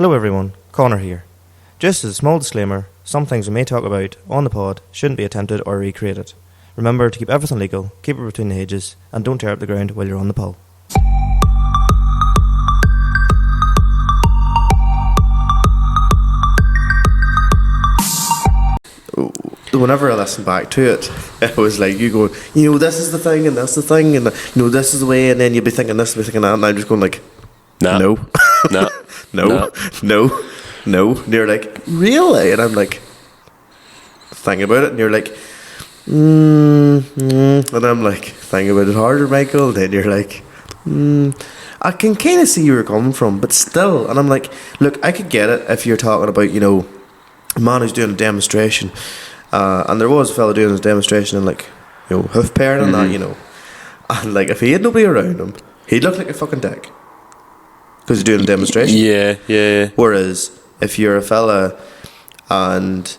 Hello everyone, Conor here. Just as a small disclaimer, some things we may talk about on the pod shouldn't be attempted or recreated. Remember to keep everything legal, keep it between the ages, and don't tear up the ground while you're on the pull. Whenever I listen back to it, it was like you go, this is the thing, and that's the thing, and this is the way, and then you'd be thinking this, and be thinking that, and I'm just going like, no. And you're like, really? And I'm like, think about it, and you're like, and I'm like, think about it harder, Michael. And then you're like, I can kind of see where you're coming from, but still. And I'm like, look, I could get it if you're talking about, a man who's doing a demonstration, and there was a fella doing his demonstration, and like, hoof pairing and that, and like, if he had nobody around him, he'd look like a fucking dick. Because you're doing a demonstration. Yeah. Whereas if you're a fella and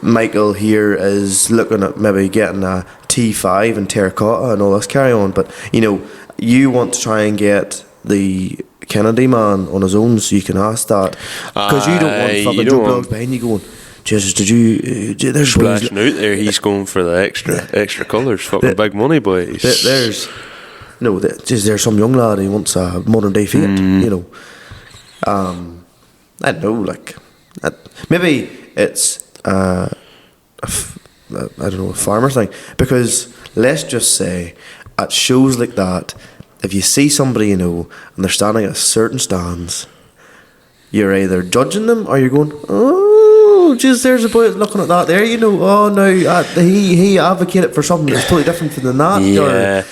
Michael here is looking at maybe getting a T5 and terracotta and all this carry on, but you want to try and get the Kennedy man on his own, so you can ask that, because you don't want fucking Joe Blogs behind you going, Jesus, did you? There's splashing out there. He's going for the extra colours. Fucking big money, boys. There's some young lad who wants a modern day Fiat, I don't know, like, maybe it's I don't know, a farmer thing, because let's just say at shows like that, if you see somebody and they're standing at a certain stance, you're either judging them or you're going, oh, geez, there's a boy looking at that there, oh no, he advocated for something that's totally different than that. Yeah,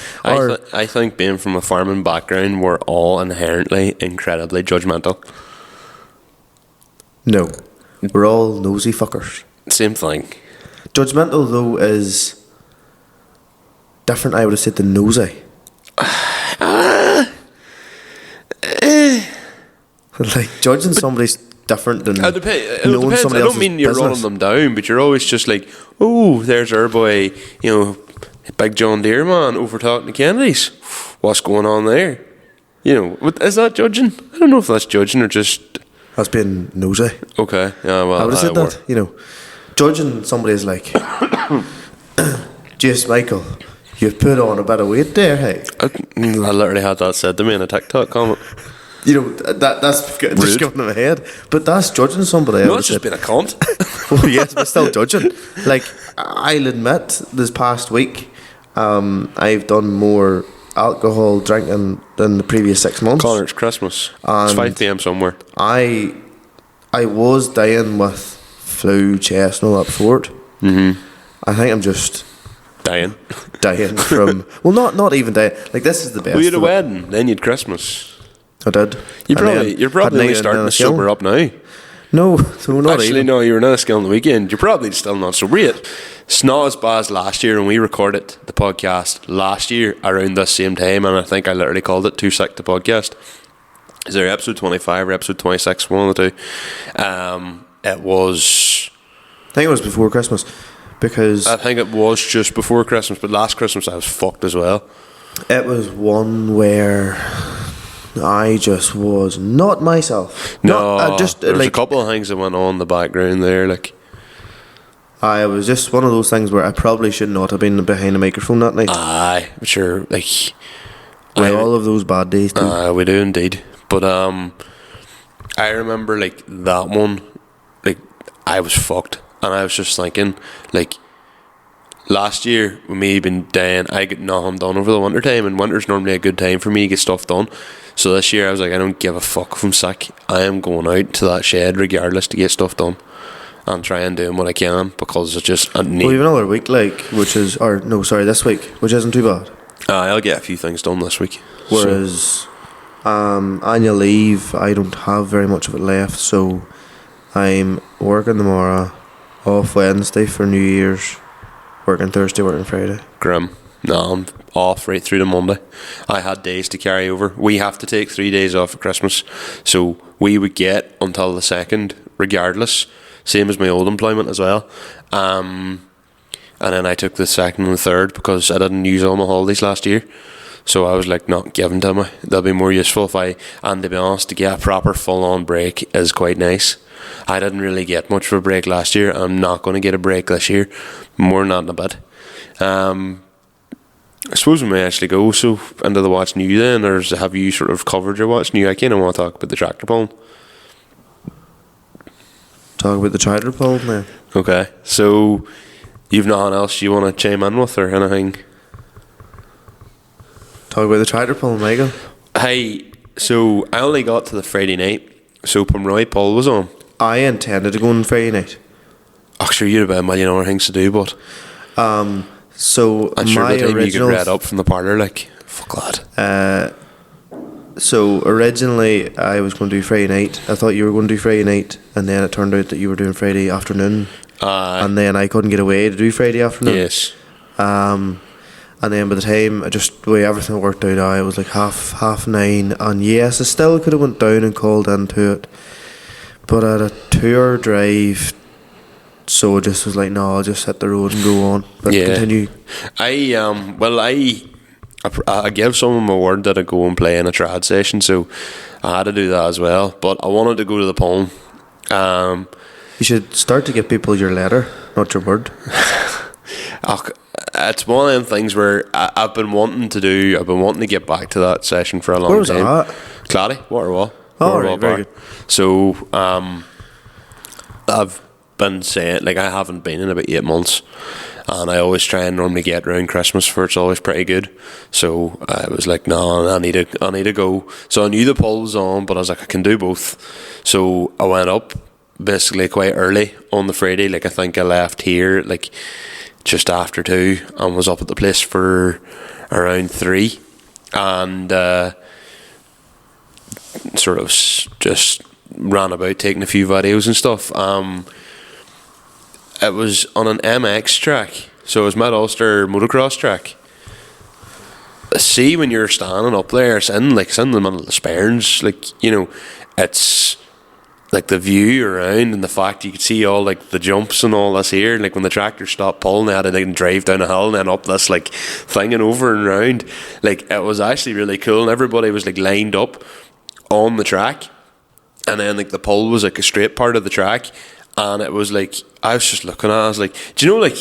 I think being from a farming background, we're all inherently incredibly judgmental. No, we're all nosy fuckers. Same thing. Judgmental, though, is different, I would have said, than nosy. Like, judging somebody's different than it depends. I don't mean you're running them down, but you're always just like, oh, there's our boy, Big John Deere man over talking to Kennedys. What's going on there? Is that judging? I don't know if that's judging or just... That's being nosy. Okay, yeah, well, I would have said that, Judging somebody is like, Jace Michael, you've put on a bit of weight there, hey? I literally had that said to me in a TikTok comment. That's just going in my head. But that's judging somebody. No, it's just being a cunt. Well, yes, but still judging. Like, I'll admit, this past week, I've done more alcohol drinking than the previous 6 months. Conor, it's Christmas. It's 5 p.m. somewhere. I was dying with flu, chest, and all that before it. Mm-hmm. I think I'm just... Dying from... Well, not even dying. Like, this is the best. Well, you had a wedding, then you had Christmas. I did. You're probably only starting to sober up now. No, so not actually, even. no, you were not a skill on the weekend. You're probably still not sober yet. It's not as bad as last year, and we recorded the podcast last year around this same time, and I think I literally called it Too Sick to Podcast. Is there episode 25 or episode 26? One of the two. It was... I think it was before Christmas, because... I think it was just before Christmas, but last Christmas I was fucked as well. It was one where... I just was not myself. No, there's a couple of things that went on in the background there. Like, I was just one of those things where I probably should not have been behind a microphone that night. Aye, but sure, like, all of those bad days too. We do indeed. But I remember like that one, like I was fucked, and I was just thinking, like, last year with me been dying, I get nothing done over the winter time, and winter's normally a good time for me to get stuff done. So this year I was like, I don't give a fuck if I'm sick. I am going out to that shed regardless to get stuff done and try and do what I can, because it's just I need. Well, you've another week, like, this week, which isn't too bad. I'll get a few things done this week. Whereas annual leave, I don't have very much of it left, so I'm working tomorrow, off Wednesday for New Year's, working Thursday, working Friday. Grim. No, I'm off right through to Monday. I had days to carry over. We have to take 3 days off for Christmas, so we would get until the 2nd regardless, same as my old employment as well. And then I took the 2nd and the 3rd because I didn't use all my holidays last year, So I was like, not giving to me. They'll be more useful if I. And to be honest, to get a proper full-on break is quite nice. I didn't really get much of a break last year. I'm not going to get a break this year. More than that in a bit. I suppose we may actually go so into the What's New then, or have you sort of covered your What's New? I kind of want to talk about the tractor pulling. Talk about the tractor pulling now. Okay, so you've nothing else you want to chime in with or anything? Talk about the tractor pulling, Michael. Hey, so I only got to the Friday night, so Pomeroy Pull was on. I intended to go on Friday night. Oh, sure, you had about a million other things to do, but so I'm sure my the time you original get read up from the parlour, like, fuck that. So originally I was going to do Friday night. I thought you were going to do Friday night, and then it turned out that you were doing Friday afternoon. And then I couldn't get away to do Friday afternoon. Yes. And then by the time the way everything worked out, it was like half 9. And yes, I still could have went down and called into it, but I had a 2-hour drive, so I just was like, no, I'll just hit the road and go on. But continue. I gave someone my word that I'd go and play in a trad session, so I had to do that as well. But I wanted to go to the Pulm. You should start to give people your letter, not your word. It's one of them things where I've been wanting to get back to that session for a long time. Where was that? Clary, Waterwall. Oh, right, very good. So, I've been saying, like, I haven't been in about 8 months, and I always try and normally get around Christmas for it's always pretty good. So I was like, no, I need to go. So I knew the Pull was on, but I was like, I can do both. So I went up basically quite early on the Friday. Like, I think I left here like just after 2 and was up at the place for around 3, and sort of just ran about taking a few videos and stuff. It was on an MX track, so it was Mid Ulster motocross track. See, when you're standing up there, it's in the middle of the Sperns, like, you know, it's like the view around and the fact you could see all like the jumps and all this here. Like when the tractor stopped pulling, they had to like drive down a hill and then up this like thing and over and round. Like, it was actually really cool, and everybody was like lined up on the track, and then like the Pull was like a straight part of the track. And it was like, I was just looking at it, I was like, do you know, like,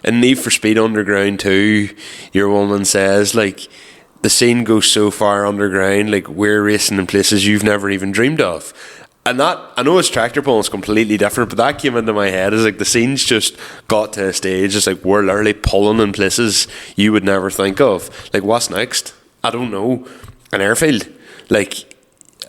in Need for Speed Underground 2, your woman says, like, the scene goes so far underground, like, we're racing in places you've never even dreamed of. And that, I know it's tractor pulling, it's completely different, but that came into my head as, like, the scene's just got to a stage, it's like, we're literally pulling in places you would never think of. Like, what's next? I don't know. An airfield. Like,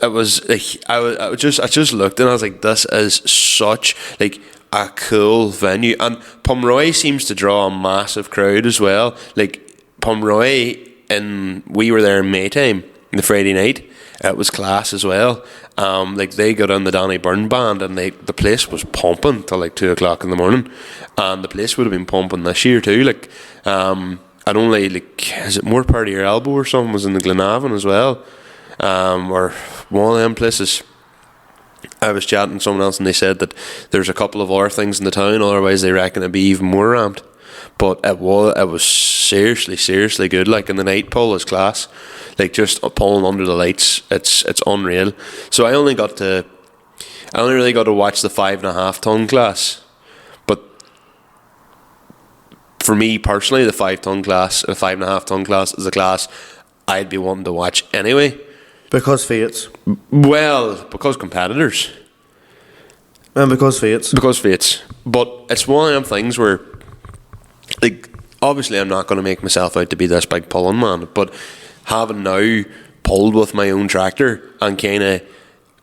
it was like I just looked and I was like, this is such like a cool venue, and Pomeroy seems to draw a massive crowd as well. Like Pomeroy, and we were there in Maytime, the Friday night. It was class as well. Like they got on the Danny Byrne band, and the place was pumping till like 2 o'clock in the morning, and the place would have been pumping this year too. Like, and only like, is it more part of your elbow or something was in the Glenavon as well. Or one of them places. I was chatting to someone else and they said that there's a couple of other things in the town, otherwise they reckon it'd be even more ramped. But it was seriously good. Like, in the night pull is class. Like, just pulling under the lights, it's unreal. So I only really got to watch the 5.5 ton class. But for me personally, the 5.5 ton class is a class I'd be wanting to watch anyway. Because fates. Well, because competitors. And because fates. Because fates. But it's one of them things where, like, obviously I'm not going to make myself out to be this big pulling man, but having now pulled with my own tractor and kind of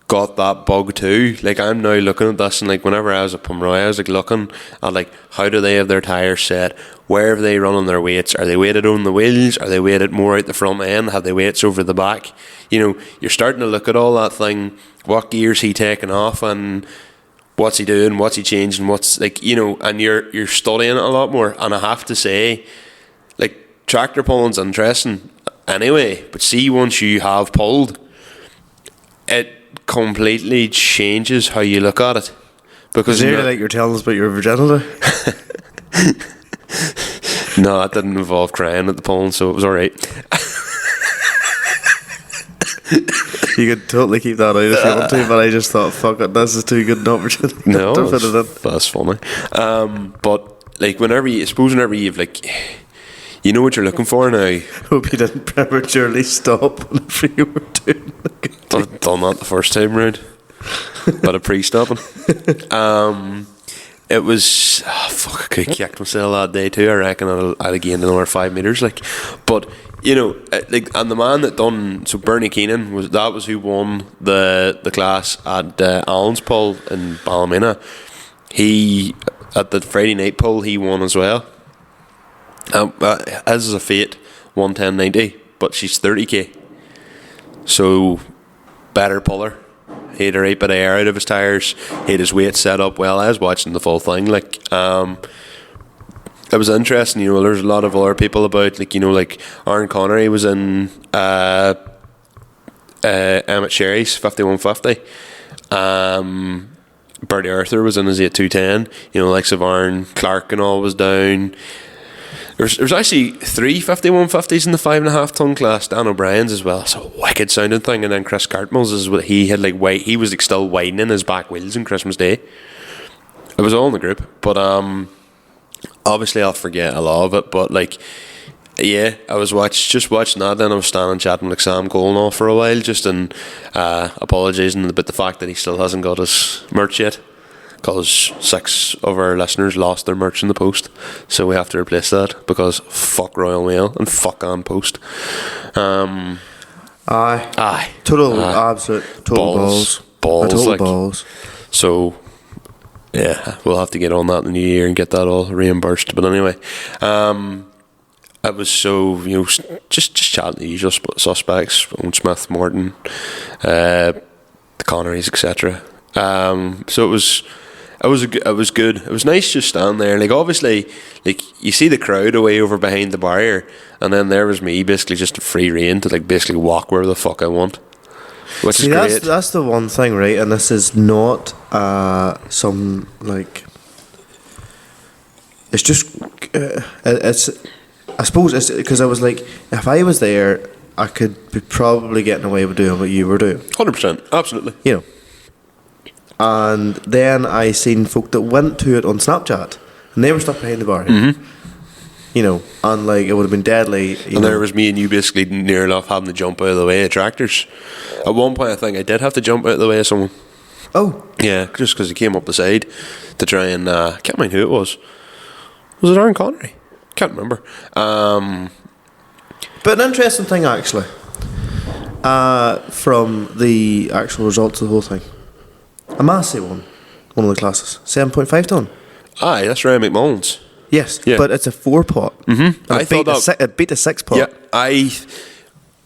got that bug too, like, I'm now looking at this, and like, whenever I was at Pomeroy, I was like looking at like, how do they have their tyres set, where are they running their weights, are they weighted on the wheels, are they weighted more out the front end, have they weights over the back, you know, you're starting to look at all that thing, what gear's he taking off, and what's he doing, what's he changing, what's, like, you know, and you're studying it a lot more. And I have to say, like, tractor pulling's interesting anyway, but see, once you have pulled, it completely changes how you look at it. Because is it like you're telling us about your virginity? No, it didn't involve crying at the pulling, so it was alright. You could totally keep that out if you want to, but I just thought, fuck it, this is too good an opportunity No, to fit it in. that's funny. But like whenever you've like, you know what you're looking for now. Hope you didn't prematurely stop whenever you were doing it. Done that the first time round. But a pre-stopping. It was fuck. I could have kicked myself that day too. I reckon I'd gained another 5 meters. Like, but you know, like, and the man that done so Bernie Keenan was who won the class at Allen's Pull in Ballymena. He at the Friday night pull he won as well. As is a fate, 110.90, but she's 30k. So better puller. He had a right bit of air out of his tyres. He had his weight set up well. I was watching the full thing. Like, it was interesting. You know, there's a lot of other people about. Like, you know, like Aaron Connery was in Emmett Sherry's 5150. Bertie Arthur was in his 8210. You know, likes of Aaron Clark and all was down. There's actually 3 5150s in the 5.5 ton class. Dan O'Brien's as well. It's a wicked sounding thing. And then Chris Cartmill's is what he had like he was like still widening his back wheels on Christmas Day. It was all in the group, but obviously I'll forget a lot of it. But like, yeah, I was watching that. Then I was standing chatting with Sam Colnall for a while, just and apologising about the fact that he still hasn't got his merch yet. Because 6 of our listeners lost their merch in the post, so we have to replace that because fuck Royal Mail and fuck on post. Aye. Absolute total balls. Total like, balls. So yeah, we'll have to get on that in the new year and get that all reimbursed. But anyway, it was so, you know, just chatting the usual suspects: Owen Smith, Morton, the Connerys, etc. So it was good. It was nice just standing there. Like, obviously, like, you see the crowd away over behind the barrier, and then there was me basically just free rein to like basically walk where the fuck I want, which is great. That's the one thing, right? And this is not some like. It's just it's. I suppose it's because I was like, if I was there, I could be probably getting away with doing what you were doing. 100%, absolutely. You know. And then I seen folk that went to it on Snapchat, and they were stuck behind the bar. Mm-hmm. You know, and like it would have been deadly. And there was me and you basically near enough having to jump out of the way of tractors. At one point, I think I did have to jump out of the way of someone. Oh, yeah, just because he came up the side to try and can't mind who it was. Was it Aaron Connery? Can't remember. But an interesting thing actually, from the actual results of the whole thing. A Massey won one of the classes, 7.5 ton. Aye, that's Ryan McMullins. Yes, yeah. But it's a 4-pot. Mm-hmm. I thought it beat a 6-pot. Yeah, I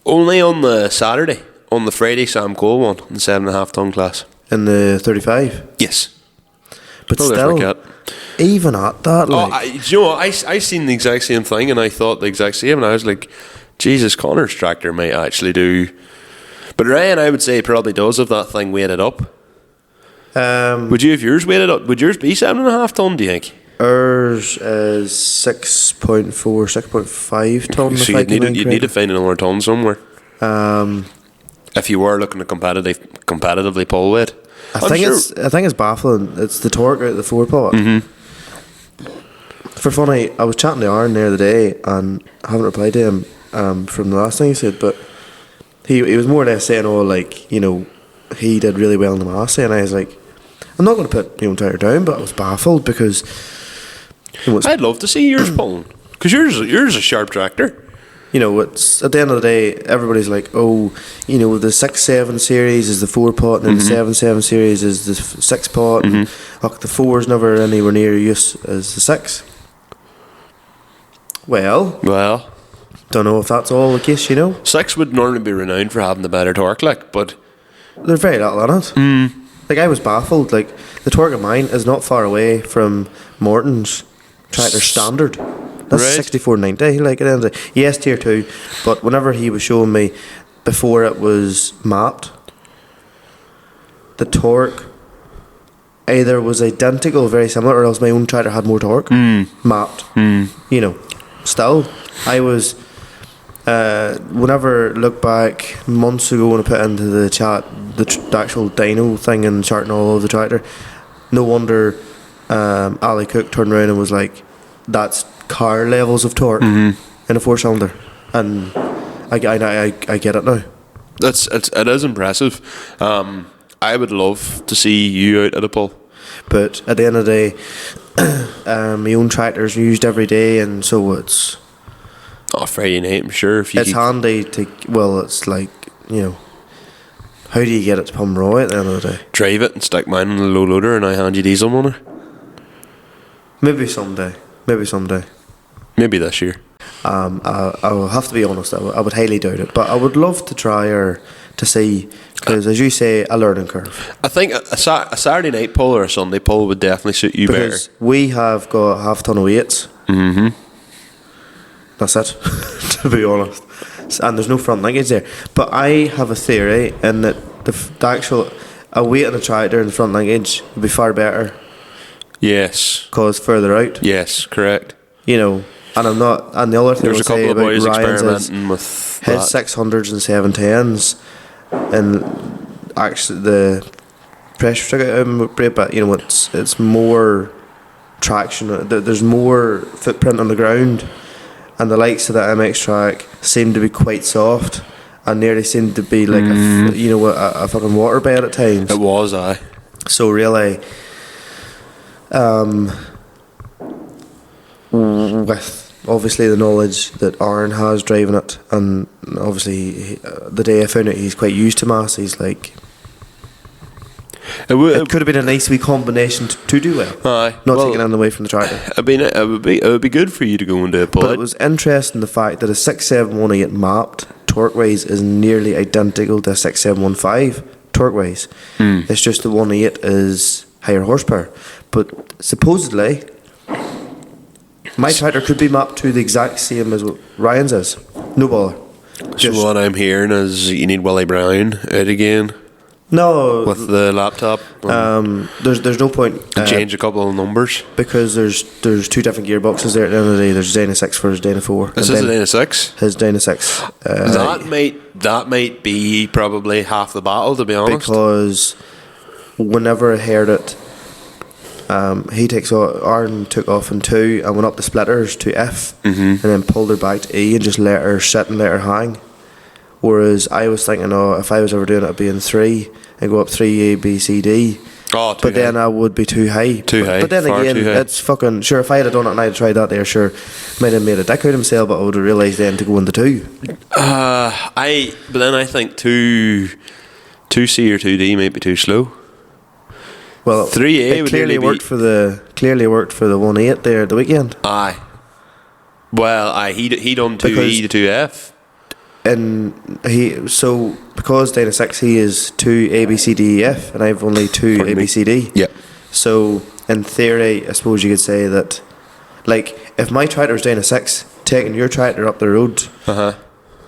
only on the Saturday. On the Friday, Sam Cole won in the 7.5 ton class In the 35. Yes, but still, even at that, like, you know, I seen the exact same thing, and I thought the exact same, and I was like, Jesus, Connor's tractor might actually do. But Ryan, I would say, probably does have that thing weighted up. Would you have yours weighted up? Would yours be 7.5 ton, do you think? Ours is 6.4, 6.5 ton. So you'd need to find another ton somewhere. If you were looking to competitively pull weight. I think it's baffling. It's the torque out of the 4-pot. Mm-hmm. For funny, I was chatting to Aaron the other day, and I haven't replied to him from the last thing he said, but he was more or less saying, oh, like, you know, he did really well in the Massey, and I was like, I'm not going to put my own tire down, but I was baffled because, you know, I'd love to see yours pulling, because yours is a sharp tractor. You know, it's at the end of the day, everybody's like, oh, you know, the 6.7 series is the 4-pot, and then the 7.7 series is the 6-pot, and look, the 4's never anywhere near use as the 6. Well, don't know if that's all the case, you know. 6 would normally be renowned for having the better torque, like, but they're very little on it. Like, I was baffled. Like, the torque of mine is not far away from Morton's tractor standard. That's right. 6490. Like, it ends up, yes, tier 2, but whenever he was showing me before it was mapped, the torque either was identical, very similar, or else my own tractor had more torque mapped. You know, still, I was Whenever I look back months ago when I put into the chat the actual dyno thing and charting all of the tractor, no wonder Ali Cook turned around and was like, "That's car levels of torque in a 4-cylinder," and I get it now. It is impressive. I would love to see you out at a pull. But at the end of the day, my own tractor's used every day, and so it's Friday night, I'm sure. If you it's handy to. Well, it's like, how do you get it to Pomeroy at the end of the day? drive it and stick mine on the low loader, and I hand you diesel money. Maybe someday. Maybe this year. I'll have to be honest. I would highly doubt it, but I would love to try or to see, because as you say, a learning curve. I think a Saturday night pull or a Sunday pull would definitely suit you Because better. we have got half ton of weights. Mm-hmm. That's it, to be honest. And there's no front linkage there. But I have a theory in that the actual a weight on a tractor and the front linkage would be far better Yes. because further out. Yes, correct. And I'm not. And the other thing There's I'll a couple say of about boys Ryan's is experimenting with his that. 600s and 710s, and actually the pressure brake, but it's more traction. There's more footprint on the ground, and the likes of the MX track seem to be quite soft and nearly seem to be like a fucking waterbed at times. It was, aye. So really, with obviously the knowledge that Aaron has driving it, and obviously the day I found out he's quite used to mass, he's like, it could have been a nice wee combination to do well. Aye. Not taking anything away from the tractor. It would be good for you to go into a pull. But it was interesting the fact that a 6718 mapped torque-wise is nearly identical to a 6715 torque-wise. It's just the 18 is higher horsepower. But supposedly, my tractor could be mapped to the exact same as what Ryan's is. No bother. So what I'm hearing is you need Willie Brown out again No, with the laptop. there's no point Change a couple of numbers. because there's two different gearboxes there at the end of the day. There's Dana 6 for his Dana 4. Is and this a then Dana 6? his Dana 6. That might be probably half the battle, to be honest. Because whenever I heard it, Aaron took off in 2 and went up the splitters to F, and then pulled her back to E and just let her sit and let her hang. Whereas I was thinking, if I was ever doing it, it'd be in 3 and go up 3 A, B, C, D. Oh, too But high. then I would be too high. But then far again, too high. it's fucking sure. If I had done it and I'd tried that there, sure, might have made a dick out of himself. But I would have realised then to go into 2. But then I think 2C or 2D might be too slow. Well, 3A it would clearly nearly worked for the 1.8 there at the weekend. Aye. Well, he done 2E to 2F. And because Dana 6 he is 2 A B C D E F and I've only 2 Pardon A me. B C D. Yep. So in theory, I suppose you could say that, like, if my tractor was Dana 6 taking your tractor up the road,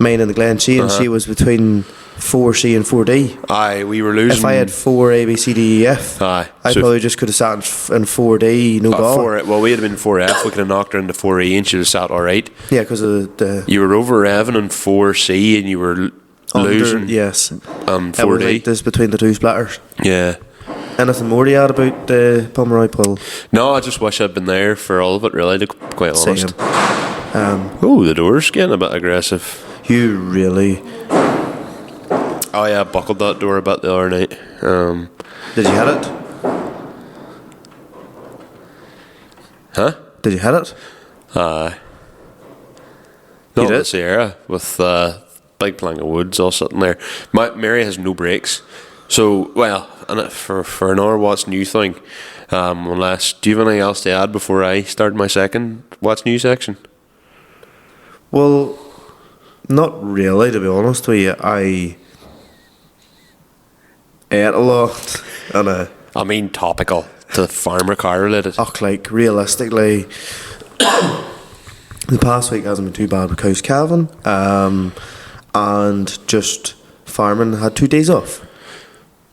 mine in the Glen and she was between 4C and 4D. Aye, we were losing. If I had 4 A B C D E F, Aye. I So probably just could have sat in 4D, no bother. well, we had been 4F. We could have knocked her into 4E and she'd have sat all right. Yeah, because of the You were over revving on 4C and you were losing yes, on it was 4D. like this between the two splitters. Yeah. Anything more to add about the Pomeroy pull? No, I just wish I'd been there for all of it, really, to be quite honest. Same. Oh, the door's getting a bit aggressive. You really Oh, yeah, I buckled that door a bit the other night. did you hit it? Huh? Did you hit it? Not did? the Sierra with big plank of woods all sitting there. Mary has no brakes, so and for an hour what's new thing. Unless, do you have anything else to add before I start my second what's new section? Well, not really, to be honest with you. I ate a lot, and I mean, topical to farmer car related. like realistically, the past week hasn't been too bad with cows calving, and just farming. Had 2 days off.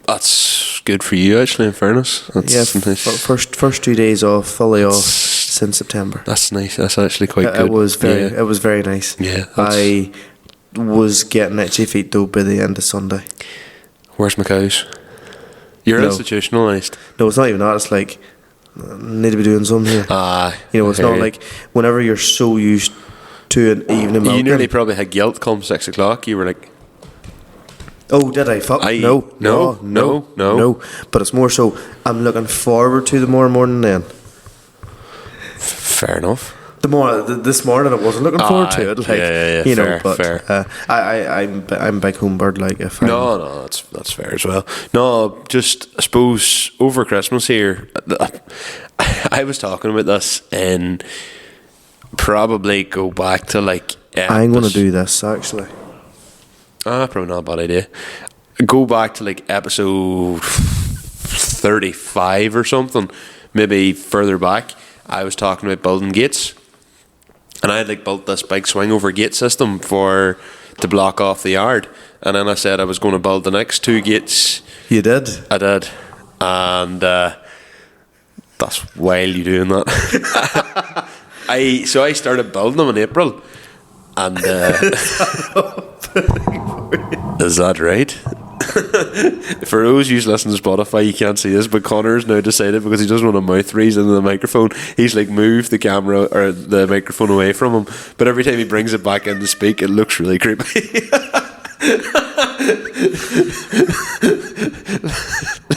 That's good for you, actually. In fairness, that's nice. First 2 days off, fully off since September. That's nice. That's actually quite It good. was very nice. Yeah, I was getting itchy feet though by the end of Sunday. Where's my cows? You're No. institutionalised. No, it's not even that. It's like, I need to be doing something here. You know, it's not like whenever you're so used to an evening milking. You nearly probably had guilt come 6 o'clock. You were like, oh, did I? Fuck, no. But it's more so, I'm looking forward to tomorrow morning then. fair enough. This morning I wasn't looking forward to it. Like, you know, fair. but I'm a big home bird. Like, if No, that's fair as well. No, just I suppose over Christmas here, I was talking about this and probably go back to like. I'm going to do this actually. Probably not a bad idea. Go back to like episode 35 or something, maybe further back. I was talking about building gates. And I had like built this big swing over gate system to block off the yard. And then I said I was going to build the next 2 gates. You did? I did. And that's while you doing that. I started building them in April. And is that right? For those of you listening to Spotify, you can't see this, but Connor's now decided, because he doesn't want to mouth read into the microphone, he's like moved the camera or the microphone away from him. But every time he brings it back in to speak, it looks really creepy.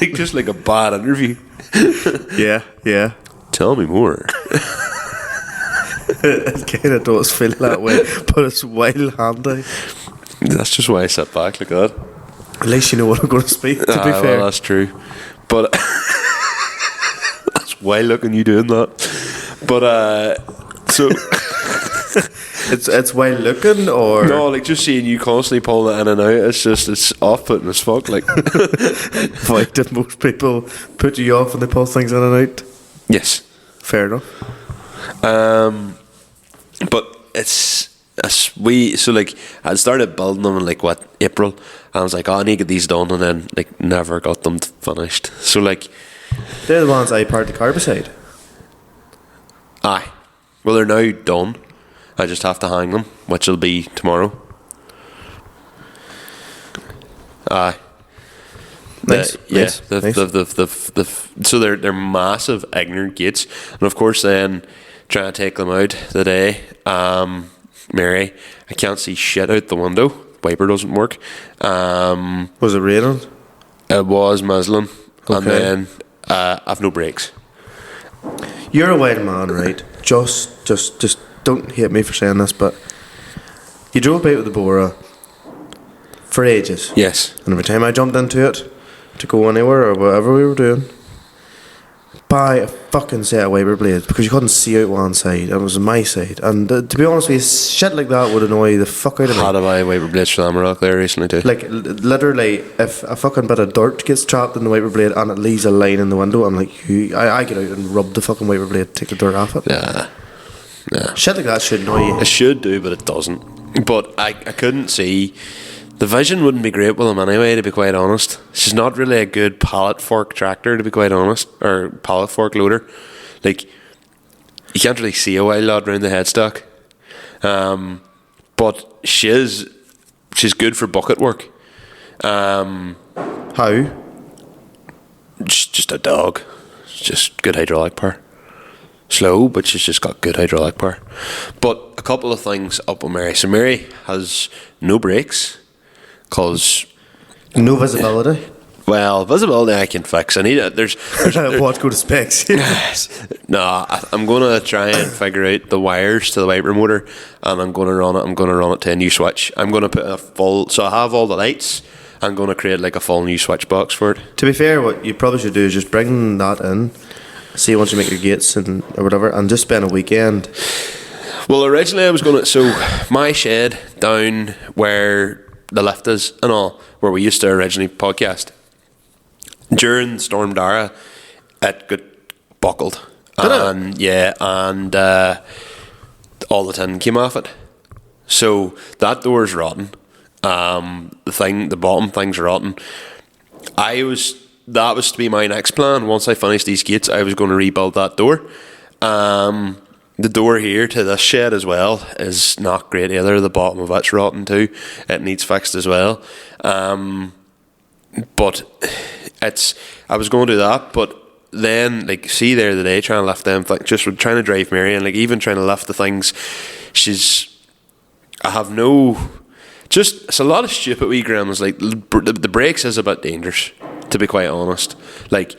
Like just like a bad interview. Yeah. Tell me more. It kind of does feel that way, but it's well handy. That's just why I sit back like that. At least you know what I'm going to speak, to be fair. Well, that's true. But that's why looking you doing that. But so it's well looking, or no, like just seeing you constantly pulling it in and out, it's off-putting as fuck. Like, why did most people put you off when they pull things in and out? yes, Fair enough. but so like I'd started building them in like April, and I was like, I need to get these done, and then like never got them finished. So like They're the ones I parked the car beside. aye, well they're now done. I just have to hang them, which will be tomorrow. Aye. Nice. Nice. So they're massive ignorant gates, and of course then trying to take them out today. Mary, I can't see shit out the window. Wiper doesn't work. Was it raining? It was muslin, and Okay. then I've no brakes. You're a wild man, right? Just don't hate me for saying this, but you drove out with the Bora for ages. Yes. And every time I jumped into it to go anywhere or whatever we were doing, buy a fucking set of wiper blades, because you couldn't see out one side, and it was my side. And to be honest with you, shit like that would annoy the fuck out of me. Had to buy wiper blades for the Amarok there recently too. Like, literally, if a fucking bit of dirt gets trapped in the wiper blade and it leaves a line in the window, I'm like, I get out and rub the fucking wiper blade, take the dirt off it. Yeah. Shit like that should annoy you. It should do, but it doesn't. But I couldn't see. The vision wouldn't be great with them anyway, to be quite honest. She's not really a good pallet fork tractor, to be quite honest, or pallet fork loader. Like, you can't really see a wild lad round the headstock. But she's good for bucket work. How? Just a dog. It's just good hydraulic power. Slow, but she's just got good hydraulic power. But a couple of things up with Mary. So Mary has no brakes, because No visibility. well, visibility I can fix. I need it. There's What go to specs? no. I'm gonna try and figure out the wires to the wiper motor, and I'm gonna run it. I'm gonna run it to a new switch. I'm gonna put a full. So I have all the lights. I'm gonna create like a full new switch box for it. To be fair, what you probably should do is just bring that in, see once you make your gates and or whatever, and just spend a weekend. Well, originally I was gonna. So my shed down where the lift is and all, where we used to originally podcast, during Storm Dara, it got buckled. Did it? And yeah, and all the tin came off it. So that door's rotten. The bottom thing's rotten. That was to be my next plan. Once I finished these gates, I was going to rebuild that door. the door here to this shed as well is not great either. The bottom of it's rotten too. It needs fixed as well. But I was going to do that, but then like see there the day trying to lift them, like just trying to drive Mary and like even trying to lift the things. I have no. Just it's a lot of stupid wee grams. Like the brakes is a bit dangerous, to be quite honest. Like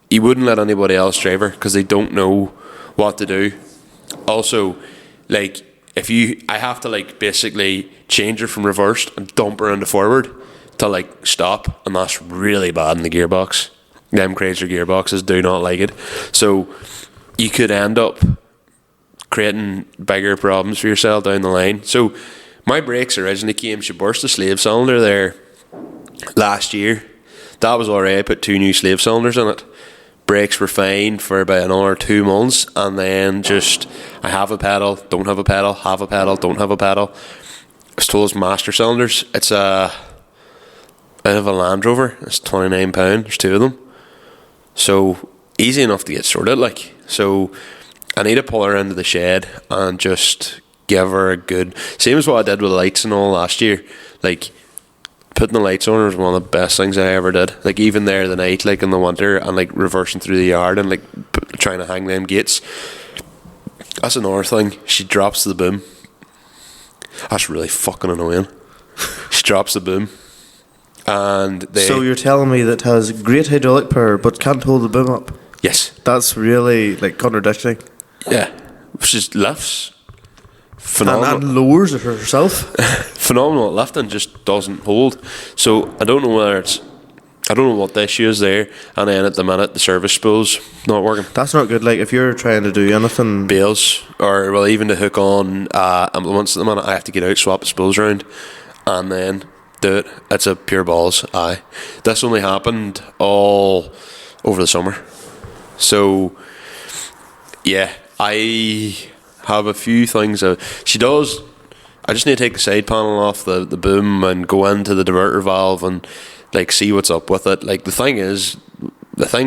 you wouldn't let anybody else drive her because they don't know what to do. Also, like I have to like basically change her from reversed and dump her into forward to like stop, and that's really bad in the gearbox. Them Chrysler gearboxes do not like it, so you could end up creating bigger problems for yourself down the line. So my brakes originally came, she burst the slave cylinder there last year. That was alright. I put 2 new slave cylinders in it. Brakes were fine for about another 2 months, and then just I have a pedal, don't have a pedal, have a pedal, don't have a pedal. I was told it's master cylinders. It's a bit of a Land Rover. It's £29. There's 2 of them, so easy enough to get sorted. Like, so I need to pull her into the shed and just give her a good, same as what I did with the lights and all last year. Like, putting the lights on was one of the best things I ever did. Like, even there the night, like in the winter, and like reversing through the yard and like trying to hang them gates. That's another thing. She drops the boom. That's really fucking annoying. She drops the boom, and so you're telling me that has great hydraulic power but can't hold the boom up? Yes. That's really like contradicting. Yeah, she just lifts. Phenomenal. And lowers it herself. Phenomenal at lifting, just doesn't hold. So I don't know what the issue is there. And then at the minute the service spool's not working. That's not good. Like if you're trying to do anything, bales, or well, even to hook on implements at the minute, I have to get out, swap the spools around, and then do it. It's a pure balls. Aye, this only happened all over the summer. So yeah, I have a few things she does. I just need to take the side panel off the boom and go into the diverter valve and like see what's up with it. Like the thing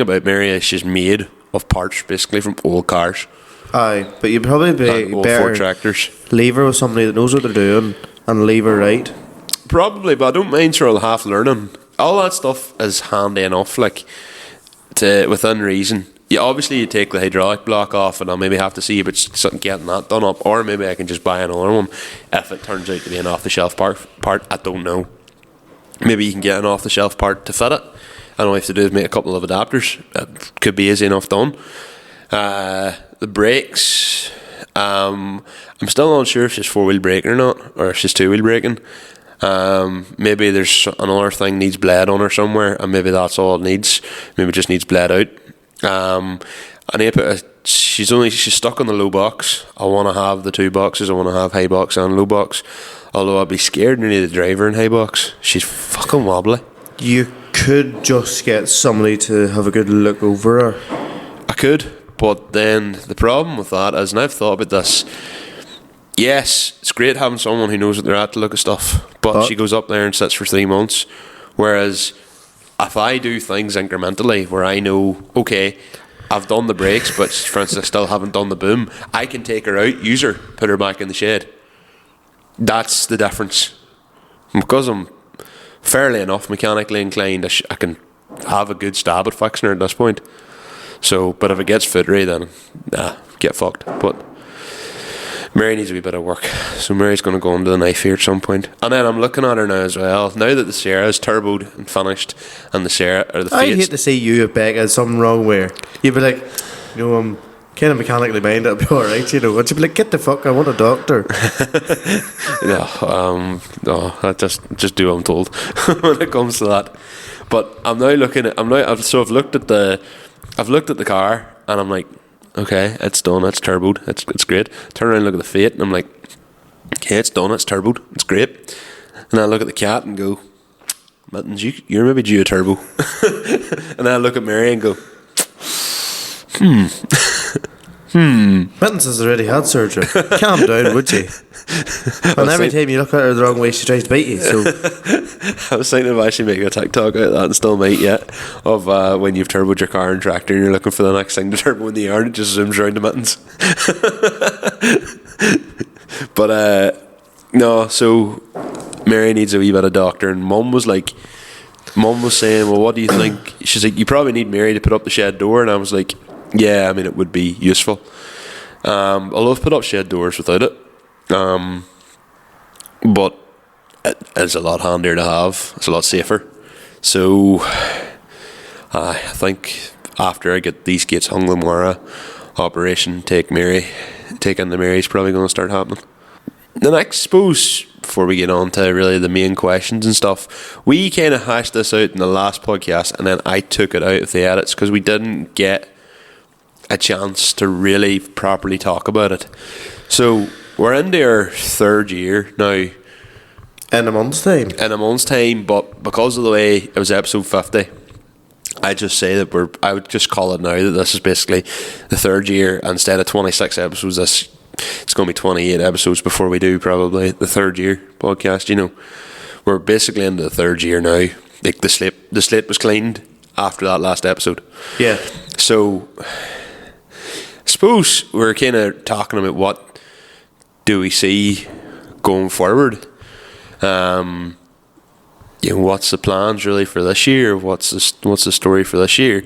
about Mary is she's made of parts basically from old cars. Aye, but you'd probably be old better Ford tractors. Leave her with somebody that knows what they're doing and leave her right. Probably, but I don't mind sort of half learning. All that stuff is handy enough, like to within reason. Yeah, obviously you take the hydraulic block off and I'll maybe have to see if it's something getting that done up, or maybe I can just buy another one if it turns out to be an off-the-shelf part. I don't know. Maybe you can get an off-the-shelf part to fit it, and all you have to do is make a couple of adapters. It could be easy enough done. The brakes, I'm still not sure if she's 4-wheel braking or not, or if she's 2-wheel braking. Maybe there's another thing needs bled on her somewhere, and maybe that's all it needs. Maybe it just needs bled out. I need to put she's stuck on the low box. I want to have the 2 boxes. I want to have high box and low box, although I'd be scared nearly to drive her in high box. She's fucking wobbly. You could just get somebody to have a good look over her. I could, but then the problem with that is, and I've thought about this, yes, it's great having someone who knows what they're at to look at stuff, but she goes up there and sits for 3 months, whereas if I do things incrementally where I know, okay, I've done the brakes, but for instance I still haven't done the boom, I can take her out, use her, put her back in the shed. That's the difference. Because I'm fairly enough mechanically inclined, I can have a good stab at fixing her at this point. So, but if it gets footery, then get fucked. But Mary needs a wee bit of work, so Mary's going to go under the knife here at some point. And then I'm looking at her now as well. Now that the Sierra is turboed and finished, and the Sierra or the I'd hate to see you at Beck as something wrong where you'd be like, I'm kind of mechanically minded, it'll be alright, and you'd be like, get the fuck, I want a doctor. No, I just do what I'm told when it comes to that. But I'm now looking at I've looked at the car, and I'm like, okay, it's done, it's turboed, it's great. Turn around and look at the Fiat, and I'm like, okay, it's done, it's turboed, it's great. And I look at the Cat and go, Mittens, you're maybe due a turbo. And then I look at Mary and go, Mittens has already had surgery. Calm down, would you? And every time you look at her the wrong way, she tries to bite you. So I was thinking of actually making a TikTok out of that and still might yet. Of when you've turboed your car and tractor and you're looking for the next thing to turbo in the yard, it just zooms around the mittens. But no, so Mary needs a wee bit of doctor, and Mum was saying, well, what do you think? She's like, you probably need Mary to put up the shed door. And I was like, yeah, I mean, it would be useful. Although I've put up shed doors without it. But it's a lot handier to have. It's a lot safer. So I think after I get these gates hung tomorrow, Operation Taking the Mary's probably going to start happening. The next, suppose, before we get on to really the main questions and stuff, we kind of hashed this out in the last podcast, and then I took it out of the edits because we didn't get a chance to really properly talk about it. So we're into our third year now. in a month's time. But because of the way it was episode 50, I just say that I would just call it now that this is basically the third year. Instead of 26 episodes, it's going to be 28 episodes before we do probably the third year podcast. You know, we're basically into the third year now. Like the slate was cleaned after that last episode. Yeah. So I suppose we're kind of talking about what do we see going forward. You know, what's the plans really for this year? What's the story for this year?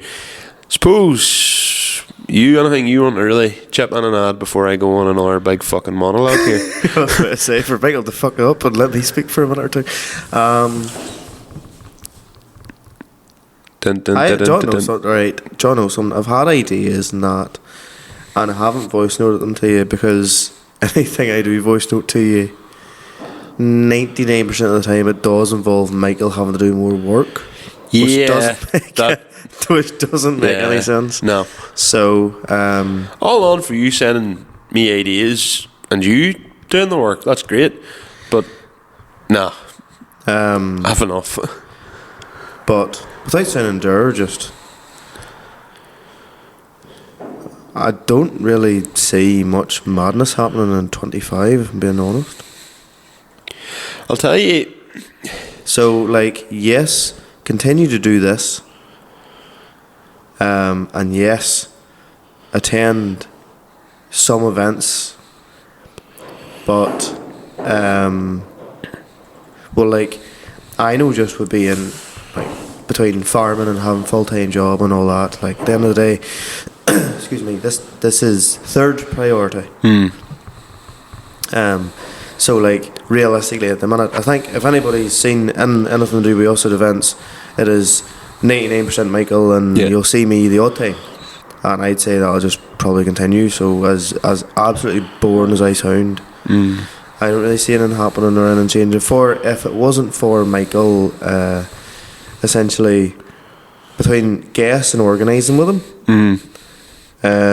Suppose anything you want to really chip in and add before I go on another big fucking monologue here? I was about to say, for Michael to fuck up and let me speak for a minute or two. John knows something. I've had ideas and that, and I haven't voice noted them to you because anything I do voice note to you, 99% of the time it does involve Michael having to do more work. Which doesn't make any sense. No. So all on for you sending me ideas and you doing the work. That's great. But nah. Have enough. But without sounding dour, I don't really see much madness happening in 25, if I'm being honest. I'll tell you. So, yes, continue to do this. And yes, attend some events. But, I know just with being, between farming and having full-time job and all that, at the end of the day, excuse me, this is third priority. So realistically at the minute, I think if anybody's seen anything to do with us at events, it is 99% Michael, and you'll see me the odd time, and I'd say that'll just probably continue. So as absolutely boring as I sound, I don't really see anything happening or anything changing. If it wasn't for Michael, essentially between guests and organising with him,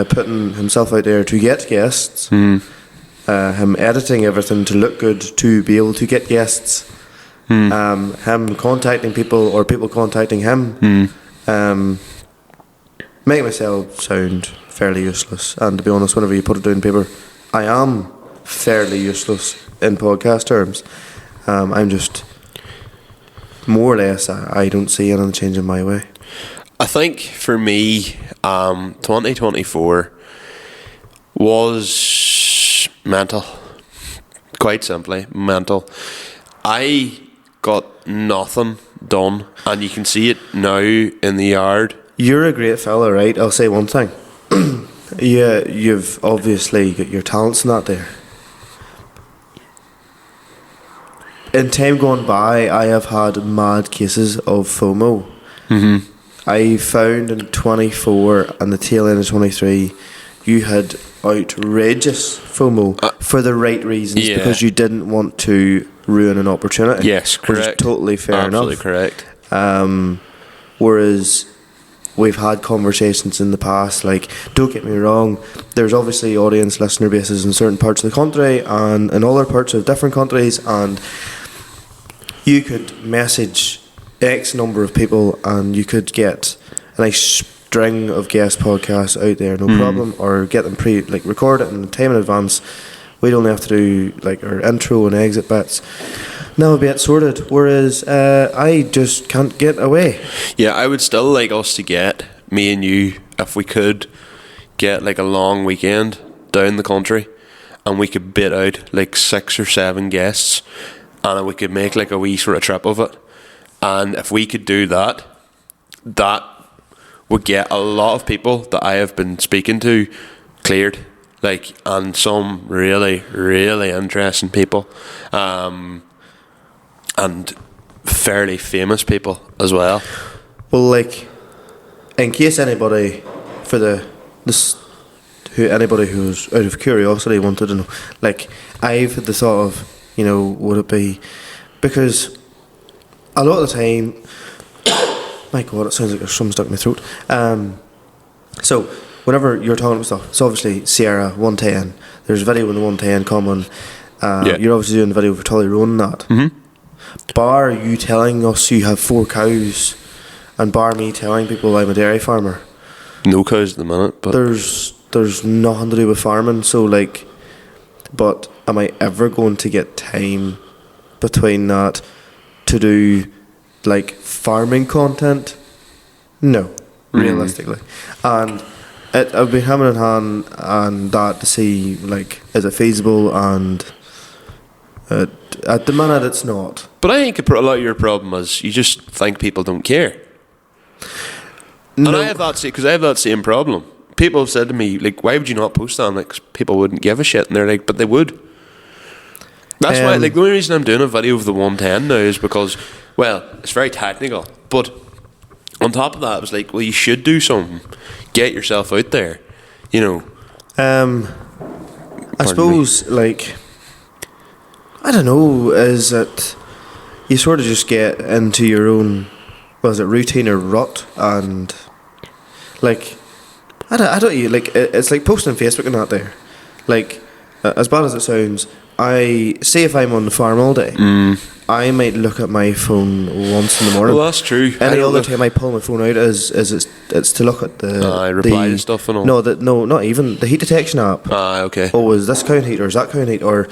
putting himself out there to get guests, him editing everything to look good to be able to get guests, him contacting people or people contacting him, make myself sound fairly useless. And to be honest, whenever you put it down on paper, I am fairly useless in podcast terms. I'm just more or less, I don't see anything changing my way. I think for me, 2024 was mental. Quite simply, mental. I got nothing done, and you can see it now in the yard. You're a great fella, right? I'll say one thing. Yeah, you've obviously got your talents in that there. In time gone by, I have had mad cases of FOMO. I found in 24 and the tail end of 23, you had outrageous FOMO for the right reasons, because you didn't want to ruin an opportunity. Yes, correct. Which is totally fair enough. Absolutely correct. Whereas we've had conversations in the past, don't get me wrong, there's obviously audience listener bases in certain parts of the country and in other parts of different countries, and you could message X number of people and you could get a nice string of guest podcasts out there, no problem, or get them record it in time in advance we'd only have to do like our intro and exit bits. Now it'd be it sorted. Whereas I just can't get away. Yeah, I would still like us to get, me and you, if we could, get like a long weekend down the country, and we could bid out like 6 or 7 guests, and we could make like a wee sort of trip of it. And if we could do that, that would get a lot of people that I have been speaking to cleared, like, and some really, really interesting people, and fairly famous people as well. Well, like, in case anybody, anybody who's out of curiosity wanted to know, like, I've had the thought of, you know, would it be, because a lot of the time, my God, it sounds like there's something stuck in my throat. So whenever you're talking about stuff, it's obviously Sierra 110. There's a video in the 110 common. You're obviously doing the video for Tully Roan and that. Mm-hmm. Bar you telling us you have 4 cows, and bar me telling people I'm a dairy farmer. No cows at the minute, but there's nothing to do with farming. So like, but am I ever going to get time between that to do like farming content? No, realistically. And I've been hand in hand and that to see like, is it feasible, and at the minute it's not. But I think a lot of your problem is you just think people don't care. No. And I have that same problem. People have said to me, like, why would you not post that? Like, 'cause people wouldn't give a shit, and they're like, but they would. That's why, like, the only reason I'm doing a video of the 110 now is because, well, it's very technical, but on top of that, it was like, well, you should do something. Get yourself out there, you know. I suppose, like, I don't know, is it, you sort of just get into your own, routine or rut, and, like, I don't, like, it's like posting on Facebook and that there. Like, as bad as it sounds, I say if I'm on the farm all day, I might look at my phone once in the morning. Well, that's true. Any other time I pull my phone out it's to look at the reply to stuff and all. No, not even the heat detection app. Okay. Oh, is this count heat or is that count heat, or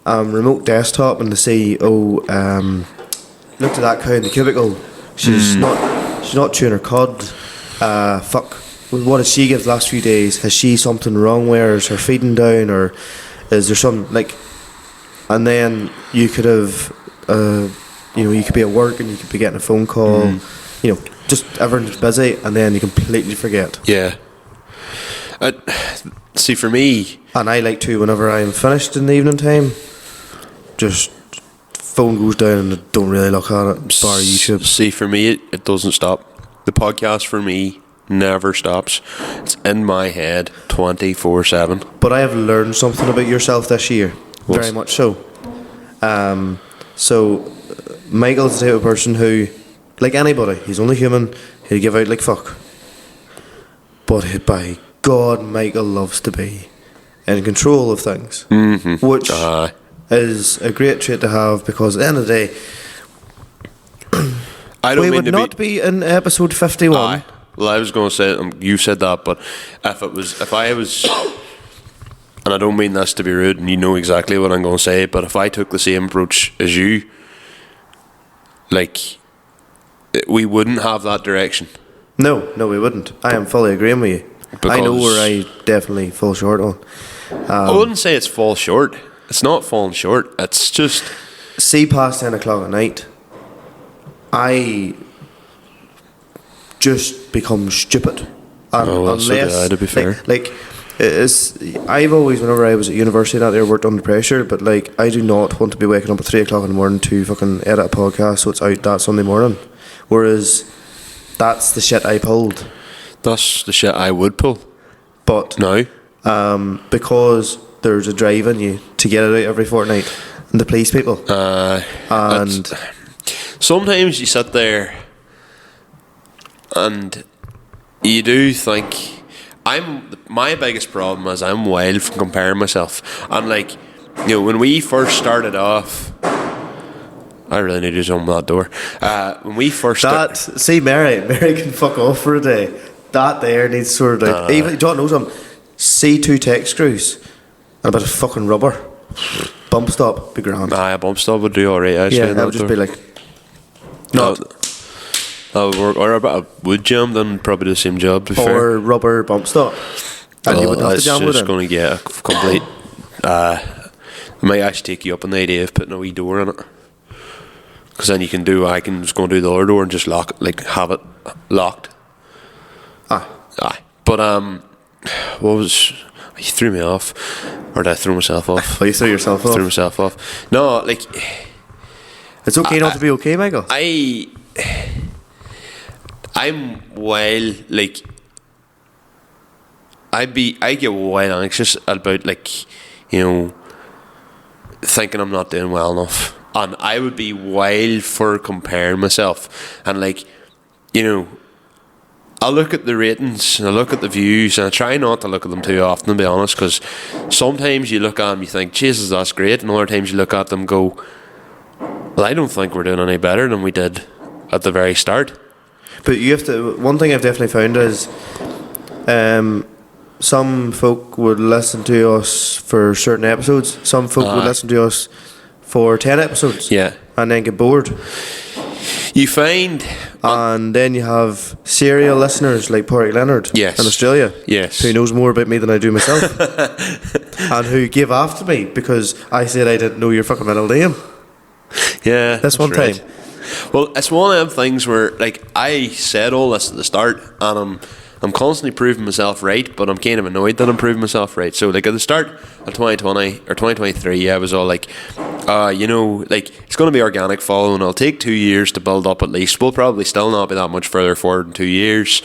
remote desktop, and to see looked at that cow in the cubicle. She's not chewing her cud. Fuck. What did she give the last few days? Has she something wrong? Where is her feeding down, or is there some like? And then you could have, you could be at work and you could be getting a phone call, just everyone's busy, and then you completely forget. Yeah. See, for me, and I like to, whenever I'm finished in the evening time, just phone goes down and I don't really look at it. Bar YouTube. See, for me, it doesn't stop. The podcast for me never stops. It's in my head 24/7. But I have learned something about yourself this year. Very much so. So Michael's the type of person who, like anybody, he's only human, he'll give out like fuck. But by God, Michael loves to be in control of things. Mm-hmm. Which is a great trait to have, because at the end of the day, we would not be in episode 51. Well, I was going to say, you said that, but if I was, and I don't mean this to be rude, and you know exactly what I'm going to say, but if I took the same approach as you, like, we wouldn't have that direction. No, we wouldn't. I am fully agreeing with you. Because I know where I definitely fall short on. I wouldn't say it's fall short. It's not falling short. It's just... See, past 10 o'clock at night, I just become stupid. Unless, so did I, to be fair. Like I've always, whenever I was at university and out there, worked under pressure, but like, I do not want to be waking up at 3 o'clock in the morning to fucking edit a podcast so it's out that Sunday morning. Whereas, that's the shit I pulled. That's the shit I would pull. But no. Because there's a drive in you to get it out every fortnight, and the police people. And sometimes you sit there and you do think, my biggest problem is I'm wild from comparing myself. And like, when we first started off, I really need to jump that door. When we first see Mary can fuck off for a day. That there needs sorted out. Even John knows them. C2 tech screws. and a bit of fucking rubber. Bump stop, be grand. Nah, a bump stop would do alright. Yeah, that would just be like, not. That would work. Or a bit of wood jam, then probably do the same job. To be fair. Or rubber bump stop. And you wouldn't have to jam with it's it. just going to get a complete. It might actually take you up on the idea of putting a wee door in it. Because then you can do. I can just go and do the other door and just lock it, like have it locked. Aye. But what was? You threw me off, or did I throw myself off? Oh, you threw yourself off. Threw myself off. No, like it's okay not to be okay, Michael. I'm well, like I get well anxious about, like, you know, thinking I'm not doing well enough, and I would be wild for comparing myself, and, like, you know, I look at the ratings and I look at the views, and I try not to look at them too often, to be honest, because sometimes you look at them, you think, Jesus, that's great, and other times you look at them and go, well, I don't think we're doing any better than we did at the very start. But you have to. One thing I've definitely found is, some folk would listen to us for certain episodes. Some folk would listen to us for 10 episodes. Yeah. And then get bored. You find, and then you have serial listeners like Porrick Leonard in Australia, who knows more about me than I do myself, and who gave after me because I said I didn't know your fucking middle name. Yeah, that's one right. time. Well, it's one of them things where, like, I said all this at the start, and I'm constantly proving myself right, but I'm kind of annoyed that I'm proving myself right. So, like, at the start of 2020 or 2023, I was all like, you know, like, it's going to be organic following. It'll take 2 years to build up at least. We'll probably still not be that much further forward in 2 years.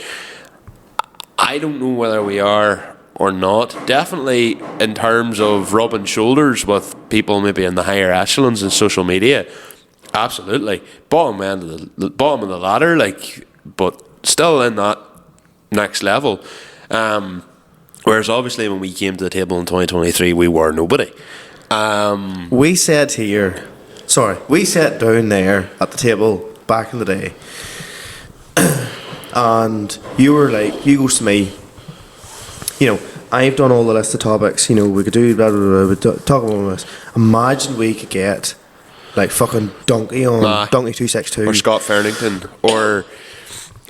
I don't know whether we are or not. Definitely in terms of rubbing shoulders with people maybe in the higher echelons in social media. Absolutely. Bottom of the ladder, like, but still in that next level. Whereas obviously when we came to the table in 2023, we were nobody. We sat down there at the table back in the day, and you were like, you goes to me, you know, I've done all the list of topics, you know, we could do blah blah blah, we talk about this. Imagine we could get like fucking Donkey on Donkey 262 or Scott Farrington, or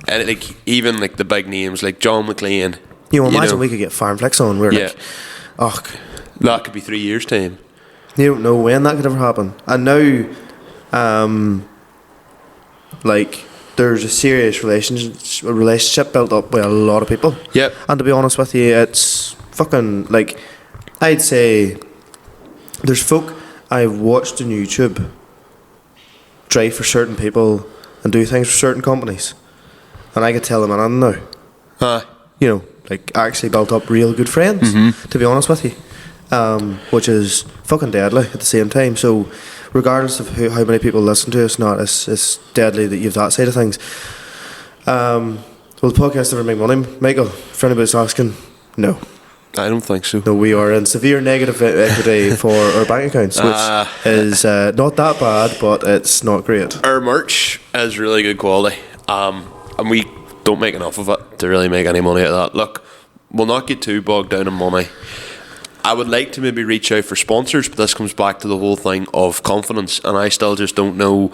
like even like the big names like John McLean. You know, imagine we could get Farmflex on. We're like, oh, that could be 3 years time. You don't know when that could ever happen. And now, like, there's a serious relationship built up with a lot of people. Yep. And to be honest with you, it's fucking, like, I'd say there's folk I've watched on YouTube drive for certain people and do things for certain companies, and I could tell them anything now. You know, like, actually built up real good friends, to be honest with you, which is fucking deadly at the same time. So regardless of how many people listen to us, it's deadly that you have that side of things. Will the podcast ever make money, Michael? For anybody's asking, no. I don't think so. No, we are in severe negative equity for our bank accounts, which is not that bad, but it's not great. Our merch is really good quality, and we don't make enough of it to really make any money out of that. Look, we'll not get too bogged down in money. I would like to maybe reach out for sponsors, but this comes back to the whole thing of confidence, and I still just don't know,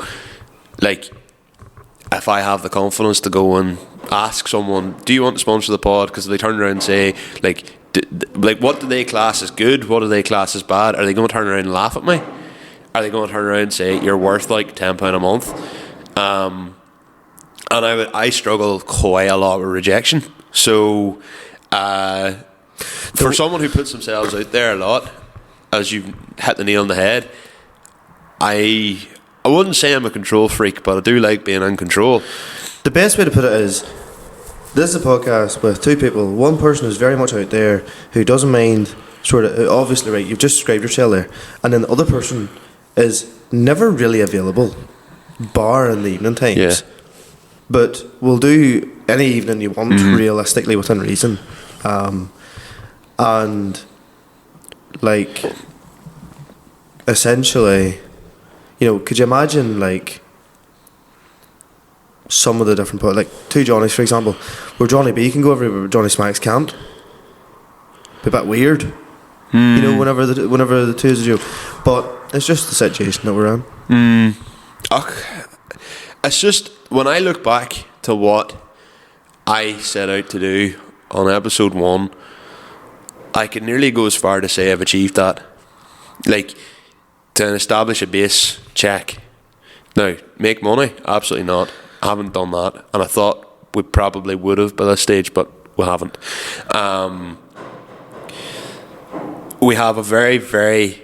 like, if I have the confidence to go and ask someone, do you want to sponsor the pod? Because if they turn around and say, like, what do they class as good? What do they class as bad? Are they going to turn around and laugh at me? Are they going to turn around and say, you're worth like £10 a month? And I struggle quite a lot with rejection. So for someone who puts themselves out there a lot, as you've hit the nail on the head, I wouldn't say I'm a control freak, but I do like being in control. The best way to put it is, this is a podcast with two people. One person who's very much out there, who doesn't mind, sort of, obviously, right, you've just described yourself there, and then the other person is never really available, bar in the evening times. Yeah. But we'll do any evening you want, realistically, within reason. And, like, essentially, you know, could you imagine, like, some of the different, like, two Johnnies, for example, where Johnny B can go everywhere but Johnny Smacks can't? Be a bit weird. You know, whenever the two is a joke. But it's just the situation that we're in. It's just, when I look back to what I set out to do on episode 1, I could nearly go as far to say I've achieved that. Like, to establish a base, check. Now, make money? Absolutely not. I haven't done that, and I thought we probably would have by this stage, but we haven't. We have a very, very...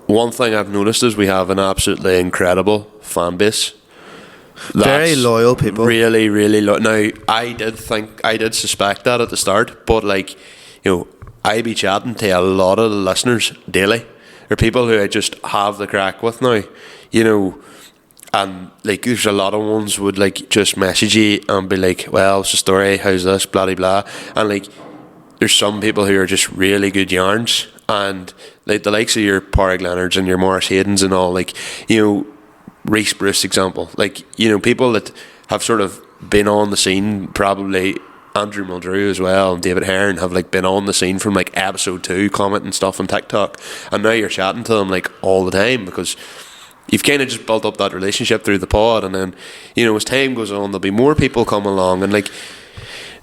One thing I've noticed is we have an absolutely incredible fan base. Very loyal people. Really, really loyal. Now, I did suspect that at the start, but like, you know, I be chatting to a lot of the listeners daily. They're people who I just have the crack with now, you know, and like there's a lot of ones would like just message you and be like, well, what's the story, how's this, blah blah blah, and like there's some people who are just really good yarns, and like the likes of your Parag Leonards and your Morris Haydens and all, like, you know, Reese Bruce example, like, you know, people that have sort of been on the scene, probably Andrew Muldrew as well and David Hearn have like been on the scene from like episode 2, commenting stuff on TikTok, and now you're chatting to them like all the time because you've kind of just built up that relationship through the pod, and then, you know, as time goes on there'll be more people come along, and like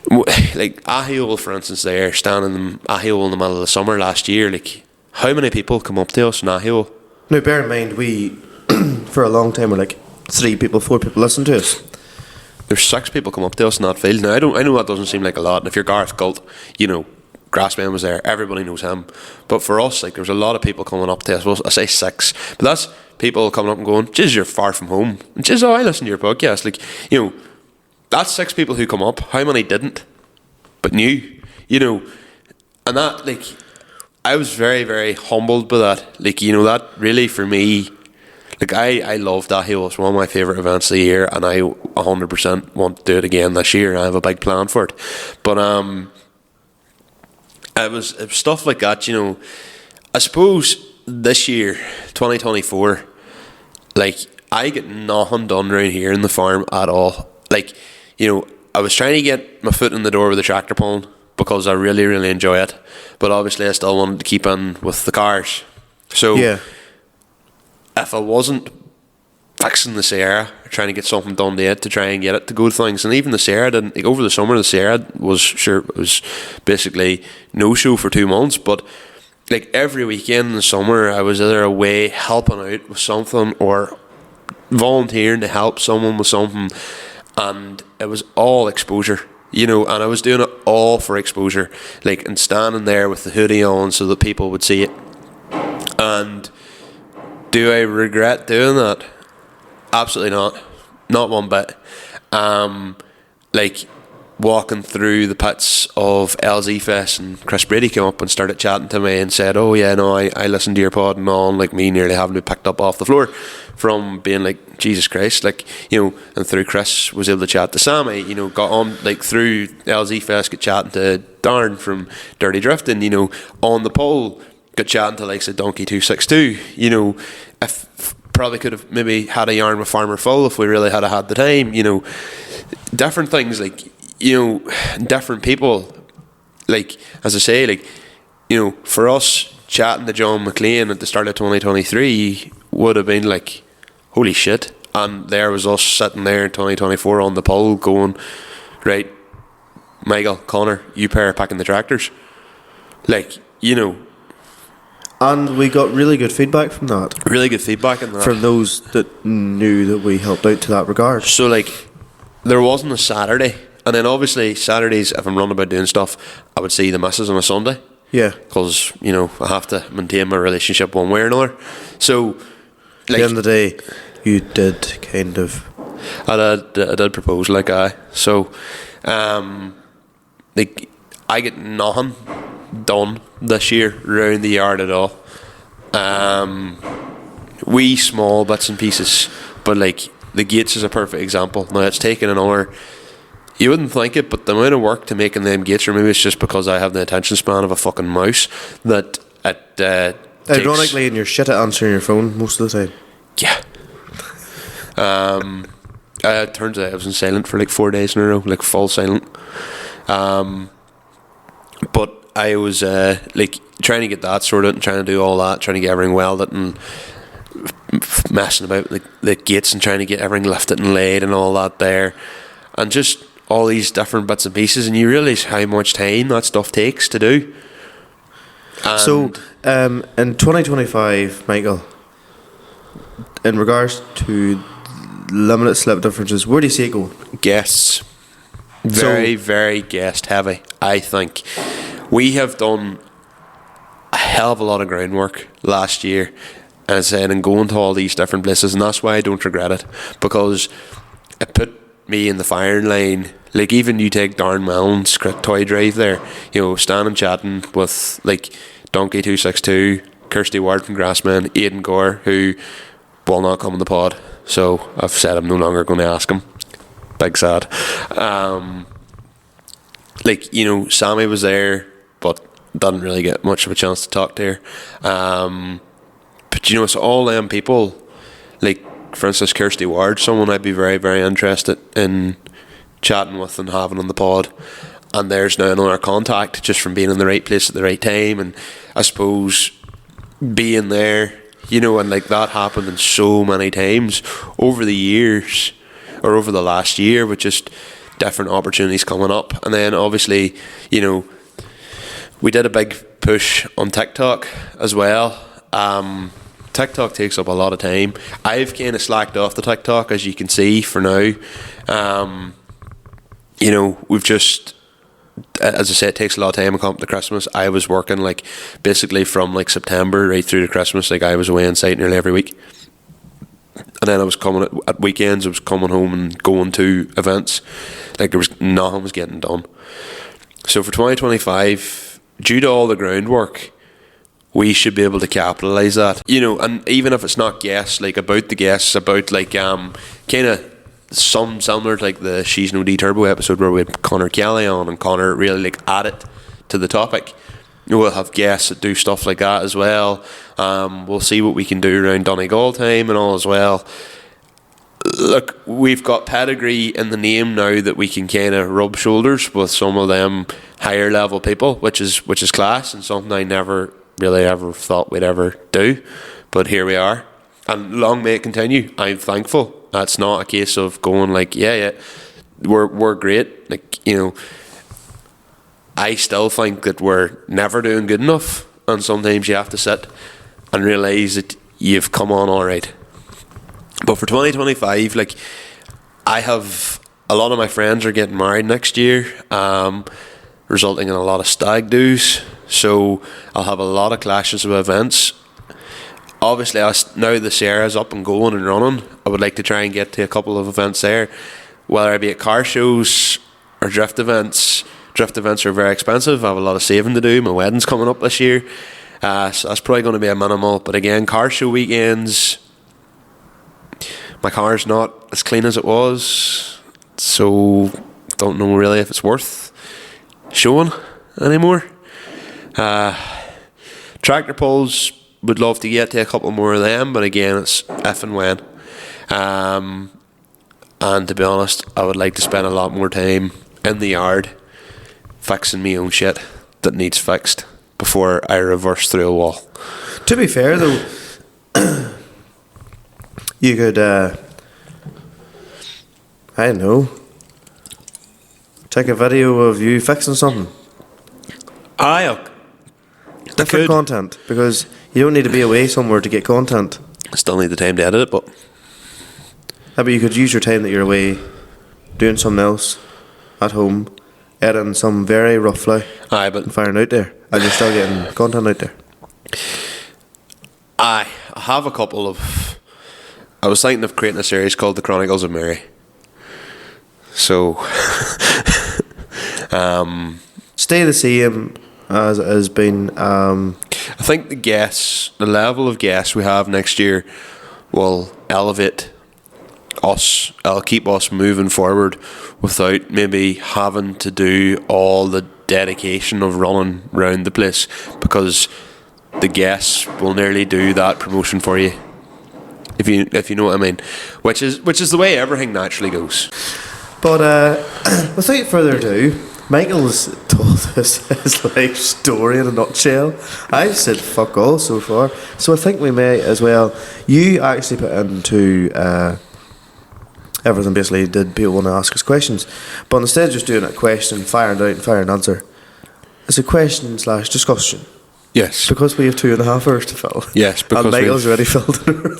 Ahiol, for instance, there standing in Ahiol in the middle of the summer last year, like how many people come up to us in Ahiol? Now bear in mind, we for a long time were like 3 people, 4 people listen to us. There's 6 people come up to us in that field. Now I know that doesn't seem like a lot, and if you're Gareth Gult, you know, Grassman was there, everybody knows him, but for us, like, there's a lot of people coming up to us. Well, I say 6, but that's people coming up and going, "Jeez, you're far from home," and "Jeez, oh, I listen to your podcast." Like, you know, that's 6 people who come up. How many didn't but knew, you know? And that, like, I was very, very humbled by that. Like, you know, that really for me, like, I love that. It was one of my favourite events of the year, and I 100% want to do it again this year, and I have a big plan for it. But it was stuff like that, you know. I suppose this year, 2024, like, I get nothing done around here in the farm at all. Like, you know, I was trying to get my foot in the door with the tractor pulling because I really, really enjoy it, but obviously I still wanted to keep in with the cars. So Yeah. if I wasn't fixing the Sierra, or trying to get something done to it to try and get it to go to things, and even the Sierra didn't, like, over the summer the Sierra was basically no show for 2 months, but like every weekend in the summer I was either away helping out with something or volunteering to help someone with something, and it was all exposure, you know, and I was doing it all for exposure, like, and standing there with the hoodie on so that people would see it. And do I regret doing that? Absolutely not one bit. Like, walking through the pits of LZ Fest, and Chris Brady came up and started chatting to me and said, "Oh yeah, no, I listened to your pod," and all, and like me nearly having to be picked up off the floor from being like, Jesus Christ, like, you know. And through Chris was able to chat to Sammy, you know, got on like through LZ Fest, got chatting to Darren from Dirty Drifting, you know, on the pole, got chatting to like Donkey 262, you know. If probably could have maybe had a yarn with Farmer Full if we really had the time, you know. Different things, like, you know, different people, like, as I say, like, you know, for us chatting to John McLean at the start of 2023 would have been like, holy shit. And there was us sitting there in 2024 on the pole going, right, Michael, Conor, you pair packing the tractors, like, you know. And we got really good feedback from that. Really good feedback in that. From those that knew that we helped out to that regard. So, like, there wasn't a Saturday. And then obviously Saturdays, if I'm running about doing stuff, I would see the missus on a Sunday. Yeah. Because, you know, I have to maintain my relationship one way or another. So, like, at the end of the day, you did kind of... I did propose, like, so, like, I get nothing done this year around the yard at all. Wee small bits and pieces, but like the gates is a perfect example. Now it's taken an hour. You wouldn't think it, but the amount of work to making them gates, or maybe it's just because I have the attention span of a fucking mouse, that it ironically, and you're shit at answering your phone most of the time. Yeah. It turns out I was in silent for like 4 days in a row, like full silent. But I was like, trying to get that sorted and trying to do all that, trying to get everything welded and messing about the gates and trying to get everything lifted and laid and all that there, and just all these different bits and pieces, and you realise how much time that stuff takes to do. And so, in 2025, Michael, in regards to limited slip differences, where do you see it going? guests, very guest heavy. I think we have done a hell of a lot of groundwork last year, and saying and going to all these different places, and that's why I don't regret it, because it put me in the firing line. Like, even you take Darren Mellon's toy drive there, you know, standing chatting with like Donkey 262, Kirsty Ward from Grassman, Aidan Gore, who will not come in the pod, so I've said I'm no longer going to ask him. Big sad. Like, you know, Sammy was there, but didn't really get much of a chance to talk to her. But you know, it's all them people. Like, for instance, Kirsty Ward, someone I'd be very interested in chatting with and having on the pod. And there's now another contact just from being in the right place at the right time, and I suppose being there, you know, and like that happened in so many times over the years, or over the last year, with just different opportunities coming up. And then obviously, you know, we did a big push on TikTok as well. TikTok takes up a lot of time. I've kind of slacked off the TikTok, as you can see, for now. You know, we've just, as I said, it takes a lot of time to come up to Christmas. I was working like basically from like September right through to Christmas. Like, I was away on site nearly every week, and then I was coming at weekends. I was coming home and going to events. Like, there was nothing was getting done. So for 2025, due to all the groundwork, we should be able to capitalise that, you know. And even if it's not guests, like about the guests, about like kind of some similar to like the She's No D Turbo episode where we had Conor Kelly on, and Conor really like added to the topic. We'll have guests that do stuff like that as well. We'll see what we can do around Donegal time and all as well. Look, we've got pedigree in the name now that we can kind of rub shoulders with some of them higher level people, which is class, and something I never really ever thought we'd ever do. But here we are, and long may it continue. I'm thankful. That's not a case of going like, yeah, we're great. Like, you know, I still think that we're never doing good enough, and sometimes you have to sit and realise that you've come on all right. But for 2025, like, I have a lot of my friends are getting married next year, resulting in a lot of stag do's. So I'll have a lot of clashes of events. Obviously, now the Sierra's up and going and running, I would like to try and get to a couple of events there, whether it be at car shows or drift events. Drift events are very expensive. I have a lot of saving to do. My wedding's coming up this year, so that's probably going to be a minimal. But again, car show weekends, my car's not as clean as it was, so don't know really if it's worth showing anymore. Tractor pulls, would love to get to a couple more of them, but again, it's if and when. And to be honest, I would like to spend a lot more time in the yard fixing my own shit that needs fixed before I reverse through a wall. To be fair though, you could, I don't know, take a video of you fixing something. Different content, because you don't need to be away somewhere to get content. Still need the time to edit it, but Yeah, but you could use your time that you're away doing something else at home, editing some very roughly, and firing out there, and you're still getting content out there. I have a couple of. I was thinking of creating a series called The Chronicles of Mary. So, stay the same as it has been. I think the level of guests we have next year will elevate us. It'll keep us moving forward without maybe having to do all the dedication of running around the place, because the guests will nearly do that promotion for you, if you know what I mean, which is the way everything naturally goes. But without further ado, Michael's told us his life story in a nutshell. I've said fuck all so far. So I think we may as well. You actually put into everything basically. Did people want to ask us questions? But instead of just doing a question, fire and out and fire and answer, it's a question / discussion. Yes. Because we have 2.5 hours to fill. Yes, because and Michael's already filled an hour.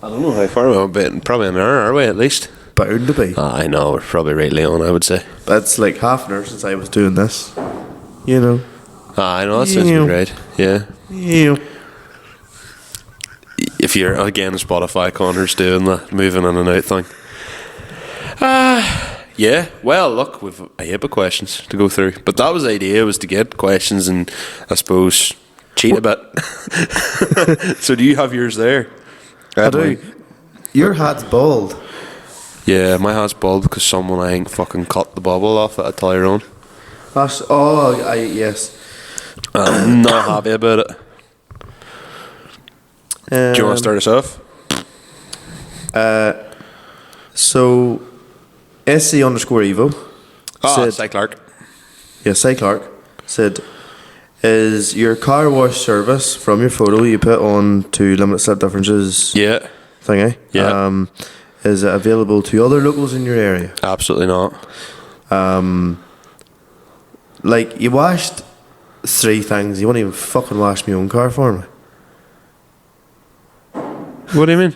I don't know how far we're been. Probably an hour, are we, at least? Bound to be. I know, we're probably rightly on, I would say. That's like half an hour since I was doing this. You know. I know, that sounds good, right? Yeah. Yeah. If you're, again, Spotify, Connor's doing the moving in and out thing. Yeah, well, look, we've a heap of questions to go through. But that was the idea, was to get questions and, I suppose, cheat a bit. So do you have yours there? I do. Your hat's bald. Yeah, my hat's bald because someone, I think, fucking cut the bubble off it at Tyrone. Yes. I'm not happy about it. Do you want to start us off? So, SC_Evo said, Cy Clark. Yeah, Cy Clark said, is your car wash service from your photo you put on to limit slip differences Yeah. thingy? Yeah. Is it available to other locals in your area? Absolutely not. Like, you washed 3 things, you won't even fucking wash my own car for me. What do you mean?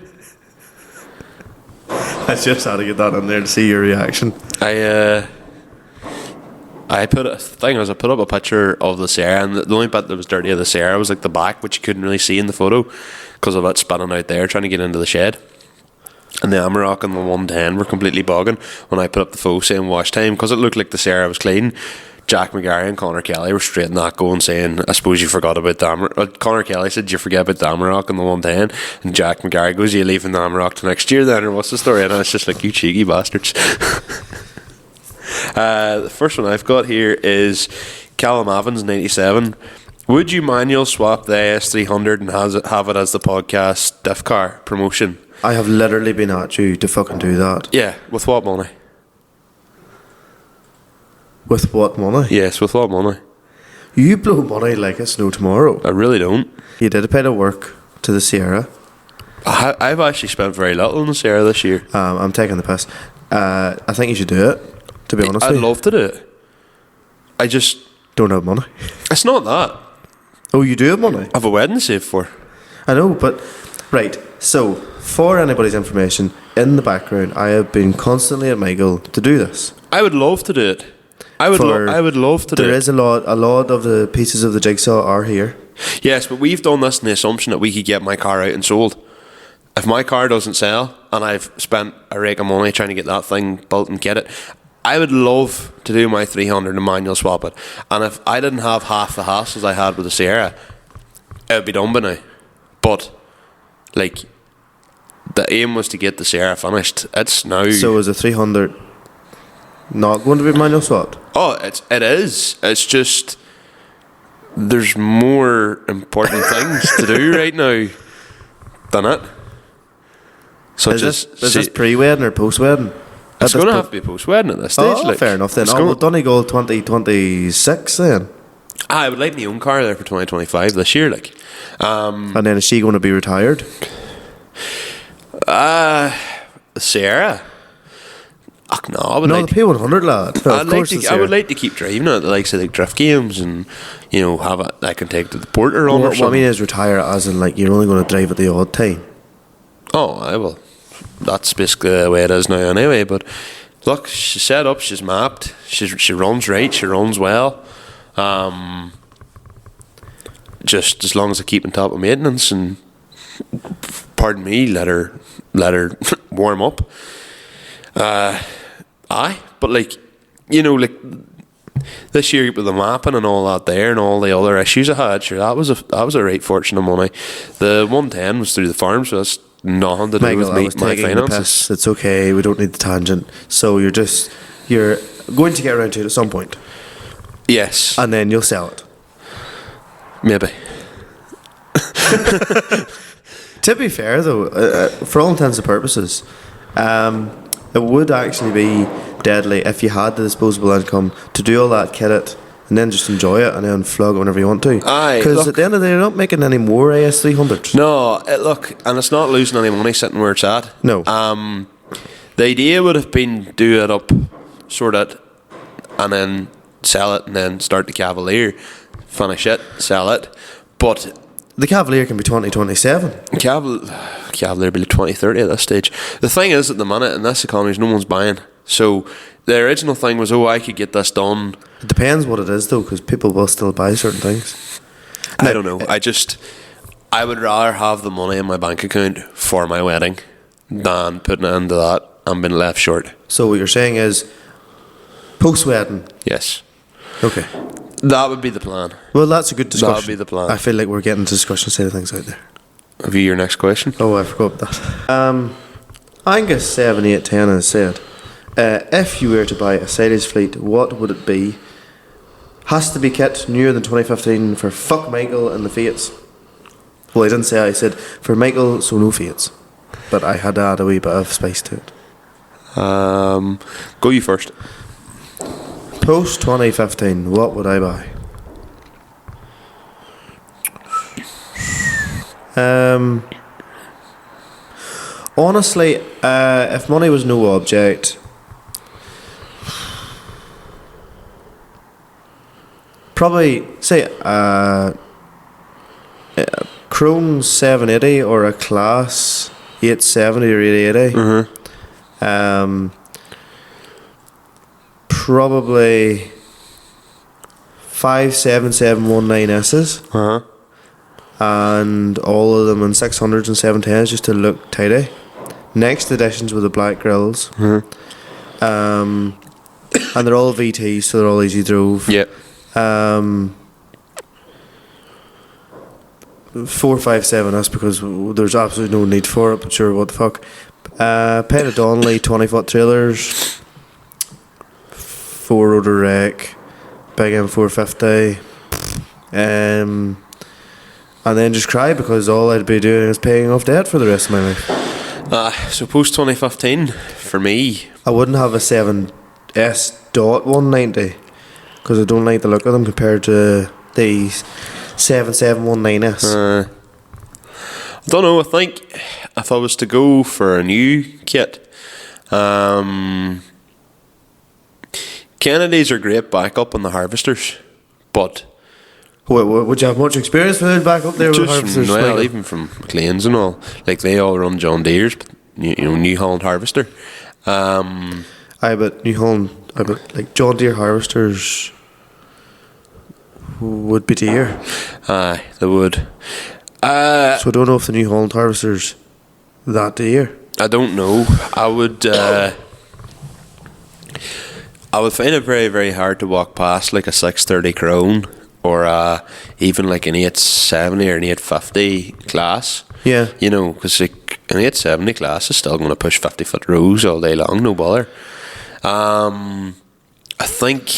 I just had to get that in there to see your reaction. I put a thing was I put up a picture of the Sierra, and the only bit that was dirty of the Sierra was like the back, which you couldn't really see in the photo because of it spinning out there trying to get into the shed. And the Amarok and the 110 were completely bogging when I put up the photo saying wash time, because it looked like the Sierra was clean. Jack McGarry and Connor Kelly were straight in that going saying, I suppose you forgot about the Amarok. Connor Kelly said, you forget about the Amarok and the 110, and Jack McGarry goes, you leaving the Amarok to next year then, or what's the story? And I was just like, you cheeky bastards. The first one I've got here is Callum Evans 97. Would you manual swap the AS300 and have it as the podcast diff car promotion? I have literally been at you to fucking do that. Yeah, with what money? With what money? Yes, with what money? You blow money like it's no tomorrow. I really don't. You did a bit of work to the Sierra. I've actually spent very little on the Sierra this year. I'm taking the piss. I think you should do it, to be honest. I'd love to do it. I just don't have money. It's not that. Oh, you do have money? I have a wedding to save for. I know, but right. So, for anybody's information, in the background, I have been constantly at Michael to do this. I would love to do it. I would love to do it. There is a lot of the pieces of the jigsaw are here. Yes, but we've done this in the assumption that we could get my car out and sold. If my car doesn't sell and I've spent a rake of money trying to get that thing built and get it, I would love to do my 300 and manual swap it. And if I didn't have half the hassles I had with the Sierra, it would be done by now. But, like, the aim was to get the Sierra finished. It's now. So is a 300 not going to be manual swapped? Oh, it is. It's just there's more important things to do right now than it. Such is this pre-wedding or post-wedding? It's going to have to be post-wedding at this stage. Oh, fair enough then. Well, Donegal 2026 then. I would like my own car there for 2025 this year, like. And then is she going to be retired? Sarah. No, I would the P100 lad. I would like to keep driving it, the likes of like drift games, and have it I can take to the porter on or something. What I mean is retire as in like you're only going to drive at the odd time. Oh, I will. That's basically the way it is now anyway. But look, she's set up, she's mapped, she runs right, she runs well. Just as long as I keep on top of maintenance and, pardon me, let her warm up. But like this year with the mapping and all that there and all the other issues I had, sure, that was a right fortune of money. The 110 was through the farm, so that's nothing to do with my finances. It's okay, we don't need the tangent. So you're going to get around to it at some point. Yes. And then you'll sell it. Maybe. To be fair though, for all intents and purposes, it would actually be deadly if you had the disposable income to do all that, kit it, and then just enjoy it and then flog it whenever you want to. Aye, Because look- at the end of the day, you're not making any more AS300s. No, look, and it's not losing any money sitting where it's at. No. The idea would have been do it up, sort it, and then sell it, and then start the Cavalier, finish it, sell it. But The Cavalier can be 2027. Cavalier will be 2030 at this stage. The thing is, at the minute in this economy, no one's buying. So the original thing was, I could get this done. It depends what it is, though, because people will still buy certain things. I don't know. I would rather have the money in my bank account for my wedding than putting it into that and being left short. So what you're saying is, post-wedding. Yes. Okay. That would be the plan. Well, that's a good discussion. That would be the plan. I feel like we're getting to discussion side of things out there. Have you your next question? Oh, I forgot about that. Angus 7810 has said, if you were to buy a sailor's fleet, what would it be? Has to be kit newer than 2015 for fuck Michael and the Fates. Well, I didn't say I said for Michael, so no Fates. But I had to add a wee bit of spice to it. Go you first. Post 2015, what would I buy? Honestly, if money was no object, probably say Chrome 780 or a Class 870 or 880. Probably 57719S's. And all of them in 600s and 710s just to look tidy. Next editions with the black grills. And they're all VTs, so they're all easy drove. Yeah. 457S because there's absolutely no need for it, but sure, what the fuck. Paid of Donnelly 20-foot trailers, 4-rotor wreck, big M450, and then just cry because all I'd be doing is paying off debt for the rest of my life. So post 2015 for me. I wouldn't have a 7S.190 because I don't like the look of them compared to the 7719S. I don't know. I think if I was to go for a new kit, Kennedys are great backup on the harvesters, but Would you have much experience with it back up there with just harvesters? from, well, Like- even from McLean's and all, like they all run John Deere's, but you know, New Holland harvester. but New Holland, like John Deere harvesters would be dear. Aye, they would. So I don't know if the New Holland harvesters that dear. I don't know. I would find it very, very hard to walk past like a 630 Crown or even like an 870 or an 850 class. Yeah. You know, because like an 870 class is still going to push 50-foot rows all day long, no bother. I think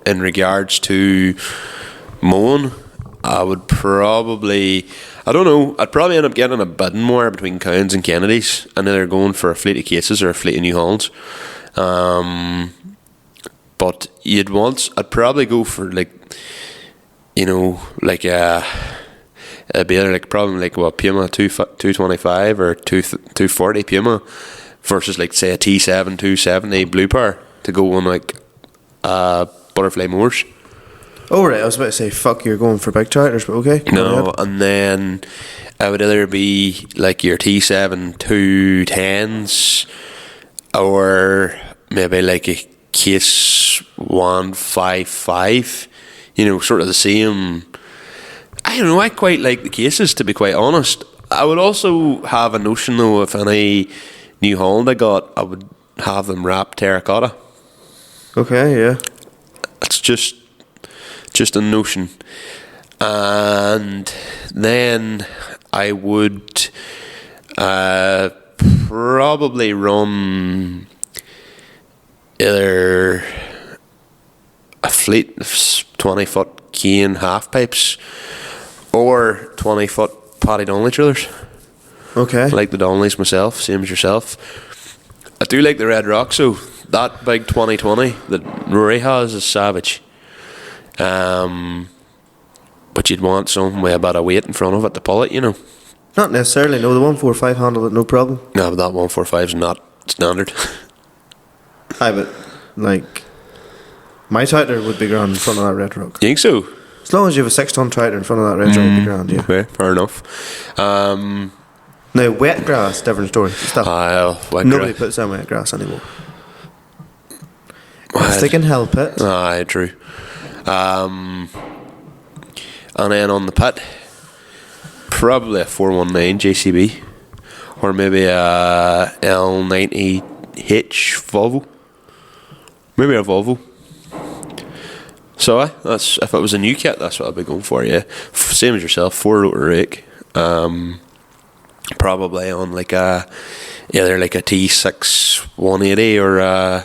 in regards to mowing, I would probably, I don't know, I'd probably end up getting a bidding more between Counds and Kennedys, and either going for a fleet of cases or a fleet of New Hollands. But I'd probably go for like, you know, like it'd be either like probably like what Puma 225 or 240 Puma versus like say a T7 270 Blue Power to go on like butterfly mowers. Oh right, I was about to say fuck, you're going for big tractors, but okay. go No, ahead. and then it would either be like your T7 210s or maybe like a Case 155. You know, sort of the same. I don't know, I quite like the cases, to be quite honest. I would also have a notion though, if any New Holland I got, I would have them wrapped terracotta. Okay, yeah. It's just a notion. And then I would probably run either a fleet of 20-foot cane half pipes or 20-foot Paddy Donnelly trailers. Okay. I like the Donnellys myself, same as yourself. It do like the Red Rock, so that big 2020 that Rory has is savage. But you'd want some with a bit of weight in front of it to pull it, you know. Not necessarily. No, the 145 handled it, no problem. No, but that 145 is not standard. Aye, but like my tractor would be grand in front of that Red Rock. You think so? As long as you have a 6-ton tractor in front of that Red Rock, it'd be grand. Yeah. Okay, fair enough. Now wet grass, different story. Stuff. Nobody puts down wet grass anymore. If they can help it. Aye, true. And then on the pit, probably a 419 JCB, or maybe a L90H Volvo. Maybe a Volvo. So that's, if it was a new kit, that's what I'd be going for. Yeah, same as yourself, 4-rotor rake. Probably on like either like a T6 180 or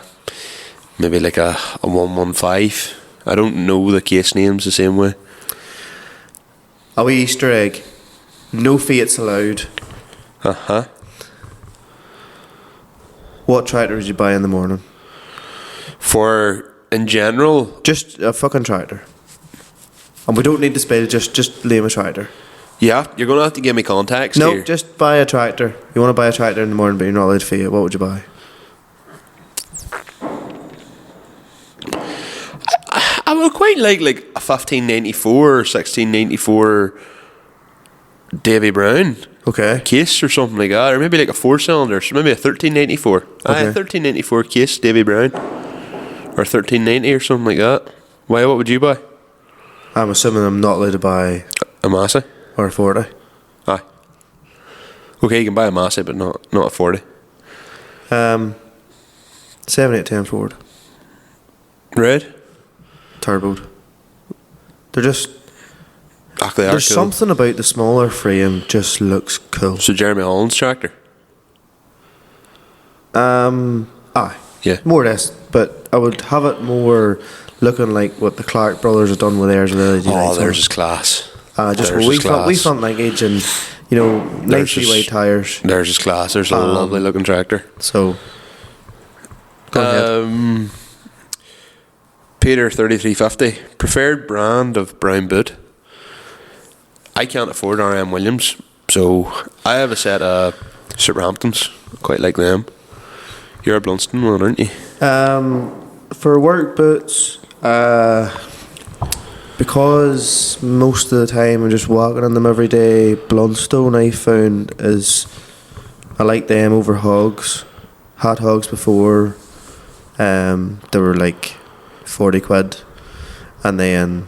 maybe like a 115. I don't know the case names the same way. A wee Easter egg. No Fiats allowed. What tractor would you buy in the morning? For in general, just a fucking tractor. And we don't need to spell. Just name a tractor. Yeah, you're gonna have to give me context. No, here. Just buy a tractor. You want to buy a tractor in the morning, but you're not allowed to Fiat. What would you buy? I would quite like a 1594 or 1694 Davy Brown case or something like that, or maybe like a 4-cylinder, so maybe a 1394. Aye, a 1394 case Davy Brown, or 1390 or something like that. Why? What would you buy? I'm assuming I'm not allowed to buy a Massey or a 40. Aye. Okay, you can buy a Massey, but not a 40. 7810 Ford. Red. Turboed. They're just. There's cool. Something about the smaller frame just looks cool. So Jeremy Holland's tractor. Aye. Yeah. More or less, but I would have it more looking like what the Clark brothers have done with theirs. Theirs is class. We front linkage and nice wide tyres. Theirs is class. There's a lovely looking tractor. So. Go ahead. Peter 3350 preferred brand of brown boot. I can't afford RM Williams, so I have a set of Superhamptons. Quite like them. You're a Blunston one, aren't you? For work boots, because most of the time I'm just walking on them every day. Blundstone I found I like them over Hogs. Had Hogs before. They were like 40 quid, and then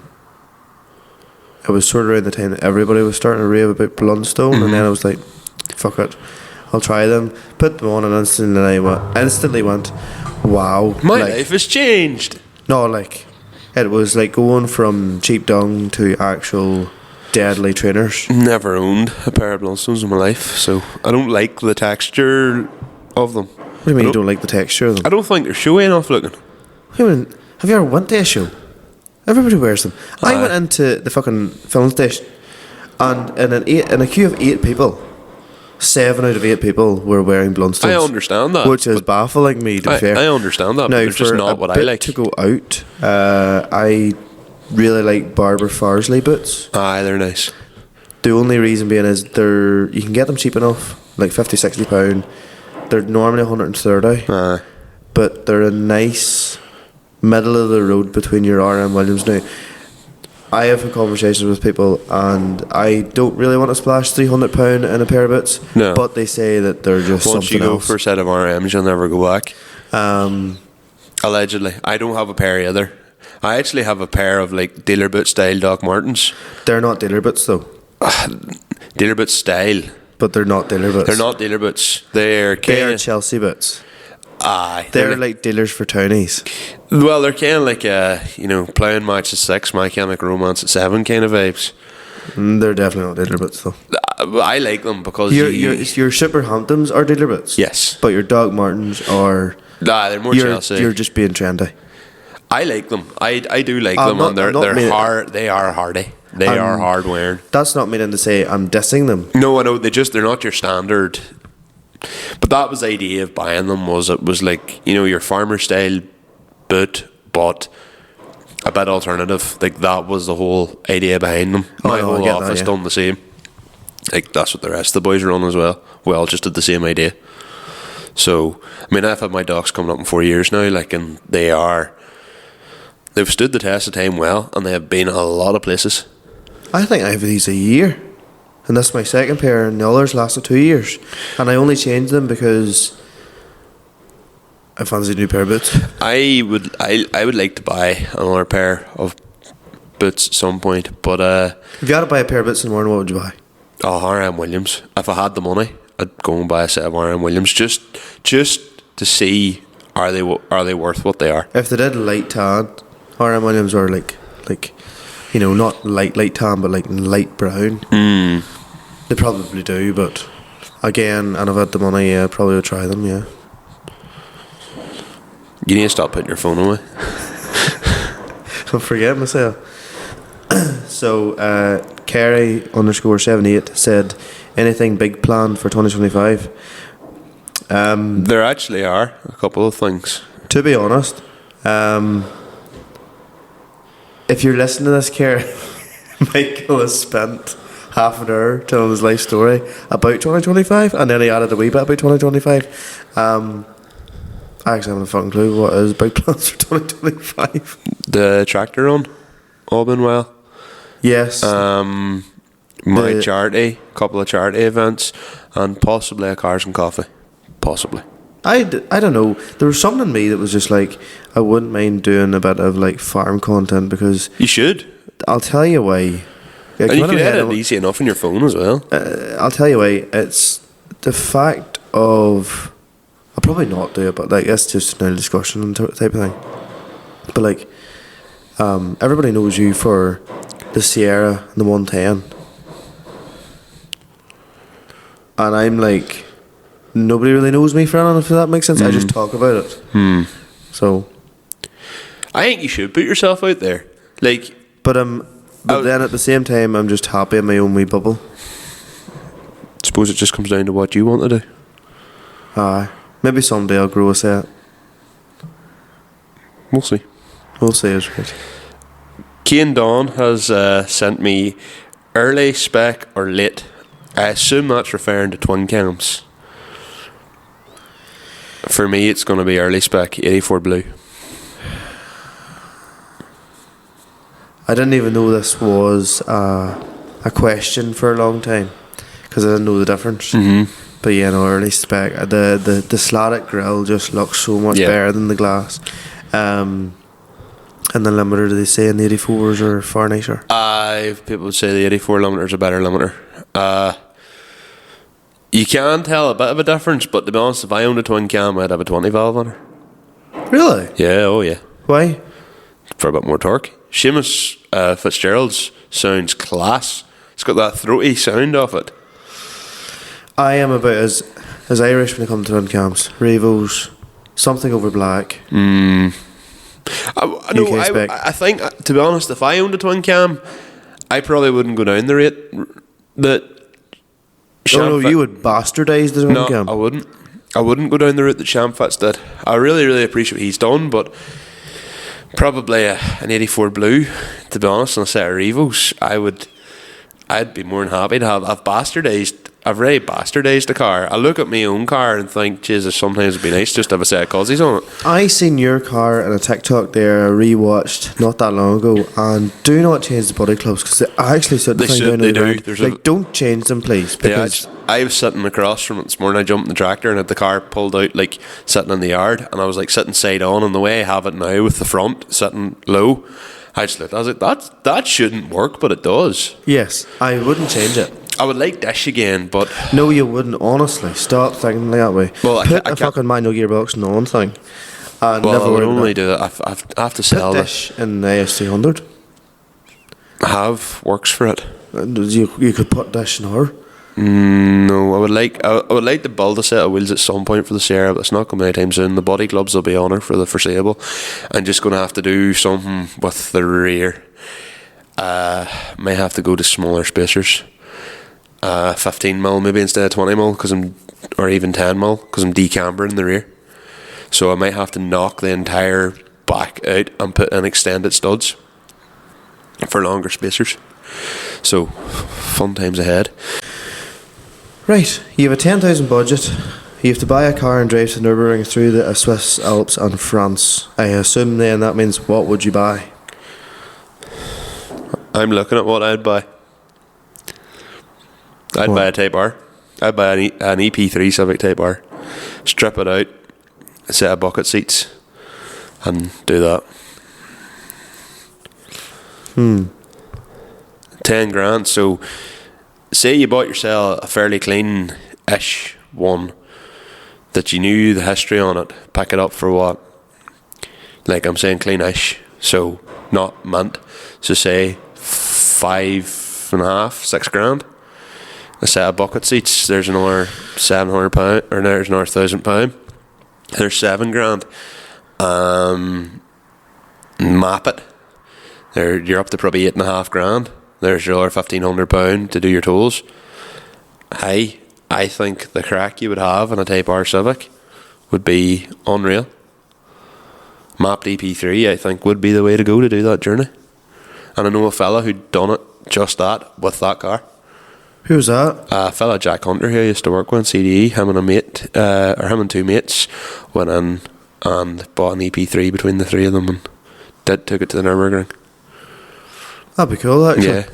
it was sort of around the time that everybody was starting to rave about Blundstone, and then I was like, fuck it, I'll try them. Put them on and instantly went, wow, my life has changed. No, like it was like going from cheap dung to actual deadly trainers. Never owned a pair of Blundstones in my life, so I don't like the texture of them. What do you mean you don't like the texture of them? I don't think they're showy enough looking. Have you ever went to a show? Everybody wears them. I went into the fucking film station, and in a queue of 8 people, 7 out of 8 people were wearing Blundstones. I understand that, which is baffling me. To be fair, I understand that. Now, but they're just not what I like. To go out, I really like Barber Farsley boots. Aye, they're nice. The only reason being is you can get them cheap enough, like £50-60. They're normally 130. Aye. But they're a nice middle of the road between your RM Williams. Now, I have had conversations with people, and I don't really want to splash £300 in a pair of boots. No. But they say that they're just Once something you go else. for a set of RMs, you'll never go back. Allegedly. I don't have a pair either. I actually have a pair of like dealer boot style Doc Martens. They're not dealer boots though. Dealer boot style. But they're not dealer boots. They're not dealer boots. They are Chelsea boots. Aye. They're like dealers for townies. Well, they're kind of like playing match at 6, My Chemical Romance at 7 kind of vibes. They're definitely not dealer boots though. I like them because your Superhamptons are dealer boots. Yes. But your Doc Martens are. Nah, they're more Chelsea. You're just being trendy. I like them. I do like them, and they're hard. They are hardy. They are hard wearing. That's not meaning to say I'm dissing them. No, I know they're not your standard But that was the idea of buying them. It was like, you know, your farmer style boot, but a bit alternative. Like, that was the whole idea behind them. My whole office done the same. Like, that's what the rest of the boys run as well. We all just did the same idea. So, I mean, I've had my docs coming up in 4 years now, like, and they've stood the test of time well, and they have been a lot of places. I think I have these a year, and that's my second pair, and the others lasted 2 years, and I only changed them because I fancied a new pair of boots. I would like to buy another pair of boots at some point, but if you had to buy a pair of boots in the morning, what would you buy? Oh, R.M. Williams. If I had the money, I'd go and buy a set of R.M. Williams just to see are they worth what they are. If they did light tan, R.M. Williams are like you know, not light tan, but like light brown. They probably do, but again, and if I had the money, yeah, I probably would try them. Yeah. You need to stop putting your phone away. Don't forget myself. So, Kerry _78 said, anything big planned for 2025? There actually are a couple of things. To be honest, if you're listening to this, Kerry, Michael has spent half an hour telling his life story about 2025, and then he added a wee bit about 2025. I actually haven't a fucking clue what is big plans for 2025. The tractor run, all been well. Yes. My charity, a couple of charity events, and possibly a cars and coffee. Possibly. I don't know. There was something in me that was just like, I wouldn't mind doing a bit of like farm content, because you should. I'll tell you why. And you could edit it easy enough on your phone as well. I'll tell you why. It's the fact of, I'll probably not do it, but like, that's just another discussion type of thing. But like, everybody knows you for the Sierra and the 110, and I'm like, nobody really knows me for anything, if that makes sense. I just talk about it. So I think you should put yourself out there, like. But then at the same time, I'm just happy in my own wee bubble. Suppose it just comes down to what you want to do. Maybe someday I'll grow a set. We'll see. We'll see, is right. Cian Dawn has sent me early spec or late. I assume that's referring to twin cams. For me, it's going to be early spec, 84 blue. I didn't even know this was a question for a long time, because I didn't know the difference. But yeah, no, early spec. The slatted grille just looks so much better than the glass. And the limiter, do they say in the 84s are far nicer? People would say the 84 limiter is a better limiter. You can tell a bit of a difference, but to be honest, if I owned a twin cam, I'd have a 20 valve on her. Really? Yeah, oh yeah. Why? For a bit more torque. Seamus Fitzgerald's sounds class. It's got that throaty sound off it. I am about as Irish when it comes to twin cams. Revos, something over black. I think, to be honest, if I owned a twin cam, I probably wouldn't go down the rate that. No, you would bastardise the twin cam. I wouldn't. I wouldn't go down the route that Shamfats did. I really, really appreciate what he's done, but probably an 84 blue, to be honest, on a set of Revos, I'd be more than happy to have bastardised. I've really bastardised the car. I look at my own car and think, Jesus, sometimes it'd be nice just to have a set of cozzies on it. I seen your car in a TikTok there, I rewatched not that long ago, and do not change the body clubs, because I actually said the thing down the ground. Like, don't change them, please. Because I was sitting across from it this morning. I jumped in the tractor and had the car pulled out, like sitting in the yard, and I was like sitting side on, and the way I have it now with the front sitting low, I just looked, I was like, that shouldn't work, but it does. Yes, I wouldn't change it. I would like dish again, but no, you wouldn't. Honestly, stop thinking that way. Well, put a fucking manual gearbox in the on thing. Well, I would only do that. I have to sell put dish in the AS200. Works for it. You could put dish in her. No, I would like to build a set of wheels at some point for the Sierra, but it's not going to be anytime soon. The body clubs will be on her for the foreseeable. I'm just going to have to do something with the rear. May have to go to smaller spacers. a 15mm maybe instead of 20mm or even 10mm because I'm decambering the rear. So I might have to knock the entire back out and put in extended studs for longer spacers. So fun times ahead. Right, you have a 10,000 budget. You have to buy a car and drive to Nürburgring through the Swiss Alps and France. I assume then that means what would you buy? I'm looking at what I'd buy. I'd buy a Type R. I'd buy an EP3 Civic Type R. Strip it out, a set of bucket seats, and do that. 10 grand. So, say you bought yourself a fairly clean-ish one that you knew the history on it. Pick it up for what? Like I'm saying, clean-ish. So, not mint. So, say 5.5, 6 grand. A set of bucket seats, there's another £700, or there's another £1,000. There's 7 grand. Map it. You're up to probably 8.5 grand. There's your other £1,500 to do your tools. I think the crack you would have in a Type R Civic would be unreal. Mapped EP3, I think, would be the way to go to do that journey. And I know a fella who'd done it just that with that car. Who was that? A fella, Jack Hunter, who I used to work with in CDE. Him and two mates went in and bought an EP3 between the three of them and took it to the Nürburgring. That'd be cool, actually. Yeah.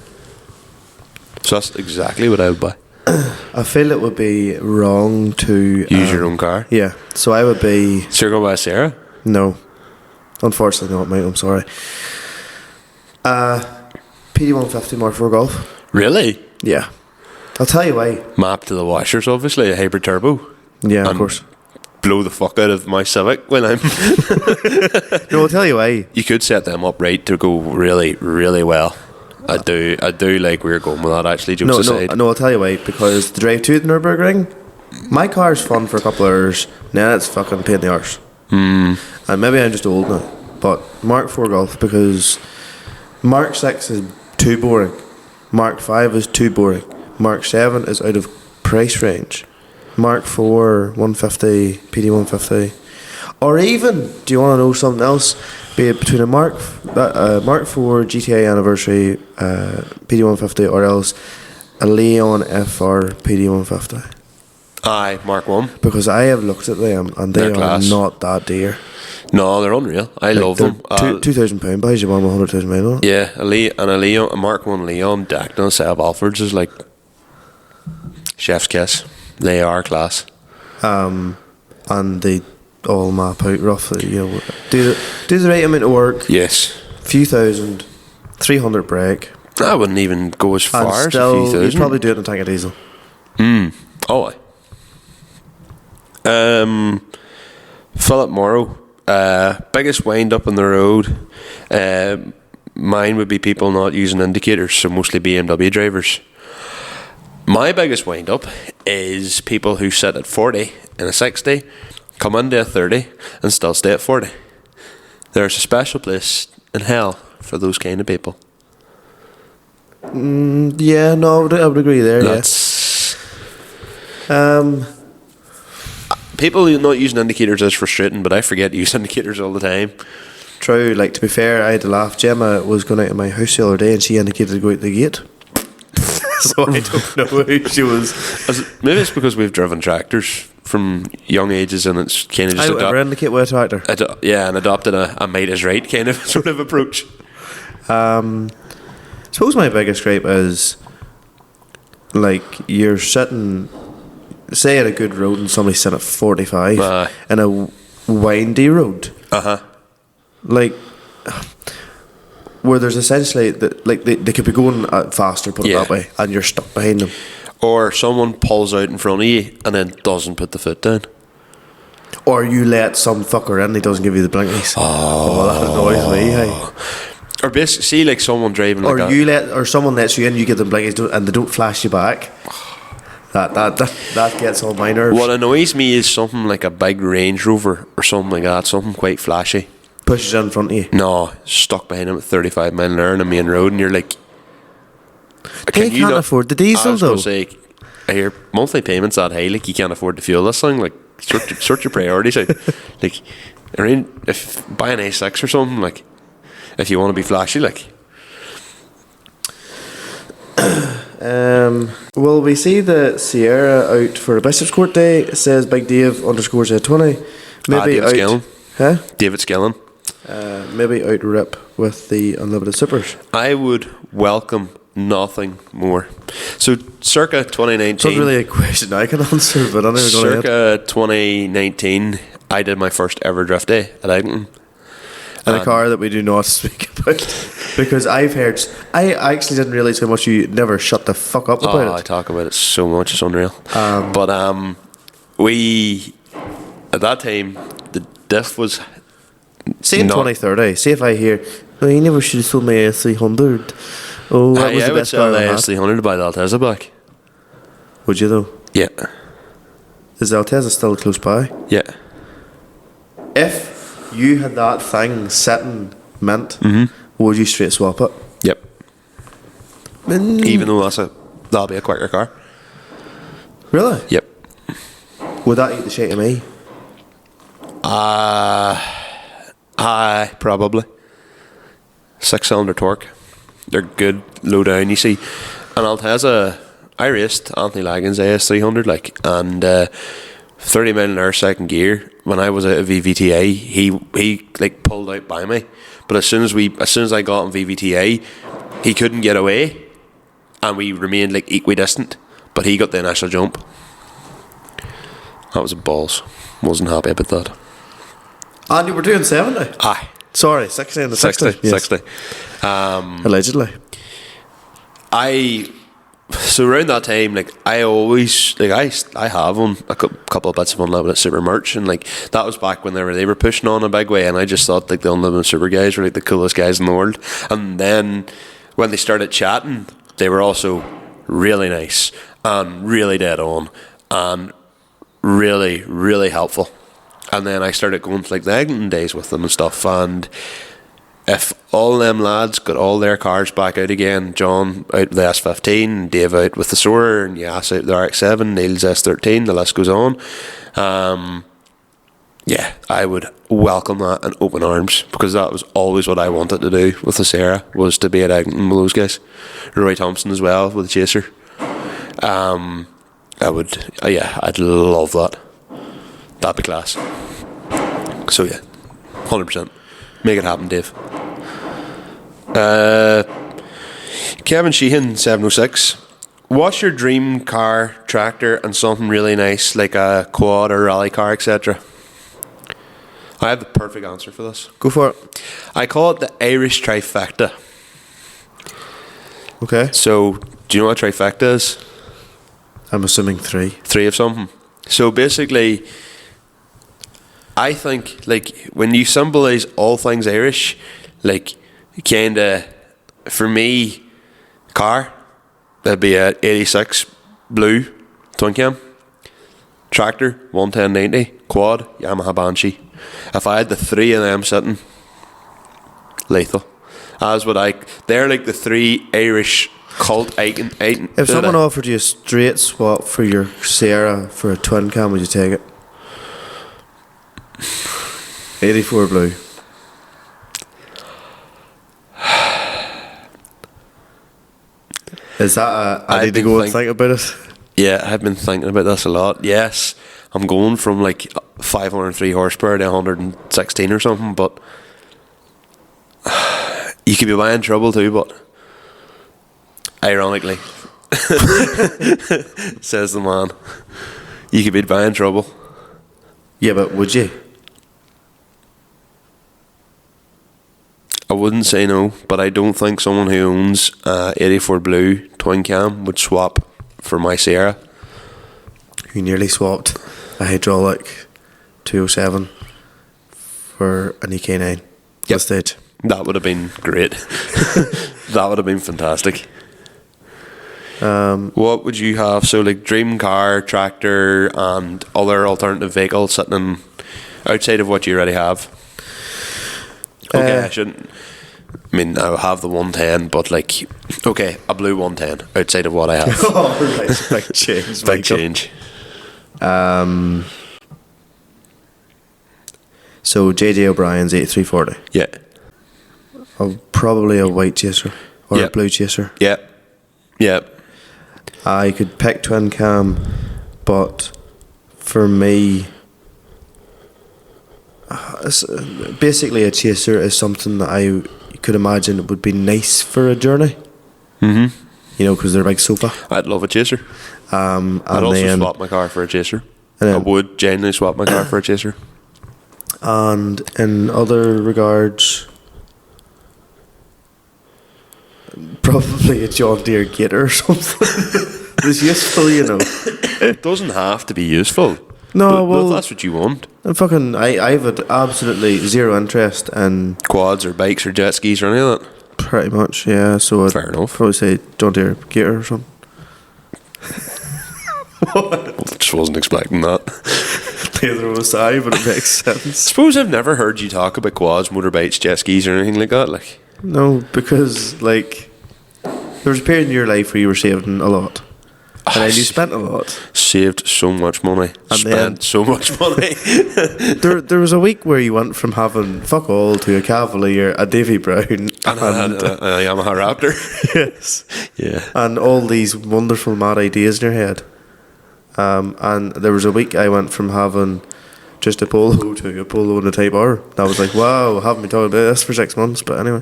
So that's exactly what I would buy. I feel it would be wrong to Use your own car. Yeah, so I would be. So you're going to buy a Sierra? No, unfortunately not, mate. I'm sorry. PD150 Mark IV Golf. Really? Yeah, I'll tell you why. Mapped to the washers, obviously, a hybrid turbo. Yeah, of course. Blow the fuck out of my Civic when I'm. No, I'll tell you why. You could set them up right to go really, really well. I do like where you're going with that, actually, jokes aside. No, I'll tell you why. Because the drive to the Nürburgring, my car's fun for a couple of hours, now it's fucking pain in the arse. And maybe I'm just old now, but Mark IV Golf, because Mark 6 is too boring, Mark 5 is too boring, Mark 7 is out of price range, Mark 4 150, PD 150, or even, do you want to know something else? Be it between a Mark 4 GTA Anniversary PD 150 or else a Leon FR PD 150. Aye, Mark 1. Because I have looked at them and they are class. not that dear. No, they're unreal. I love them. £2,000 buys you 100,000 mile on it. Yeah, a Mark 1 Leon decked on a set of Alfords is like chef's kiss. They are class. And they all map out roughly, you know, do the right amount of work. Yes. Few thousand, 300 brake. I wouldn't even go as far And as a still, few you'd thousand. probably do it in a tank of diesel. Oh, aye. Philip Morrow, biggest wind up on the road. Mine would be people not using indicators, so mostly BMW drivers. My biggest wind up is people who sit at 40 in a 60, come into a 30 and still stay at 40. There's a special place in hell for those kind of people. Yeah, no, I would agree there. That's People people not using indicators is frustrating, but I forget to use indicators all the time. True, like, to be fair, I had to laugh. Gemma was going out of my house the other day and she indicated to go out the gate. So I don't know who she was. Maybe it's because we've driven tractors from young ages and it's kind of just I would never indicate with a tractor. and adopted a might is right kind of sort of approach. Suppose my biggest gripe is, like, you're sitting, say, at a good road and somebody's sitting at 45 in a windy road. Like, where there's essentially, like, they could be going faster, put it that way, and you're stuck behind them. Or someone pulls out in front of you and then doesn't put the foot down. Or you let some fucker in, he doesn't give you the blinkies. Oh, that annoys me, hey. Or basically, see, like someone driving like or someone lets you in, you give them blinkies, and they don't flash you back. That gets on my nerves. What annoys me is something like a big Range Rover or something like that, something quite flashy. Pushes in front of you. No, stuck behind him at 35 mile an hour on a main road, and you're like, They can't afford the diesel, I was gonna though. say, I hear monthly payments that high, like you can't afford to fuel this thing. Like sort your priorities out. Like, I mean, if buy an A6 or something, like if you want to be flashy, like. Will we see the Sierra out for a Bishops Court Day? It says Big Dave _ Z20. Maybe David out. Skillen. Huh? David Skillen. Maybe out rip with the Unlimited Supers. I would welcome nothing more. So, circa 2019. It's not really a question I can answer, but I'm never going to. Circa 2019, I did my first ever drift day at Eglinton. In a car that we do not speak about. Because I've heard. I actually didn't realise how much you never shut the fuck up about I it. talk about it so much, it's unreal. But we, at that time, the diff was. See in 2030, see if I hear, oh, you never should have sold me a 300. Oh, that was I the would best sell car the I had. S300 to buy the Altezza back. Would you though? Yeah. Is the Altezza still close by? Yeah. If you had that thing sitting mint, would you straight swap it? Yep. Even though that'll be a quicker car. Really? Yep. Would that eat the shit of me? Aye, probably. 6-cylinder torque. They're good, low down. You see, an Altezza, I raced Anthony Lagan's AS300, like, and 30 mile an hour second gear. When I was out of VVTA, he like pulled out by me. But as soon as I got on VVTA, he couldn't get away, and we remained like equidistant. But he got the initial jump. That was a balls. Wasn't happy about that. And you were doing 70? Aye. Sorry, 60 and the 60. 60. Yes. 60. Allegedly. So around that time, like I always like I have on a couple of bits of Unlimited Super merch, and like that was back when they were pushing on a big way, and I just thought like the Unlimited Super guys were like the coolest guys in the world. And then when they started chatting, they were also really nice and really dead on and really, really helpful. And then I started going to like the Eglinton days with them and stuff, and if all them lads got all their cars back out again, John out with the S15, Dave out with the Soarer, and Yass out with the RX-7, Neil's S13, the list goes on. Yeah, I would welcome that in open arms, because that was always what I wanted to do with the Sierra, was to be at Eglinton with those guys. Roy Thompson as well with the Chaser. I would, I'd love that. That'd be class. So yeah, 100%. Make it happen, Dave. Kevin Sheehan, 706. What's your dream car, tractor, and something really nice like a quad or rally car, etc.? I have the perfect answer for this. Go for it. I call it the Irish trifecta. Okay. So, do you know what a trifecta is? I'm assuming 3. 3 of something. So basically, I think like when you symbolise all things Irish, like kinda for me, car, that'd be a 86 blue twin cam, tractor 11090, quad Yamaha Banshee. If I had the 3 of them sitting, lethal. They're like the 3 Irish cult icon. If someone offered you a straight swap for your Sierra for a twin cam, would you take it? 84 blue. Is that I need to go and think about it? Yeah, I've been thinking about this a lot. Yes, I'm going from like 503 horsepower to 116 or something, but you could be buying trouble too, but ironically, says the man, you could be buying trouble. Yeah, but would you? I wouldn't say no, but I don't think someone who owns 84 blue twin cam would swap for my Sierra. You nearly swapped a hydraulic 207 for an EK9. Yep. Stage. That would have been great. That would have been fantastic. What would you have? So like dream car, tractor, and other alternative vehicles sitting in outside of what you already have. Okay, I shouldn't. I mean, I have the 110, but like, okay, a blue 110 outside of what I have. Oh, right. Big change. Big Michael. change. So JJ O'Brien's 8340. Yeah. Probably a white chaser or Yep. a blue chaser. Yeah. Yeah. I could pick twin cam, but for me, basically a chaser is something that I could imagine would be nice for a journey. Mm-hmm. You know, because they're a big sofa. I'd love a chaser. I'd And also then, swap my car for a chaser. and I then- would genuinely swap my car for a chaser. And in other regards, probably a John Deere Gator or something. It's useful, you know. It doesn't have to be useful. No, but well, if that's what you want. I've had absolutely zero interest in Quads or bikes or jet skis or any of that. pretty much, yeah. So I'd Fair enough. probably say John Deere Gator or something. Just wasn't expecting that. Neither was I, but it makes sense. Suppose I've never heard you talk about quads, motorbikes, jet skis or anything like that. Like, No, because like there was a period in your life where you were saving a lot, and then you spent a lot. saved so much money, And spent then- so much money. There was a week where you went from having fuck all to a Cavalier, a Davy Brown, and I had a Yamaha Raptor. yes, Yeah. and all these wonderful mad ideas in your head. And there was a week I went from having just a Polo to a Polo and a Type R. And I was like, wow, I haven't been talking about this for 6 months. But anyway,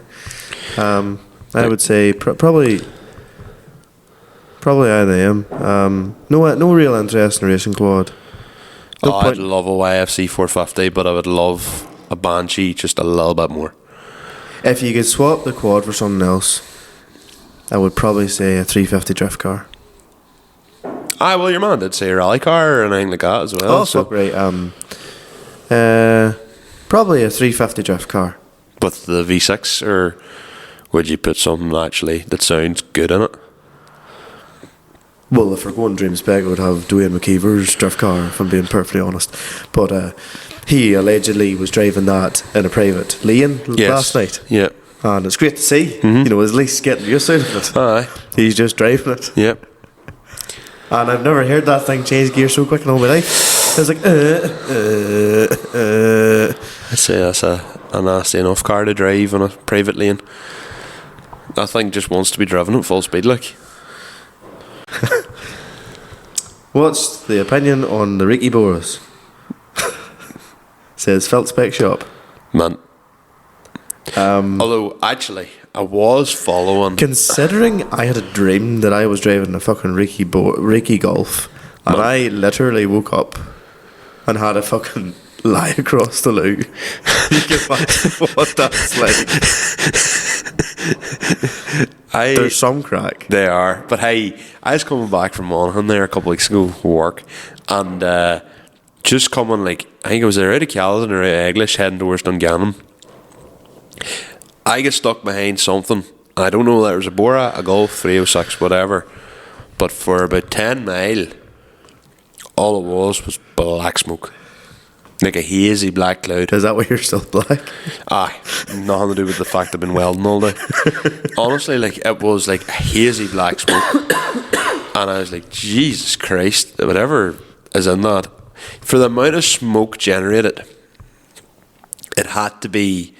I would say probably I am. No real interest in a racing quad. No I'd point. love a YFC 450, but I would love a Banshee just a little bit more. If you could swap the quad for something else, I would probably say a 350 drift car. Aye, well, your man did say a rally car or anything like that as well. Oh, fuck right. Probably a 350 drift car. With the V6, or would you put something actually that sounds good in it? Well, if we're going dream spec, I would have Dwayne McKeever's drift car, if I'm being perfectly honest. But he allegedly was driving that in a private lane last night. Yeah. And it's great to see. You know, at least getting used out of it. Aye. He's just driving it. Yep. And I've never heard that thing change gear so quick in all my life. I was like, I'd say that's a nasty enough car to drive in a private lane. That thing just wants to be driven at full speed, like. What's the opinion on the Ricky Boris? Says Felt Spec Shop. Man. Although, actually, I was following. Considering I had a dream that I was driving a fucking Ricky Golf, and I literally woke up and had a fucking lie across the loo. You can imagine what that's like. There's some crack. They are. But hey, I was coming back from Monaghan there a couple weeks ago for work, and just coming, like, I think it was either out of Caledon or out of Eglish heading towards Dungannon. I get stuck behind something. I don't know, there was a Bora, a Golf 306, whatever. But for about 10 mile, all it was black smoke. Like a hazy black cloud. Is that why you're still black? Aye, nothing to do with the fact I've been welding all day. Honestly, like, it was like a hazy black smoke. And I was like, Jesus Christ, whatever is in that. For the amount of smoke generated, it had to be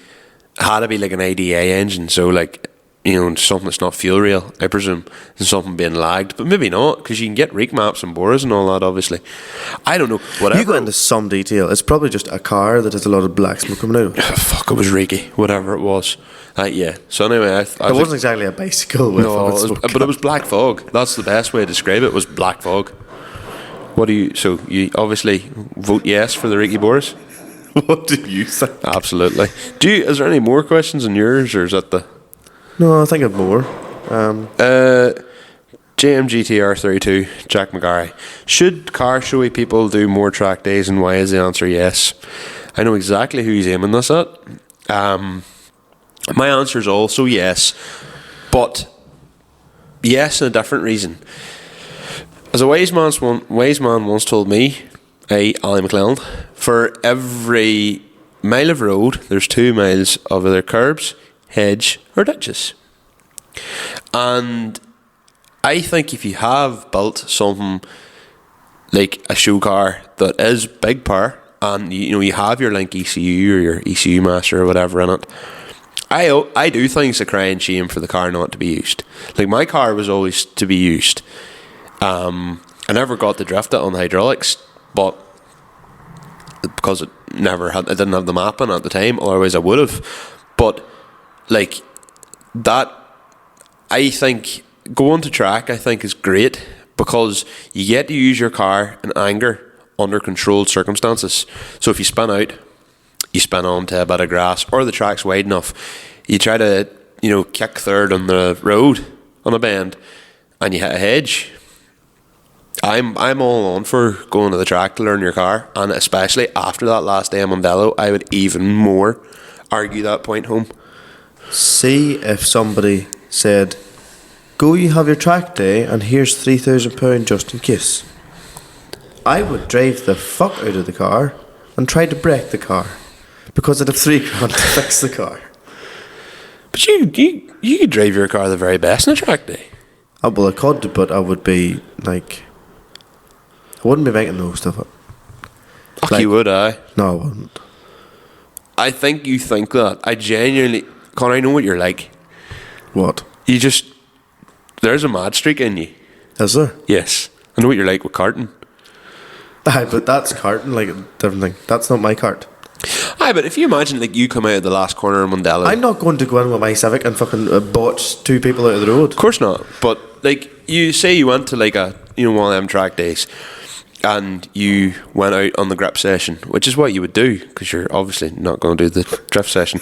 like an IDA engine. So, like, you know, something that's not fuel rail, I presume, and something being lagged. But maybe not, because you can get reek maps and Boras and all that, obviously. I don't know. Whatever. You go into some detail. It's probably just a car that has a lot of black smoke coming out. Fuck, it was reeky, whatever it was. Yeah. So anyway, I It wasn't exactly a bicycle with no, fucking smoke. but it was black fog. That's the best way to describe it. Was black fog. What do you? So you obviously vote yes for the Ricky Boris. What do you think? Absolutely. Is there any more questions on yours, or is that the? No, I think I've more. JMGTR 32, Jack McGarry. Should car showy people do more track days, and why is the answer yes? I know exactly who he's aiming this at. My answer is also yes, but yes in a different reason. As a wise man once told me, Ali McClelland, for every mile of road, there's 2 miles of either curbs, hedge, or ditches. And I think if you have built something like a show car that is big power, and you have your Link ECU or your ECU Master or whatever in it, I do think it's a crying shame for the car not to be used. Like, my car was always to be used. I never got to drift it on the hydraulics, but because it didn't have the mapping at the time, otherwise I would have. But like that, I think going to track, I think, is great because you get to use your car in anger under controlled circumstances. So if you spin out, you spin onto a bit of grass, or the track's wide enough, you try to kick third on the road on a bend, and you hit a hedge. I'm all on for going to the track to learn your car, and especially after that last day in Mondello, I would even more argue that point home. See if somebody said, "Go, you have your track day, and here's £3,000 just in case." I would drive the fuck out of the car and try to break the car because I'd have £3,000 to fix the car. But you could drive your car the very best on a track day. Well, I could, but I would be like, I wouldn't be making the most of it. Fuck, like, you would, I? No, I wouldn't. I think you think that. I genuinely, Conor, I know what you're like. What? There's a mad streak in you. Is there? Yes. I know what you're like with karting. Aye, but that's karting, like a different thing. That's not my cart. Aye, but if you imagine, like, you come out of the last corner of Mondello. I'm not going to go in with my Civic and fucking botch two people out of the road. Of course not. But, like, you say you went to, like, one of them track days, and you went out on the grip session, which is what you would do, because you're obviously not going to do the drift session,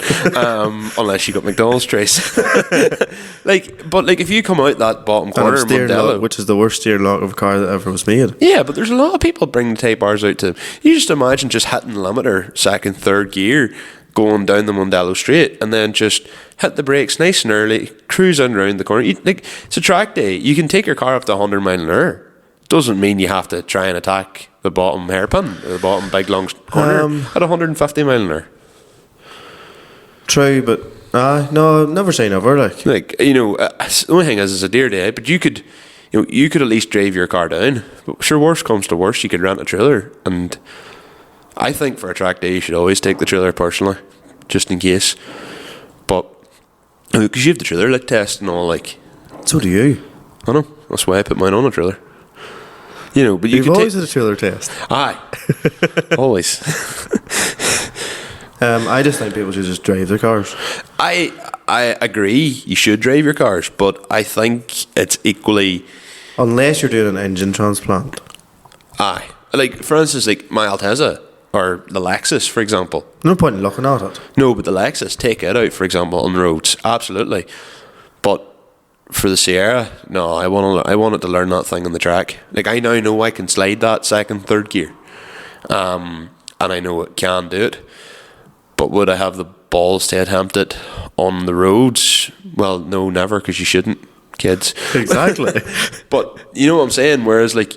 unless you got McDonald's trace. But if you come out that bottom corner of Mondello, which is the worst steering lock of a car that ever was made. Yeah, but there's a lot of people bringing Type R's out to. You just imagine just hitting the limiter, second, third gear, going down the Mondello straight, and then just hit the brakes nice and early, cruising around the corner. It's a track day. You can take your car up to 100 mile an hour. Doesn't mean you have to try and attack the bottom hairpin, the bottom big long corner at 150 mile an hour. True, but no, never say never. The only thing is, it's a dear day. But you could at least drive your car down. But sure, worst comes to worst, you could rent a trailer. And I think for a track day, you should always take the trailer personally, just in case. But because you have the trailer test and all, So do you. I know. That's why I put mine on a trailer. But you've always had a trailer test. Aye, always. I just think people should just drive their cars. I agree. You should drive your cars, but I think it's equally, unless you're doing an engine transplant. Aye, for instance, my Altezza or the Lexus, for example. No point in looking at it. No, but the Lexus, take it out, for example, on the roads, absolutely. But for the Sierra, no, I wanted to learn that thing on the track. I now know I can slide that second, third gear, and I know it can do it. But would I have the balls to attempt it on the roads? Well, no, never, because you shouldn't, kids. Exactly. But you know what I'm saying. Whereas, if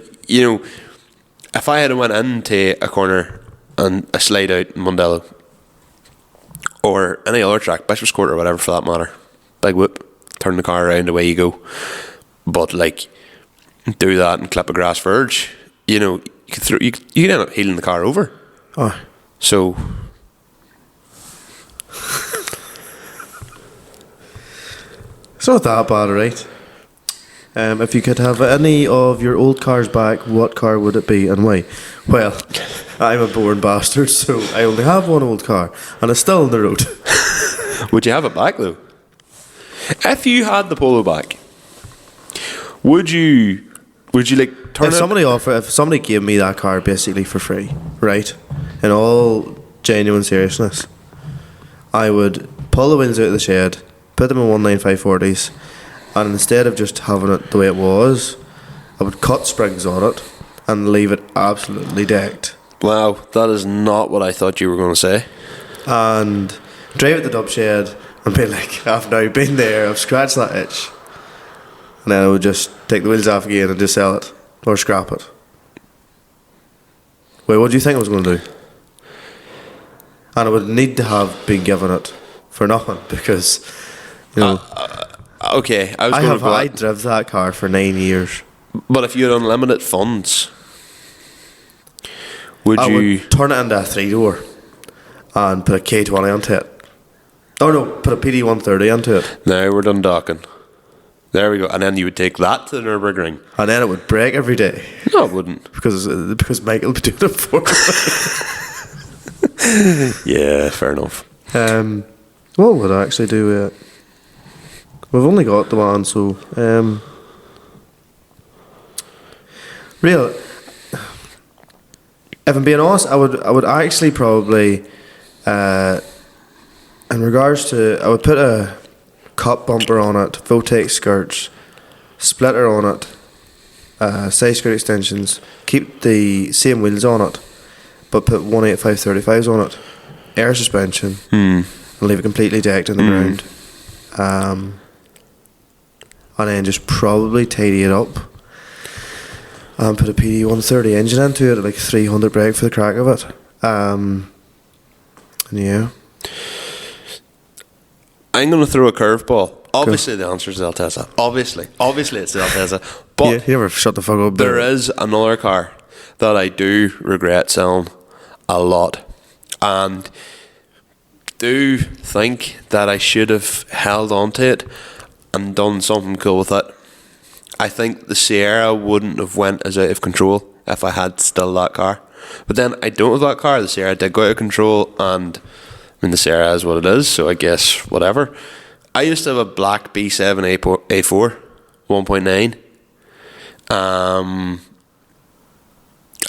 I had went into a corner and a slide out in Mondello or any other track, Bishop's Court or whatever for that matter, big whoop. Turn the car around, away you go. But do that and clip a grass verge, you could end up heeling the car over. Oh, so it's not that bad, right? If you could have any of your old cars back, what car would it be and why? Well, I'm a born bastard, so I only have one old car, and it's still on the road. Would you have it back though? If you had the Polo back, would you turn if somebody gave me that car basically for free, right? In all genuine seriousness, I would pull the wheels out of the shed, put them in 195/40s, and instead of just having it the way it was, I would cut springs on it and leave it absolutely decked. Wow, that is not what I thought you were going to say. And drive it to the dub shed and be like, I've now been there, I've scratched that itch. And then I would just take the wheels off again and just sell it or scrap it. Wait, what do you think I was going to do? And I would need to have been given it for nothing because, you know, Okay, I was I going have to go. I drive that car for 9 years. But if you had unlimited funds, would I you? would turn it into a 3-door and put a K20 onto it. Oh no, put a PD 130 onto it, Now we're done docking. There we go. And then you would take that to the Nürburgring. and then it would break every day No, it wouldn't. because Michael would be doing it for me. Yeah, fair enough. What would I actually do with it? We've only got the one, so real. If I'm being honest, I would actually probably, in regards to, I would put a cup bumper on it, Votex skirts, splitter on it, side skirt extensions, keep the same wheels on it, but put 185/35s on it, air suspension, and leave it completely decked in the ground. And then just probably tidy it up and put a PD 130 engine into it at like 300 brake for the crack of it. And yeah. I'm going to throw a curveball. Obviously, the answer is the Altezza. Obviously, it's the Altezza. But Yeah, you ever shut the fuck up? there is another car that I do regret selling a lot, and do think that I should have held on to it and done something cool with it. I think the Sierra wouldn't have went as out of control if I had still that car. But then I don't have that car. The Sierra did go out of control, and I mean the Sierra is what it is, so I guess whatever. I used to have a black B7 A4 1.9,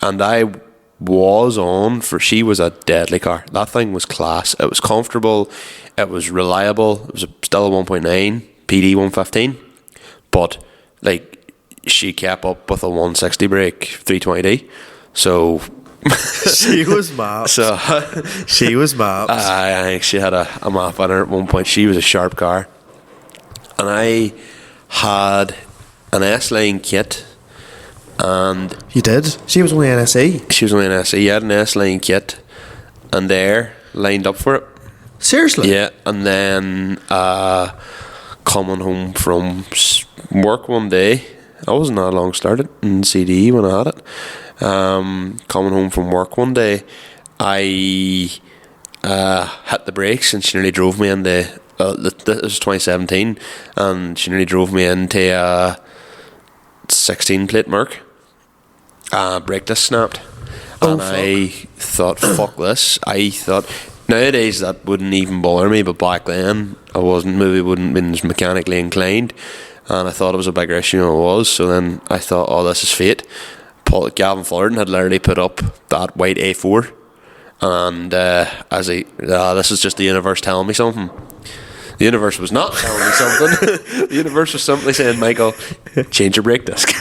and I was on for. She was a deadly car. That thing was class. It was comfortable. It was reliable. It was still a 1.9 PD 115, but like she kept up with a 160 brake 320D. So She was maps. so She was maps. I think she had a map on her at one point. She was a sharp car, and I had an S-Line kit, and You did? She was only NSE. she was only an SE. You had an S-Line kit, and they're lined up for it. Seriously? Yeah, and then coming home from work one day, I wasn't that long started in CDE when I had it. Coming home from work one day, I hit the brakes and she nearly drove me into. This was 2017, and she nearly drove me into a 16 plate Merc. Brake disc snapped, and fuck. I thought, "Fuck this!" I thought. Nowadays that wouldn't even bother me, but back then I wouldn't have been as mechanically inclined, and I thought it was a bigger issue than it was. So then I thought, oh, this is fate. Gavin Fullerton had literally put up that white A4, and this is just the universe telling me something. The universe was not telling me something. The universe was simply saying, Michael, change your brake disc.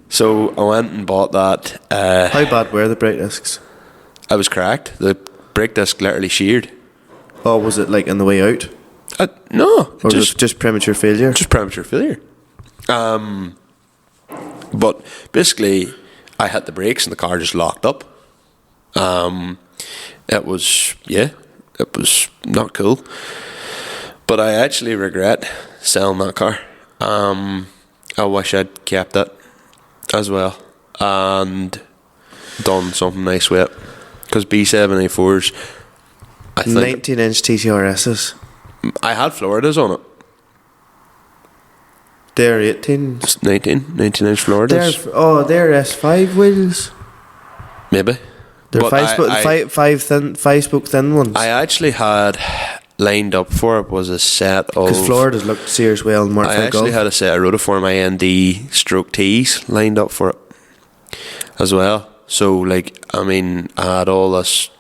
So I went and bought that. How bad were the brake discs? I was cracked. The brake disc literally sheared. Oh, was it like on the way out? No, Or was it just premature failure? just premature failure. But basically, I hit the brakes and the car just locked up. It was not cool. But I actually regret selling that car. I wish I'd kept it as well and done something nice with it. Because B7A4s, I think 19-inch TTRSs. I had Floridas on it. They're 18. 19-inch Floridas. They're S5 wheels. Maybe. They're But five spoke thin ones. I actually had lined up for it was a set of. Because Florida's looked serious well in Mark I V actually Golf. had a set of Rotiform IND stroke T's lined up for it as well. So, like, I mean, I had all this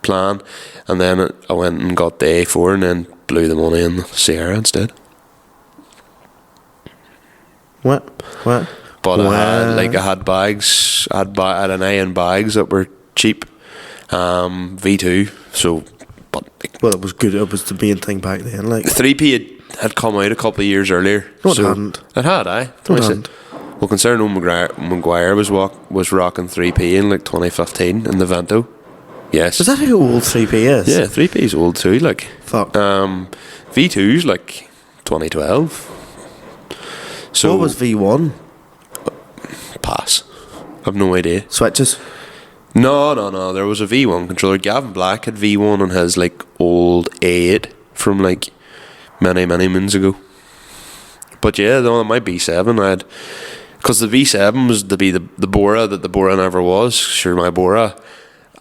plan, and then I went and got the A4 and then blew the money in the Sierra instead. What? But I had bags. I had an eye in bags that were cheap, V2. So, but like, Well, it was good. It was the main thing back then. Like 3P had come out a couple of years earlier. No, it so hadn't. It had, aye. No, it hadn't. Well, considering Maguire was rocking 3P in like 2015 in the Vento. Yes. Is that how old 3P is? Yeah, 3P's old too. Like, Fuck. V2's like 2012. So what was V1? pass. I've no idea. Switches. No. There was a V1 controller. Gavin Black had V1 on his like old A8 from like many moons ago. But yeah, no, it might be 7. Because the V7 was to be the Bora that the Bora never was. Sure, my Bora.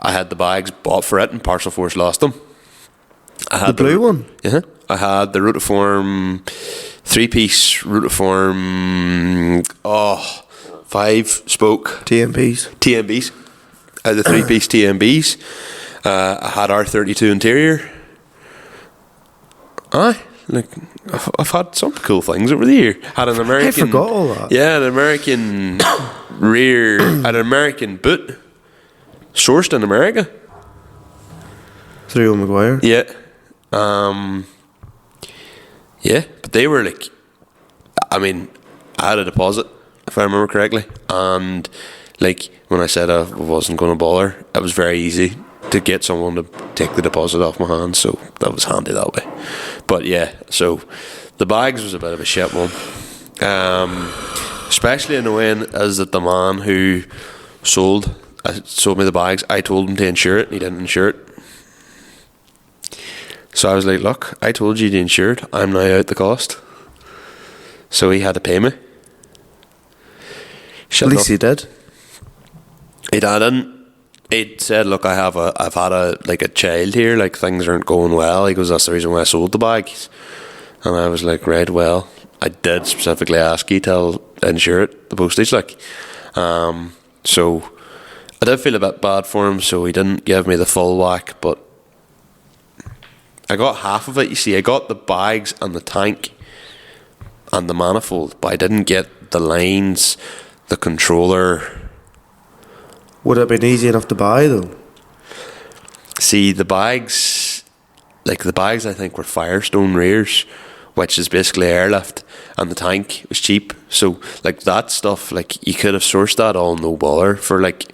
I had the bags bought for it, and Parcel Force lost them. I had The blue one? Yeah. I had the Rotiform 3-piece Rotiform 5-spoke TMBs. I had the 3-piece TMBs. I had R32 interior. Like I've had some cool things over the year. Had an American. I forgot all that. Yeah, an American rear. Had an American boot sourced in America. Through Maguire. Yeah. Yeah, but they were like, I mean, I had a deposit, if I remember correctly, and like when I said I wasn't going to bother, it was very easy to get someone to take the deposit off my hands, so that was handy that way. But yeah, so the bags was a bit of a shit one. Especially annoying is that the man who sold me the bags, I told him to insure it and he didn't insure it. So I was like, look, I told you to insure it, I'm now out the cost. So he had to pay me. At least he did. He didn't. He said, look, I've had a child here, like things aren't going well. He goes, that's the reason why I sold the bags. And I was like, right, well, I did specifically ask you to insure it, the postage, like. So I did feel a bit bad for him, so he didn't give me the full whack, but I got half of it. You see, I got the bags and the tank and the manifold, but I didn't get the lines, the controller. Would it have been easy enough to buy though? See, the bags I think were Firestone rears, which is basically airlift, and the tank was cheap. So like that stuff, like you could have sourced that all no bother for like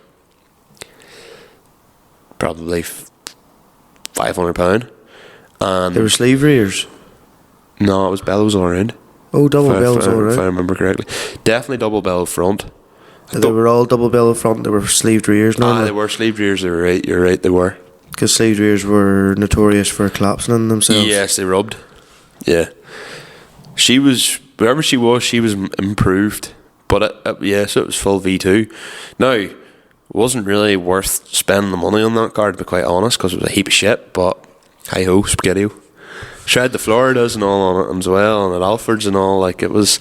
probably £500. And They were sleeve rears. no, it was bellows all around. Oh, double bells all If I right. remember correctly, definitely double bell front. They were all double bell front. They were sleeved rears They normally. were sleeved rears. You're right. They were. Because sleeved rears were notorious for collapsing in themselves. Yes, they rubbed. Yeah, she was wherever she was improved. But so it was full V2. Now, it wasn't really worth spending the money on that car, to be quite honest, because it was a heap of shit. But hi ho, spaghetti. Tried the Floridas and all on it as well, and at Alford's and all. Like it was,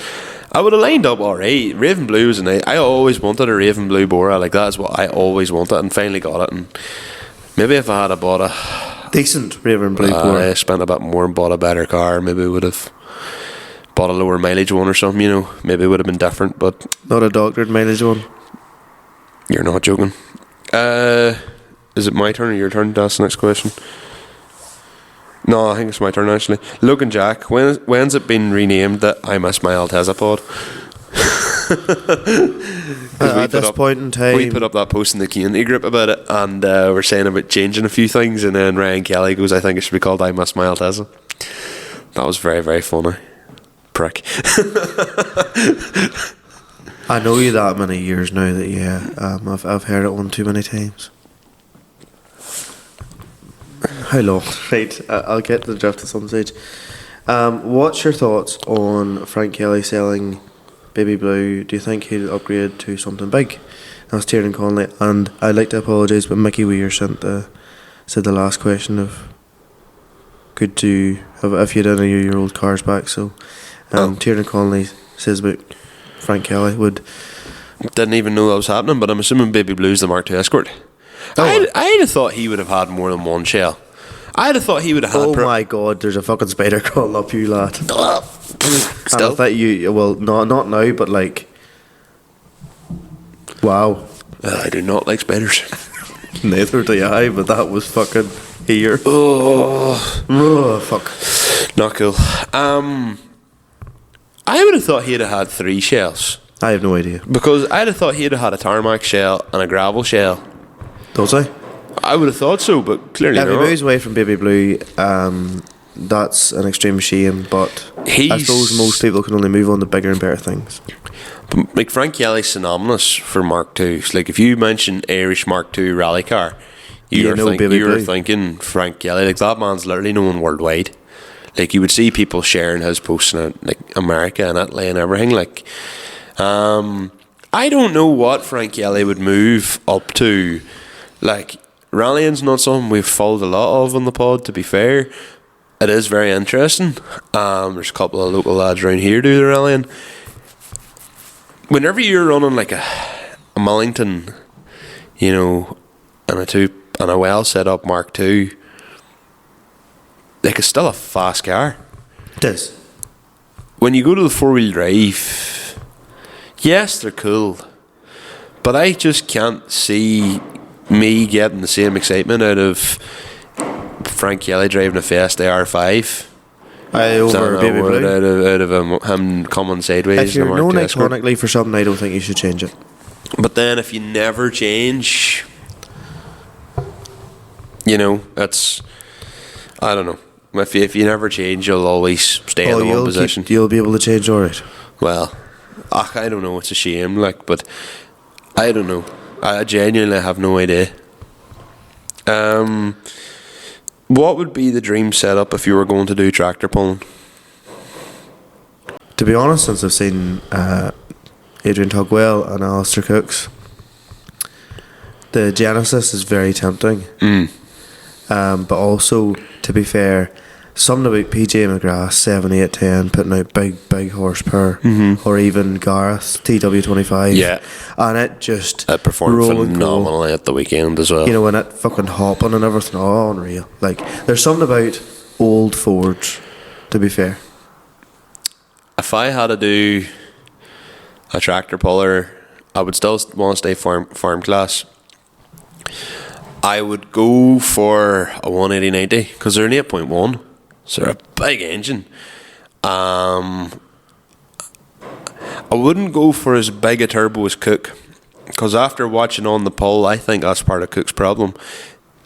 I would have lined up alright. Raven Blue was I always wanted a Raven Blue Bora. Like that's what I always wanted, and finally got it. And maybe if I had bought a Decent Raven Blue Bora. I spent a bit more and bought a better car, maybe would have bought a lower mileage one or something. You know, maybe it would have been different. But Not a doctored mileage one. you're not joking. Is it my turn or your turn to ask the next question? No, I think it's my turn actually. Logan Jack, when's it been renamed that I Miss My Alteza Pod? At this point in time, We put up that post in the community group about it, and we're saying about changing a few things, and then Ryan Kelly goes, I think it should be called I Miss My Alteza. That was very, very funny. Prick. I know you that many years now that I've heard it one too many times. How long? Right, I'll get to the drift at some stage. What's your thoughts on Frank Kelly selling Baby Blue? Do you think he'll upgrade to something big? That's Tiernan Conley, and I'd like to apologise, but Mickey Weir said the last question of could do if you had any of your old cars back. So Tiernan Conley says about Frank Kelly would. Didn't even know that was happening, but I'm assuming Baby Blue's the Mark II Escort. I'd have thought he would have had more than one shell. I'd have thought he would have had. Oh my God! There's a fucking spider crawling up you, lad. Still, I thought you. Well, not now, but like. Wow. I do not like spiders. Neither do I, but that was fucking here. Oh, Fuck. not cool. I would have thought he'd have had 3 shells, I have no idea. because I'd have thought he'd have had a tarmac shell and a gravel shell. Does I? I would have thought so, but clearly If he not. moves away from Baby Blue, that's an extreme shame. But I suppose most people can only move on to bigger and better things. But, like, Frank Kelly's synonymous for Mark IIs. Like, if you mention Irish Mark II rally car, you're thinking Frank Kelly. Like, that man's literally known worldwide. Like, you would see people sharing his posts in like America and Italy and everything. Like, I don't know what Frank Kelly would move up to. Like, rallying's not something we've followed a lot of on the pod, to be fair. It is very interesting. There's a couple of local lads around here do the rallying. Whenever you're running like a Millington, you know, and a well set up Mark II, like, it's still a fast car. It is. When you go to the 4-wheel drive, yes, they're cool, but I just can't see me getting the same excitement out of Frank Kelly driving a Fiesta R5. Over Baby Blue. Out of him coming sideways. If you're in a known Mark II Escort. iconically for something, I don't think you should change it. But then if you never change, you know, it's, I don't know. If you never change, you'll always stay in the one position. You'll be able to change, alright. Well, I don't know. It's a shame, like, but I don't know. I genuinely have no idea. What would be the dream setup if you were going to do tractor pulling? To be honest, since I've seen Adrian Tugwell and Alistair Cooks, the Genesis is very tempting. But also, to be fair, something about PJ McGrath 7, 8, 10 putting out big horsepower, or even Gareth TW25, Yeah. and it just Performed rolling phenomenally at the weekend as well. You know, when it fucking hopping and everything, oh, unreal. Like, there's something about old Fords, to be fair. If I had to do a tractor puller, I would still want to stay farm class. I would go for a 180/90 because they're an 8.1, so they're a big engine. I wouldn't go for as big a turbo as Cook, because after watching On the Pole, I think that's part of Cook's problem.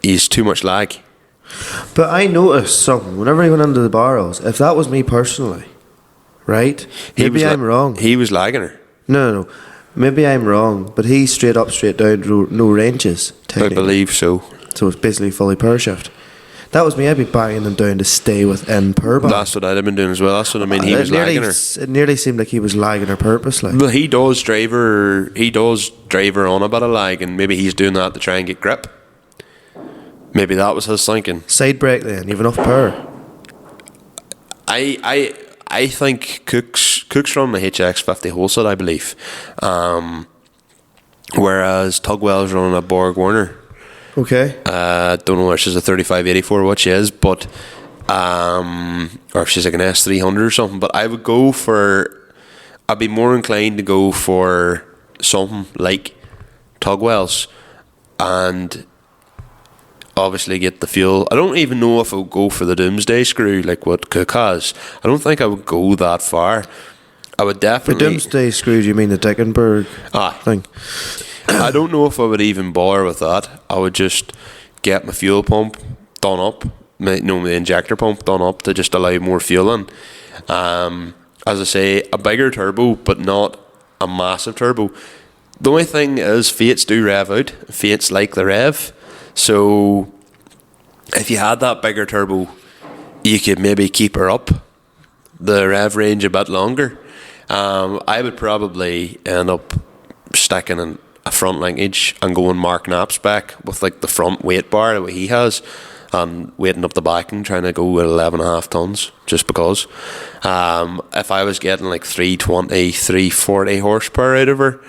He's too much lag. But I noticed something whenever he went into the barrels. If that was me personally, right? Maybe I'm wrong. He was lagging her. No. Maybe I'm wrong, but he straight up, straight down, no ranges. I believe so. So it's basically fully power shift. That was me. I'd be banging them down to stay within power band. That's what I'd have been doing as well. That's what I mean. He was lagging her. It nearly seemed like he was lagging her purposely. Well, he does drive her on a bit of lag, and maybe he's doing that to try and get grip. Maybe that was his thinking. Side brake then, you've enough power. I think Cook's from the HX50 wholesale, I believe, whereas Tugwell's running a Borg Warner. Okay. Don't know if she's a 3584, what she is, but or if she's like an S300 or something. But I'd be more inclined to go for something like Tugwell's, and obviously get the fuel. I don't even know if I would go for the Doomsday screw like what Cook has. I don't think I would go that far. I would definitely... The Doomsday screw, do you mean the Dickenberg thing? I don't know if I would even bother with that. I would just get my fuel pump done up, the injector pump done up to just allow more fuel in. As I say, a bigger turbo, but not a massive turbo. The only thing is, Fiats do rev out. Fiats like the rev. So if you had that bigger turbo, you could maybe keep her up the rev range a bit longer. I would probably end up sticking in a front linkage and going Mark Knapp's back with like the front weight bar that he has, and weighting up the back and trying to go with 11.5 tons just because. If I was getting like 320, 340 horsepower out of her,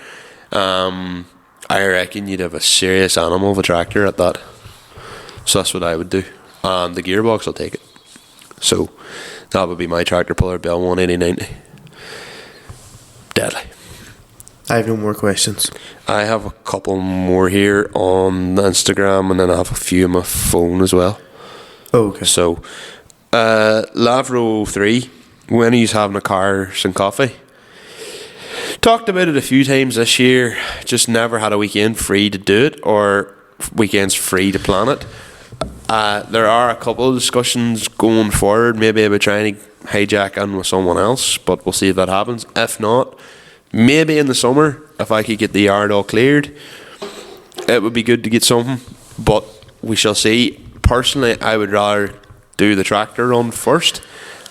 I reckon you'd have a serious animal of a tractor at that. So that's what I would do. And the gearbox will take it. So that would be my tractor puller, Bell 180/90. Deadly. I have no more questions. I have a couple more here on Instagram, and then I have a few on my phone as well. Oh, okay. So Lavro 3, when he's having a cars and coffee. Talked about it a few times this year, just never had a weekend free to do it, or weekends free to plan it. There are a couple of discussions going forward, maybe about trying to hijack in with someone else, but we'll see if that happens. If not, maybe in the summer, if I could get the yard all cleared, it would be good to get something, but we shall see. Personally, I would rather do the tractor run first,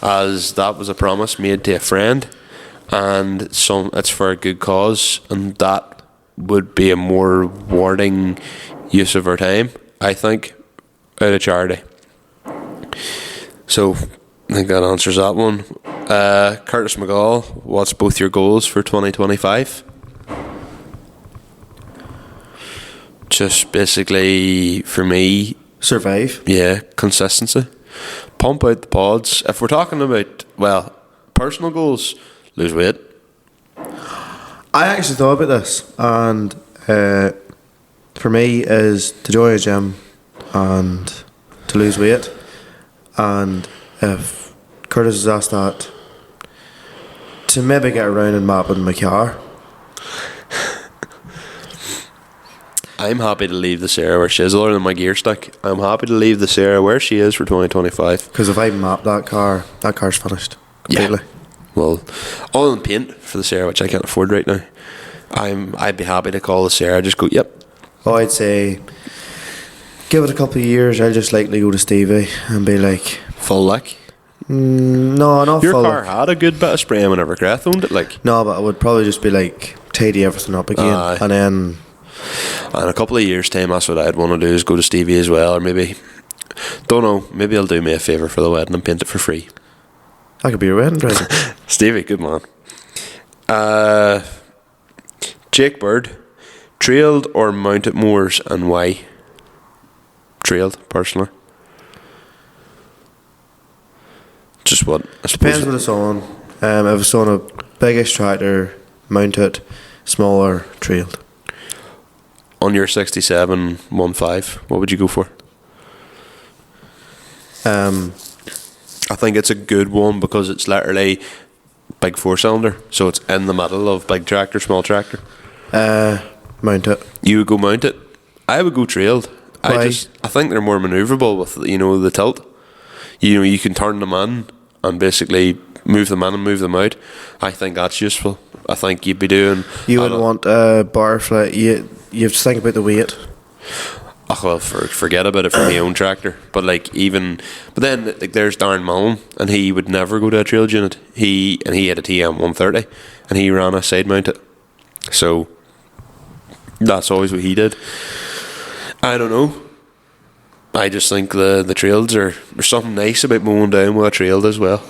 as that was a promise made to a friend, and it's for a good cause, and that would be a more rewarding use of our time, I think, out of charity. So I think that answers that one. Curtis McGall, what's both your goals for 2025? Just basically, for me, survive. Yeah, consistency. Pump out the pods. If we're talking about, well, personal goals, lose weight. I actually thought about this, and for me is to join a gym and to lose weight. And if Curtis has asked that, to maybe get around and map in my car. I'm happy to leave the Sarah where she is, other than my gear stick. I'm happy to leave the Sarah where she is for 2025. Because if I map that car's finished completely. Yeah. Well, other than paint for the Sarah, which I can't afford right now, I'd be happy to call the Sarah. Just go, yep. Oh, I'd say give it a couple of years. I'll just likely go to Stevie and be like, full lick. No, not your full. Your car had a good bit of spray whenever Greth owned it, like. No, but I would probably just be like tidy everything up again, and then. In a couple of years' time, that's what I'd want to do, is go to Stevie as well, or maybe, don't know, maybe he'll do me a favour for the wedding and paint it for free. That could be your wedding present. Stevie, good man. Jake Bird, trailed or mounted mowers, and why? Trailed, personally. Just what? I suppose. Depends what it's on. If it's on a biggest tractor, mounted, smaller, trailed. On your 67 1.5, what would you go for? I think it's a good one because it's literally big 4-cylinder, so it's in the middle of big tractor, small tractor. Mount it. You would go mount it. I would go trailed. Why? I think they're more manoeuvrable with, the tilt. You can turn them in and basically move them in and move them out. I think that's useful. I think you'd be doing. You would want a bar flat. You have to think about the weight. Oh, well, forget about it for my own tractor. But then there's Darren Mullen, and he would never go to a trailed unit. He had a TM 130, and he ran a side mounted. So that's always what he did. I don't know. I just think the trails there's something nice about mowing down with a trailed as well.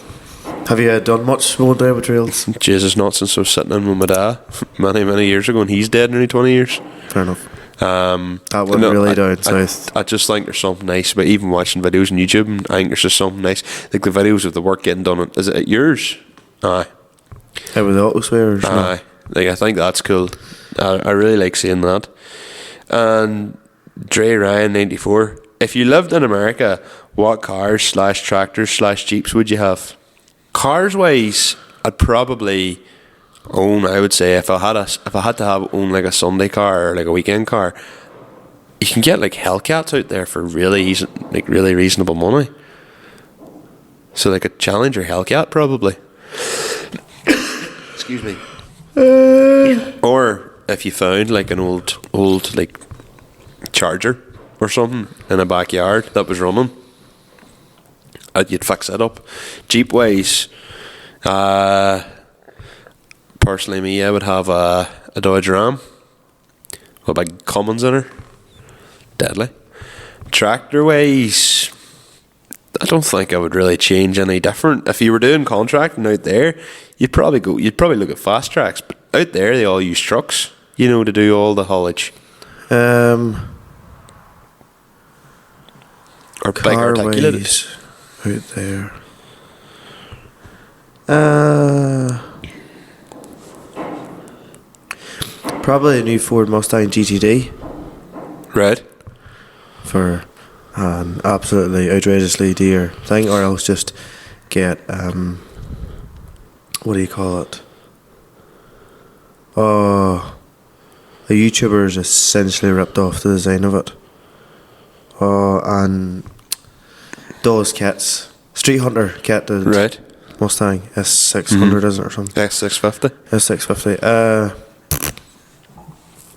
Have you done much mowing down with trails? Jesus, not since I was sitting in with my dad many years ago, and he's dead nearly 20 years. Fair enough. That went really down south. I just think there's something nice about even watching videos on YouTube, and I think there's just something nice. Like the videos of the work getting done. Is it at yours? Aye. It was auto swearers. Aye. Like, I think that's cool. I really like seeing that. And Dre Ryan 94. If you lived in America, what cars / tractors / Jeeps would you have? Cars wise, I'd probably own. I would say if I had to own like a Sunday car or like a weekend car, you can get like Hellcats out there for really reasonable money. So like a Challenger Hellcat probably. Excuse me. Or if you found like an old like Charger or something in a backyard that was running, you'd fix it up. Jeep wise, personally me, I would have a Dodge Ram with a big Cummins in her. Deadly. Tractor wise, I don't think I would really change any different. If you were doing contracting out there, you'd probably look at fast tracks, but out there they all use trucks, to do all the haulage. Or big articulated out there. Probably a new Ford Mustang GTD. Right. For an absolutely outrageously dear thing, or else just get what do you call it? Oh, a YouTuber's essentially ripped off the design of it. and those kits. Street Hunter kit. Right. Mustang S600, isn't it, or something? X650. S650.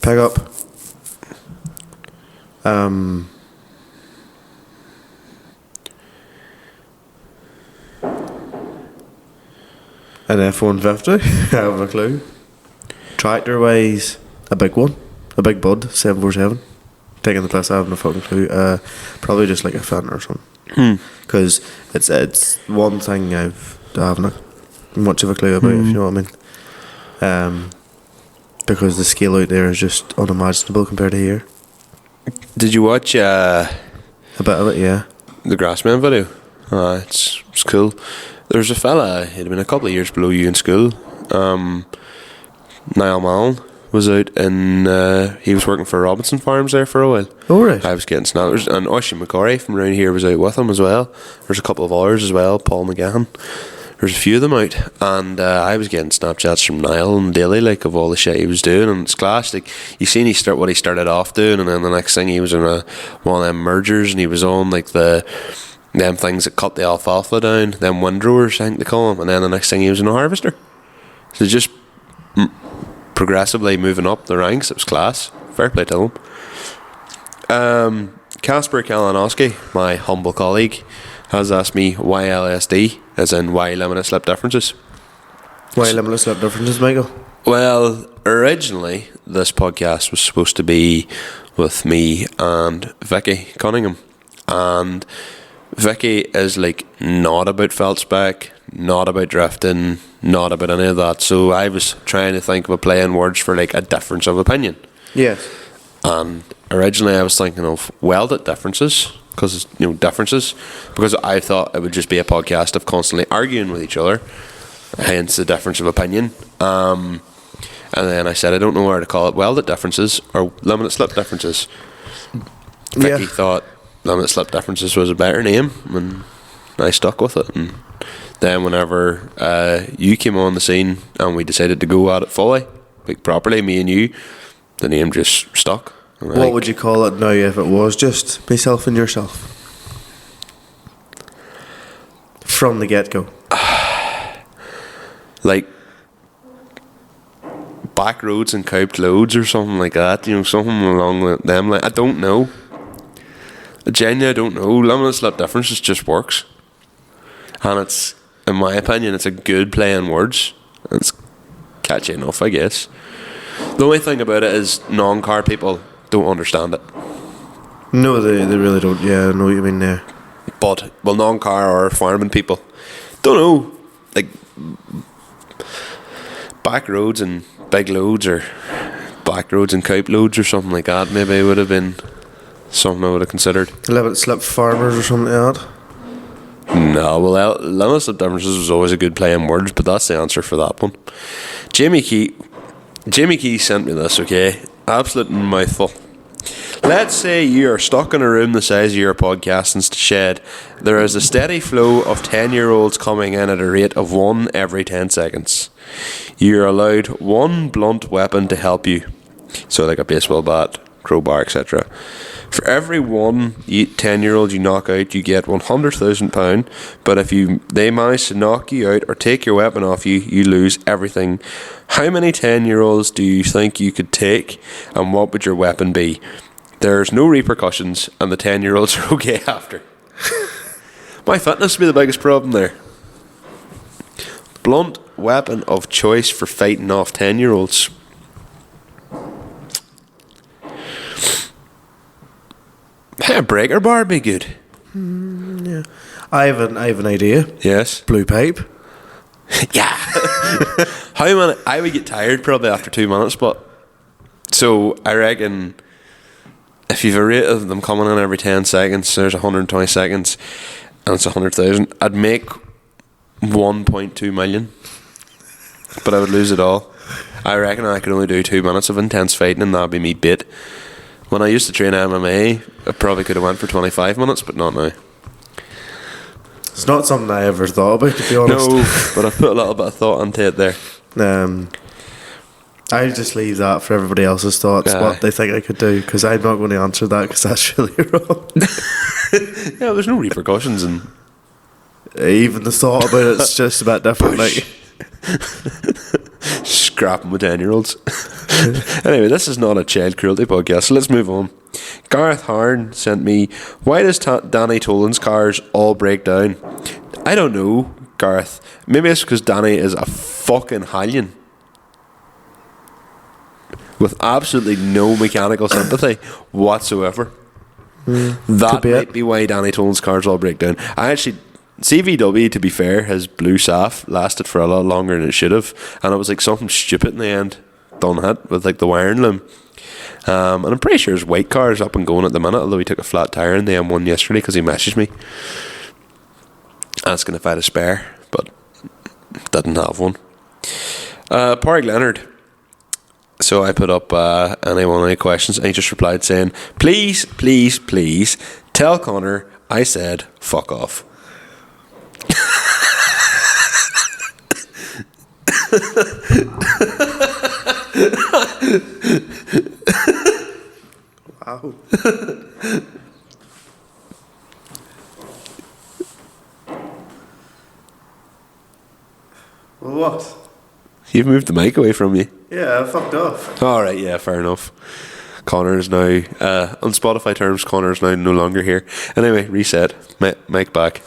Pick up. An F-150. I haven't a clue. Tractor wise, a big one. A big bud, 747. Taking the piss, I haven't a fucking clue. Probably just like a Fender or something. Because it's one thing I haven't much of a clue about, if you know what I mean. Because the scale out there is just unimaginable compared to here. Did you watch A bit of it, yeah. the Grassman video? It's cool. There's a fella, he'd been a couple of years below you in school. Niall Mallon was out and he was working for Robinson Farms there for a while. Oh, right. I was getting snappers, and Oisin McCorry from around here was out with him as well. There's a couple of others as well, Paul McGahan. There's a few of them out, and I was getting Snapchats from Niall and daily, like, of all the shit he was doing, and it's class. Like, you seen what he started off doing, and then the next thing he was in one of them mergers, and he was on like them things that cut the alfalfa down, them windrowers, I think they call them, and then the next thing he was in a harvester. So just progressively moving up the ranks. It was class. Fair play to him. Casper Kalinowski, my humble colleague, has asked me why LSD, as in why limited slip differences. Why limited slip differences, Michael? Well, originally this podcast was supposed to be with me and Vicky Cunningham, and Vicky is like not about feldspec, not about drifting, not about any of that. So I was trying to think of a play on words for like a difference of opinion. Yes. And originally I was thinking of welded differences, because differences, because I thought it would just be a podcast of constantly arguing with each other, hence the difference of opinion. And then I said I don't know where to call it, welded differences or limited slip differences. Vicky thought limited slip differences was a better name, and I stuck with it. And then whenever you came on the scene and we decided to go at it fully, like properly, me and you, the name just stuck. What would you call it now if it was just myself and yourself? From the get-go. Like back roads and coped loads or something like that, something along them lines. I don't know. Genuinely, I don't know. Limited slip differences just works, and it's, in my opinion, it's a good play on words. It's catchy enough, I guess. The only thing about it is non-car people don't understand it. No, they really don't. Yeah, I know what you mean there. But, well, non-car or farming people don't know, like, back roads and big loads, or back roads and cope loads or something like that, maybe would have been something I would have considered. Limited slip farmers or something like that? No, well, limited slip differences was always a good play on words, but that's the answer for that one. Jamie Key sent me this, okay? Absolute mouthful. Let's say you are stuck in a room the size of your podcasting shed. There is a steady flow of 10-year-olds coming in at a rate of 1 every 10 seconds. You are allowed one blunt weapon to help you. So like a baseball bat, crowbar, etc. For every one 10-year-old you knock out, you get £100,000. But if they manage to knock you out or take your weapon off you, you lose everything. How many 10-year-olds do you think you could take, and what would your weapon be? There's no repercussions, and the 10-year-olds are okay after. My fitness would be the biggest problem there. Blunt weapon of choice for fighting off 10-year-olds. A breaker bar would be good. Yeah. I have an idea. Yes. Blue pipe. Yeah. How many? I would get tired probably after 2 minutes, but so I reckon if you've a rate of them coming in every 10 seconds, there's 120 seconds, and it's 100,000. I'd make 1.2 million, but I would lose it all. I reckon I could only do 2 minutes of intense fighting, and that'd be me bit. When I used to train MMA, I probably could have went for 25 minutes, but not now. It's not something I ever thought about, to be honest. No, but I've put a little bit of thought into it there. I'll just leave that for everybody else's thoughts, what they think I could do, because I'm not going to answer that, because that's really wrong. Yeah, there's no repercussions, and even the thought about it's just a bit different. Like, scrapping with 10-year-olds. Anyway, this is not a child cruelty podcast, so let's move on. Gareth Harn sent me, why does Danny Tolan's cars all break down? I don't know, Gareth. Maybe it's because Danny is a fucking Hallion with absolutely no mechanical sympathy whatsoever. That might be why Danny Tolan's cars all break down. I actually, CVW, to be fair, his blue SAF lasted for a lot longer than it should have, and it was like something stupid in the end done hit with like the wiring loom. And I'm pretty sure his white car is up and going at the minute, although he took a flat tyre in the M1 yesterday because he messaged me asking if I had a spare, but didn't have one. Parg Leonard. So I put up any questions, and he just replied saying, please, please, please tell Conor I said fuck off. wow. Well, what? You've moved the mic away from you. Yeah, I fucked off. Alright, yeah, fair enough. Conor is now, on Spotify terms, Conor is now no longer here. Anyway, reset. Mic back.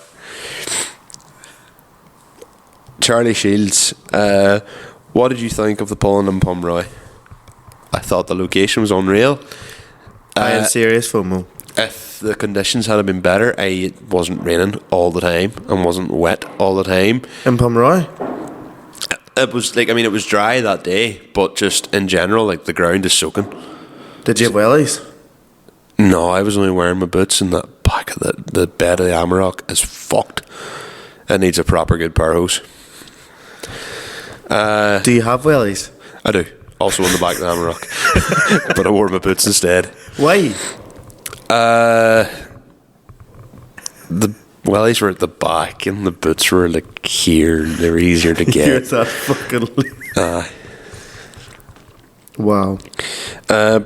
Charlie Shields, what did you think of the polling in Pomeroy? I thought the location was unreal. I had serious FOMO. If the conditions had been better, it wasn't raining all the time and wasn't wet all the time. In Pomeroy? It was like, I mean, it was dry that day, but just in general, like the ground is soaking. Did you have wellies? No, I was only wearing my boots, and the back of the bed of the Amarok is fucked. It needs a proper good power hose. Do you have wellies? I do. Also on the back of the Amarok. But I wore my boots instead. Why? The wellies were at the back, and the boots were like here. They were easier to get. You're that fucking... Wow.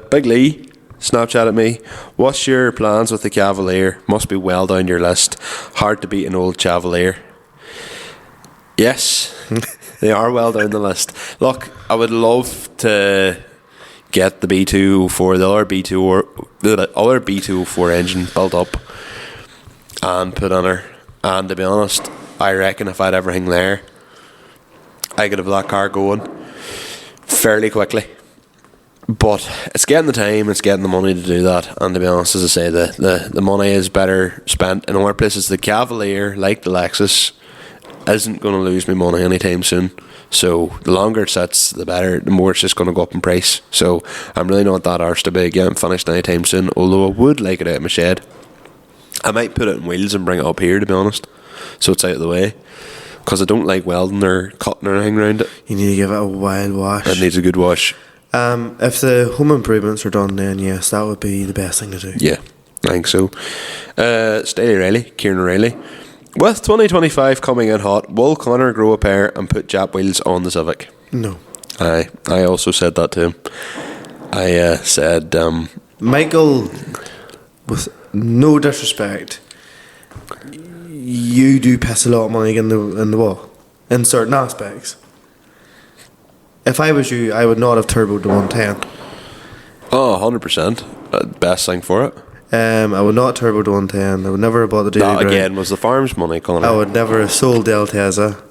Big Lee Snapchat at me. What's your plans with the Cavalier? Must be well down your list. Hard to beat an old Cavalier. Yes, they are well down the list. Look, I would love to get the B204, the other B204 engine built up and put on her. And to be honest, I reckon if I had everything there, I could have that car going fairly quickly. But it's getting the time, it's getting the money to do that. And to be honest, as I say, the money is better spent in other places. The Cavalier, like the Lexus, isn't going to lose me money anytime soon. So the longer it sits, the better, the more it's just going to go up in price. So I'm really not that arsed to be getting finished anytime soon, although I would like it out of my shed. I might put it in wheels and bring it up here, to be honest, so it's out of the way, because I don't like welding or cutting or anything around it. You need to give it a wild wash. It needs a good wash. If the home improvements are done, then yes, that would be the best thing to do. Yeah, I think so. Staley Riley, Kieran Riley. With 2025 coming in hot, will Conor grow a pair and put Jap wheels on the Civic? No. I also said that to him. I said... Michael, with no disrespect, you do piss a lot of money in the wall, in certain aspects. If I was you, I would not have turboed the 110. Oh, 100%. Best thing for it. I would not turbo the 110. I would never have bought the duty That ground. again was the farm's money, Conor. I would never have sold the Alteza.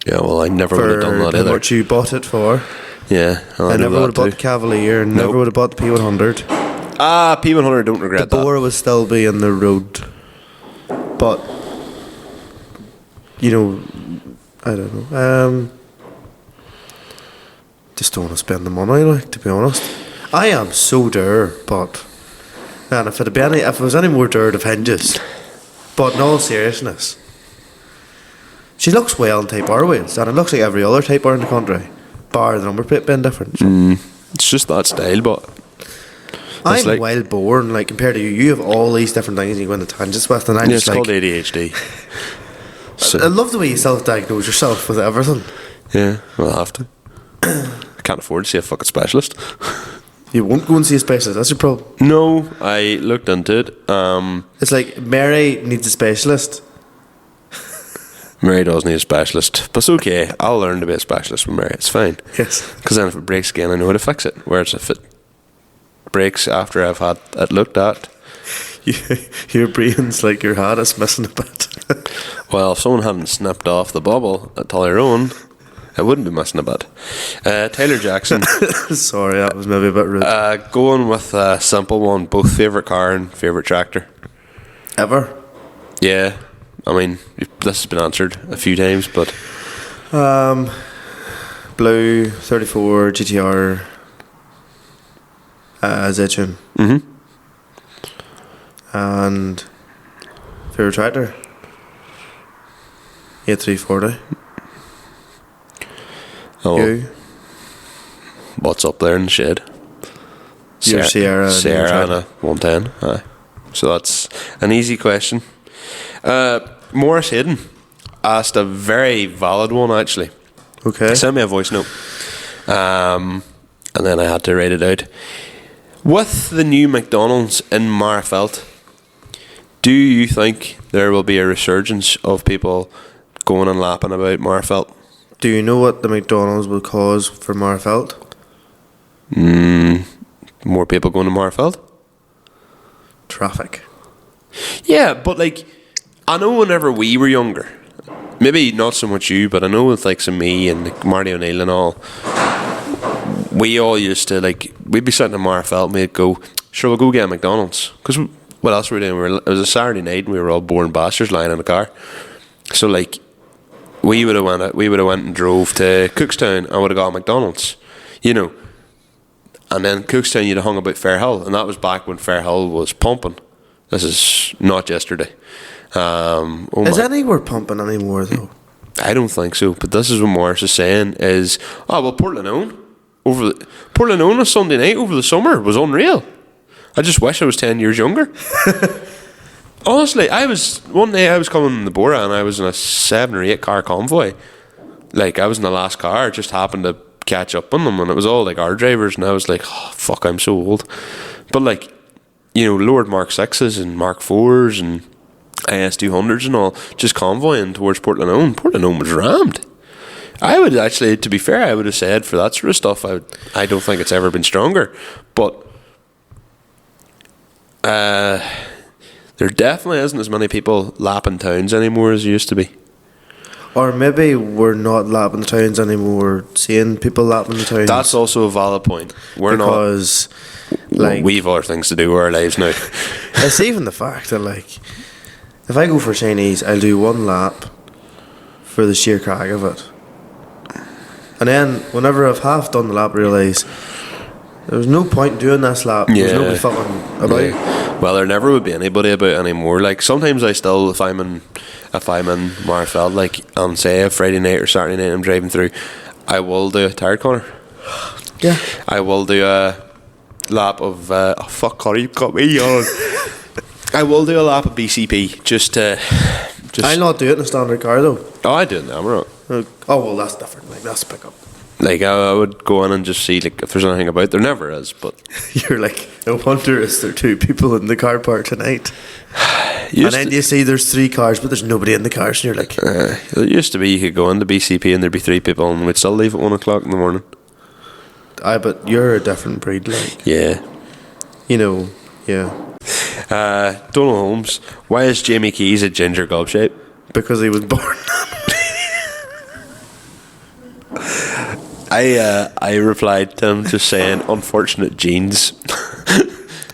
Yeah, well, I never would have done that for either. what you bought it for. Yeah, I never would have bought the Cavalier, and never would have bought the P100. P100, don't regret the that. bore would still be in the road. But, you know, I don't know. Just don't want to spend the money, like, to be honest. I am so dour, but... Man, if it was any more dirt of hinges, but in all seriousness, she looks well in Type R wheels, and it looks like every other Type R in the country, bar the number plate being different. It's just that style, but I'm like, well born, like compared to you. You have all these different things you go into tangents with, and I'm yeah, just it's like, called ADHD. So, I love the way you self-diagnose yourself with everything. yeah, well, I have to. I can't afford to see a fucking specialist. You won't go and see a specialist. That's your problem. No, I looked into it. It's like Mary needs a specialist. Mary does need a specialist, but it's okay. I'll learn to be a specialist with Mary. It's fine. Yes. Because then if it breaks again, I know how to fix it. Whereas if it breaks after I've had it looked at, Your brain's like your heart is missing a bit. well, if someone hadn't snipped off the bubble at Tyrone, it wouldn't be missing a bit. Taylor Jackson. Sorry, that was maybe a bit rude. Going with a simple one. Both favourite car and favourite tractor. Ever? Yeah. I mean, this has been answered a few times, but Blue 34 GTR Zedgem. Mm-hmm. And favourite tractor? 8340. Oh, You? what's up there in the shed? Your Sierra and your and a 110. Aye. So that's an easy question. Morris Hayden asked a very valid one, actually. Okay. He sent me a voice note, and then I had to write it out. With the new McDonald's in Marfelt, do you think there will be a resurgence of people going and lapping about Marfelt? Do you know what the McDonald's will cause for Marfelt? More people going to Marfelt? Traffic. Yeah, but like, I know whenever we were younger, maybe not so much you, but I know with like some me and like Marty O'Neill and all, we all used to like, we'd be sitting in Marfelt and we'd go, sure, we'll go get a McDonald's. Because what else were we doing? It was a Saturday night and we were all boring bastards lying in the car. So like, we would have went and drove to Cookstown and would have got a McDonald's, you know. And then Cookstown you'd have hung about Fairhill, and that was back when Fairhill was pumping. This is not yesterday. Is anywhere pumping anymore though? I don't think so, but this is what Morris is saying is, Portlandone on a Sunday night over the summer was unreal. I just wish I was 10 years younger. Honestly, one day I was coming in the Bora and I was in a 7 or 8 car convoy. Like, I was in the last car, just happened to catch up on them, and it was all like our drivers, and I was like, oh, fuck, I'm so old. But like, you know, lowered Mark 6s and Mark 4s and IS200s and all, just convoying towards Portlandone. Portlandone was rammed. I would actually, to be fair, I would have said for that sort of stuff, I don't think it's ever been stronger. But there definitely isn't as many people lapping towns anymore as there used to be. Or maybe we're not lapping the towns anymore, seeing people lapping the towns. That's also a valid point. Because like, we've other things to do with our lives now. It's even the fact that like, if I go for Chinese, I'll do one lap for the sheer crack of it. And then whenever I've half done the lap, I realise there was no point doing this lap. There was nobody fucking about. Yeah. Well, there never would be anybody about anymore. Like, sometimes I still, if I'm in Marfeld, like on say a Friday night or Saturday night, I'm driving through, I will do a tired corner. Yeah. I will do a lap of oh fuck, Connor, you got me on. I will do a lap of BCP just to. I'll not do it in a standard car though. Oh, I do it now. Oh well, that's different. Like, that's a pickup. Like, I would go in and just see like if there's anything about. There never is, but you're like, I wonder is there 2 people in the car park tonight? And then you see there's 3 cars, but there's nobody in the cars, and you're like, it used to be you could go into BCP and there'd be 3 people, and we'd still leave at 1 o'clock in the morning. But you're a different breed, like. Yeah. You know, yeah. Donald Holmes, why is Jamie Keys a ginger gob shape? Because he was born. I replied to him just saying, unfortunate genes.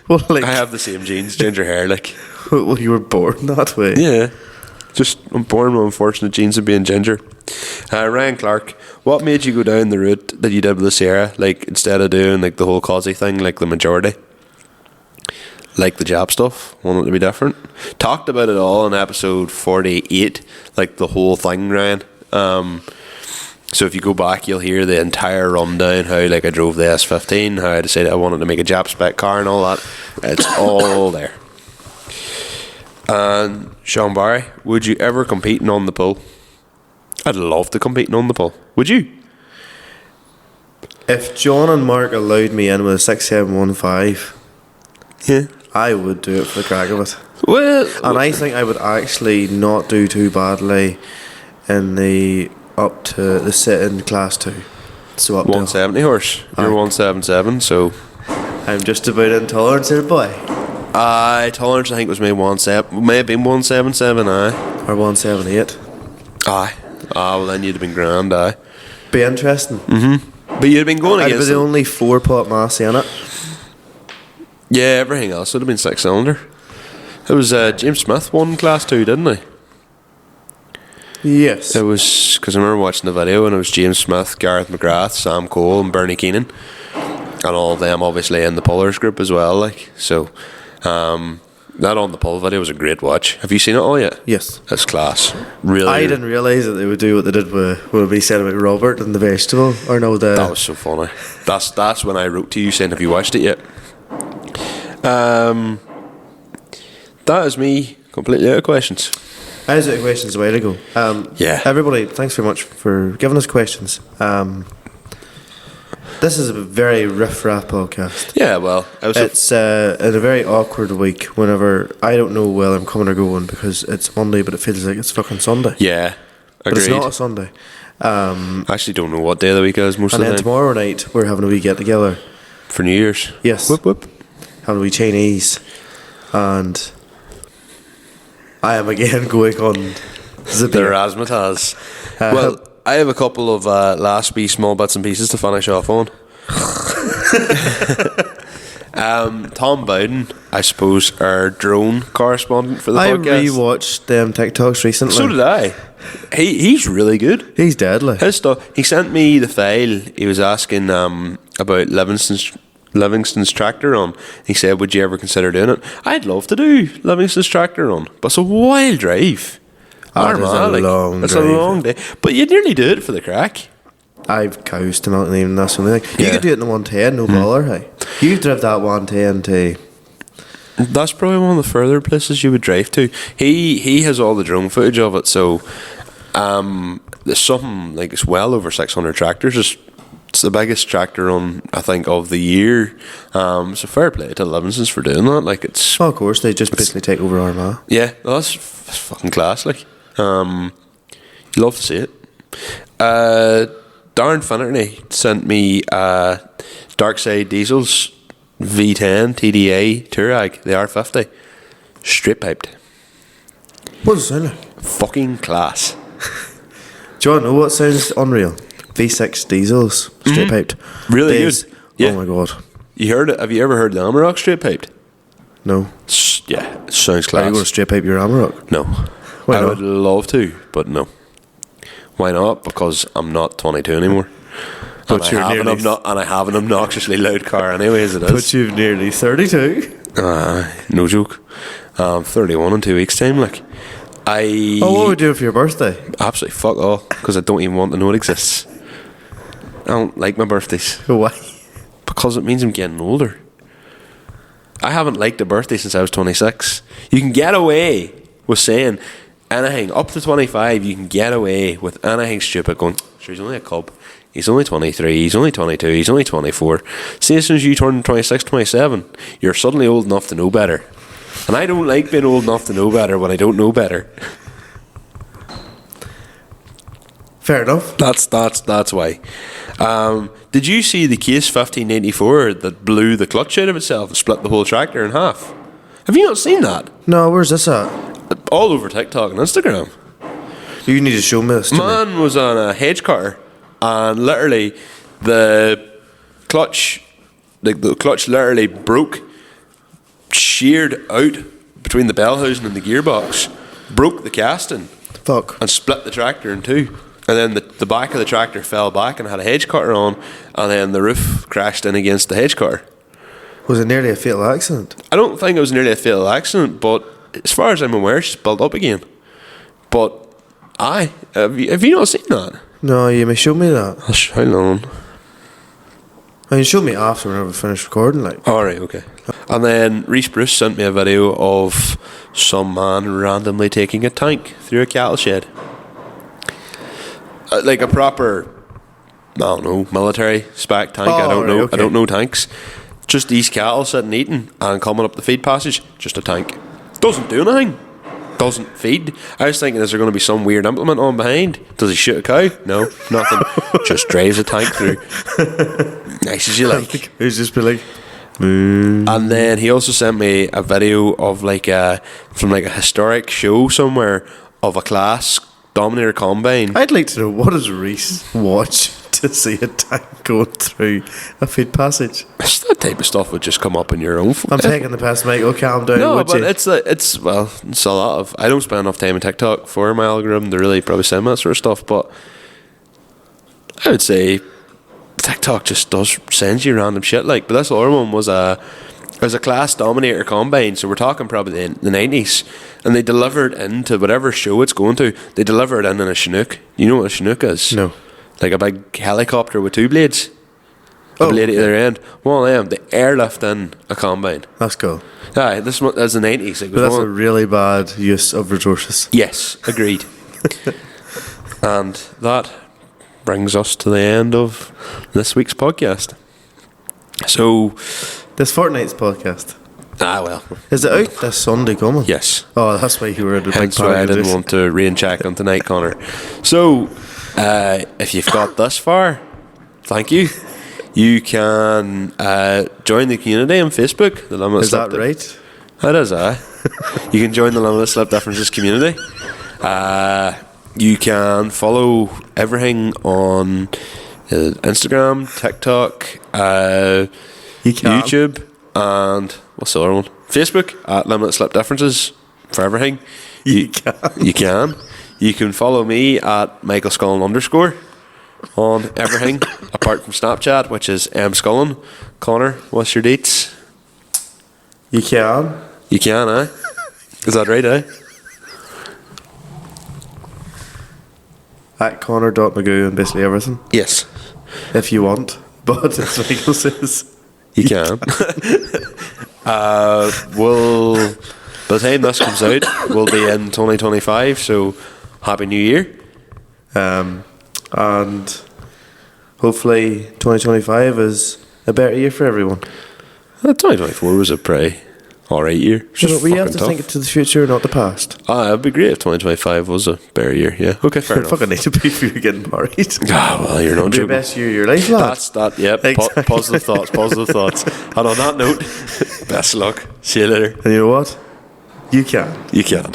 Well, like, I have the same genes, ginger hair, like. Well, you were born that way. Yeah. Just, I'm born with unfortunate genes of being ginger. Ryan Clark, what made you go down the route that you did with the Sierra? Like, instead of doing like the whole Causey thing, like the majority? Like the Jap stuff, want it to be different. Talked about it all in episode 48, like the whole thing, Ryan. So if you go back, you'll hear the entire rundown, how like I drove the S15, how I decided I wanted to make a Jap spec car and all that. It's all there. And Sean Barry, would you ever compete in On The Pull? I'd love to compete in On The Pull. Would you? If John and Mark allowed me in with a 6715, Yeah. I would do it for the crack of it. Well, And I think I would actually not do too badly in the up to the sit-in class 2. So up to 170 horse. You're Aye. 177, so I'm just about intolerant to the boy. tolerance I think was maybe 17, may have been 177. Aye. Or 178. Aye. Well then you'd have been grand. Aye. Be interesting. But you'd have been going I'd be against the them. only 4-pot massey in it. Yeah, everything else would have been 6-cylinder. It was James Smith won class 2, didn't he? Yes. It was because I remember watching the video and it was James Smith, Gareth McGrath, Sam Cole, and Bernie Keenan, and all of them obviously in the pullers group as well. Like so, that on the pull video was a great watch. Have you seen it all yet? Yes. It's class. Really, I didn't realise that they would do what they did with what we said about Robert and the vegetable. Or no, the... That was so funny. That's when I wrote to you saying, "Have you watched it yet?" That is me completely out of questions. I was out of questions a while ago. Yeah. Everybody, thanks very much for giving us questions. This is a very riff-raff podcast. Yeah, well, It's in a very awkward week whenever I don't know whether I'm coming or going because it's Monday but it feels like it's fucking Sunday. yeah, But it's agreed. not a Sunday. I actually don't know what day of the week it is most And of the then time. tomorrow night we're having a wee get-together. For New Year's. Yes. Whoop whoop. Having a wee Chinese. And I am again going on the The beer. razzmatazz. Well, I have a couple of last wee small bits and pieces to finish off on. Tom Bowden, I suppose, our drone correspondent for the I podcast. rewatched them TikToks recently. So did I. He's really good. He's deadly. His stuff. He sent me the file. He was asking about Livingston's tractor run. He said, "Would you ever consider doing it?" I'd love to do Livingston's tractor run, but it's a wild drive. It is a long It's drive. a long day, but you'd nearly do it for the crack. I've cows to melt and even that's the only thing. You Yeah. could do it in the 110, no bother, hey. You drive that 110 to... That's probably one of the further places you would drive to. He has all the drone footage of it, so there's something like it's well over 600 tractors. It's the biggest tractor run I think of the year. So fair play to Livingston's for doing that. Like it's Oh, of course, they just basically take over Armagh. yeah, that's fucking class. Like you love to see it. Darren Finnerty sent me Darkside Diesel's V10 TDA Touareg, the R50, straight piped. What does it sound like? Fucking class. Do you want to know what sounds unreal? V6 diesels, straight piped. Really Days. good. Yeah. Oh my god. You heard it? Have you ever heard the Amarok straight piped? No. Yeah, it sounds Are you going to class. straight pipe your Amarok? No. Why I not? would love to, but no. Why not? Because I'm not 22 anymore. But And you're I nearly- have an obnoxiously loud car anyway, as it is. But you've nearly 32. No joke. 31 in 2 weeks' time. Like, Oh, what would we do for your birthday? absolutely fuck all, because I don't even want to know it exists. I don't like my birthdays Why? because it means I'm getting older. I haven't liked a birthday since I was 26. You can get away with saying anything up to 25. You can get away with anything stupid. Going, sure, he's only a cub. He's only 23. He's only 22. He's only 24. See, as soon as you turn 26, 27, you're suddenly old enough to know better. And I don't like being old enough to know better when I don't know better. Fair enough. That's why. Did you see the Case 1584 that blew the clutch out of itself and split the whole tractor in half? Have you not seen that? No, where's this at? All over TikTok and Instagram. You need to show me this to me. Man was on a hedge cutter and literally the clutch literally broke, sheared out between the bell housing and the gearbox, broke the casting Fuck. and split the tractor in two. And then the back of the tractor fell back and had a hedge cutter on, and then the roof crashed in against the hedge cutter. Was it nearly a fatal accident? I don't think it was nearly a fatal accident, but as far as I'm aware, she's built up again. But have you not seen that? No, you may show me that. How long? I mean, show me after whenever we finish recording, like. Alright, okay. And then Reese Bruce sent me a video of some man randomly taking a tank through a cattle shed. Like a proper don't know, military spec tank. Oh, I don't know. right, okay. I don't know tanks. Just these cattle sitting eating and coming up the feed passage. Just a tank. Doesn't do anything. Doesn't feed. I was thinking, is there going to be some weird implement on behind? Does he shoot a cow? No, nothing. Just drives a tank through. Nice as you like. He's just be like, And then he also sent me a video of from a historic show somewhere of a class Dominator combine. I'd like to know, what does Reese watch to see a tank going through a feed passage? That type of stuff would just come up in your own phone. I'm taking the piss, Michael. Calm down. No, would but you? it's a lot of. I don't spend enough time on TikTok for my algorithm to really probably send me that sort of stuff. But I would say TikTok just does send you random shit. But this other one was a class Dominator combine, so we're talking probably the 90s, and they delivered into whatever show it's going to. They delivered in a Chinook. You know what a Chinook is? No. Like a big helicopter with two blades. A blade at either end. One of them, they airlift in a combine. That's cool. Aye, this was the 90s. It was But that's a one- really bad use of resources. Yes, agreed. And that brings us to the end of this week's podcast. So, This fortnight's podcast. well, Is it out this Sunday coming? yes. Oh, that's why you were at the big Hence why I party. didn't want to rain check on tonight, Connor. So, if you've got this far, thank you. You can join the community on Facebook. The Limitless Is that Slip- right? That is, You can join the Limitless Slip Differences community. You can follow everything on Instagram, TikTok, You can. YouTube, and what's the other one? Facebook at Limitless Slip Differences for everything. You can. You can. You can follow me at Michael Scullin _ on everything apart from Snapchat, which is mscullin. Connor, what's your dates? You can. You can, eh? Is that right, eh? At Connor.Magoo and basically everything. Yes. If you want. But as Michael says. You can. We'll, by the time this comes out, we'll be in 2025, so Happy New Year. And hopefully 2025 is a better year for everyone. 2024 was a pretty alright year. It's just But we have fucking to tough. think to the future, not the past. It'd be great if 2025 was a better year, yeah. Okay, fair It enough. fucking need to be if you're getting married. Well, you're not Your joking. best year of your life, lad. That's that, yep. Exactly. Positive thoughts. And on that note, best of luck. See you later. And you know what? You can. You can.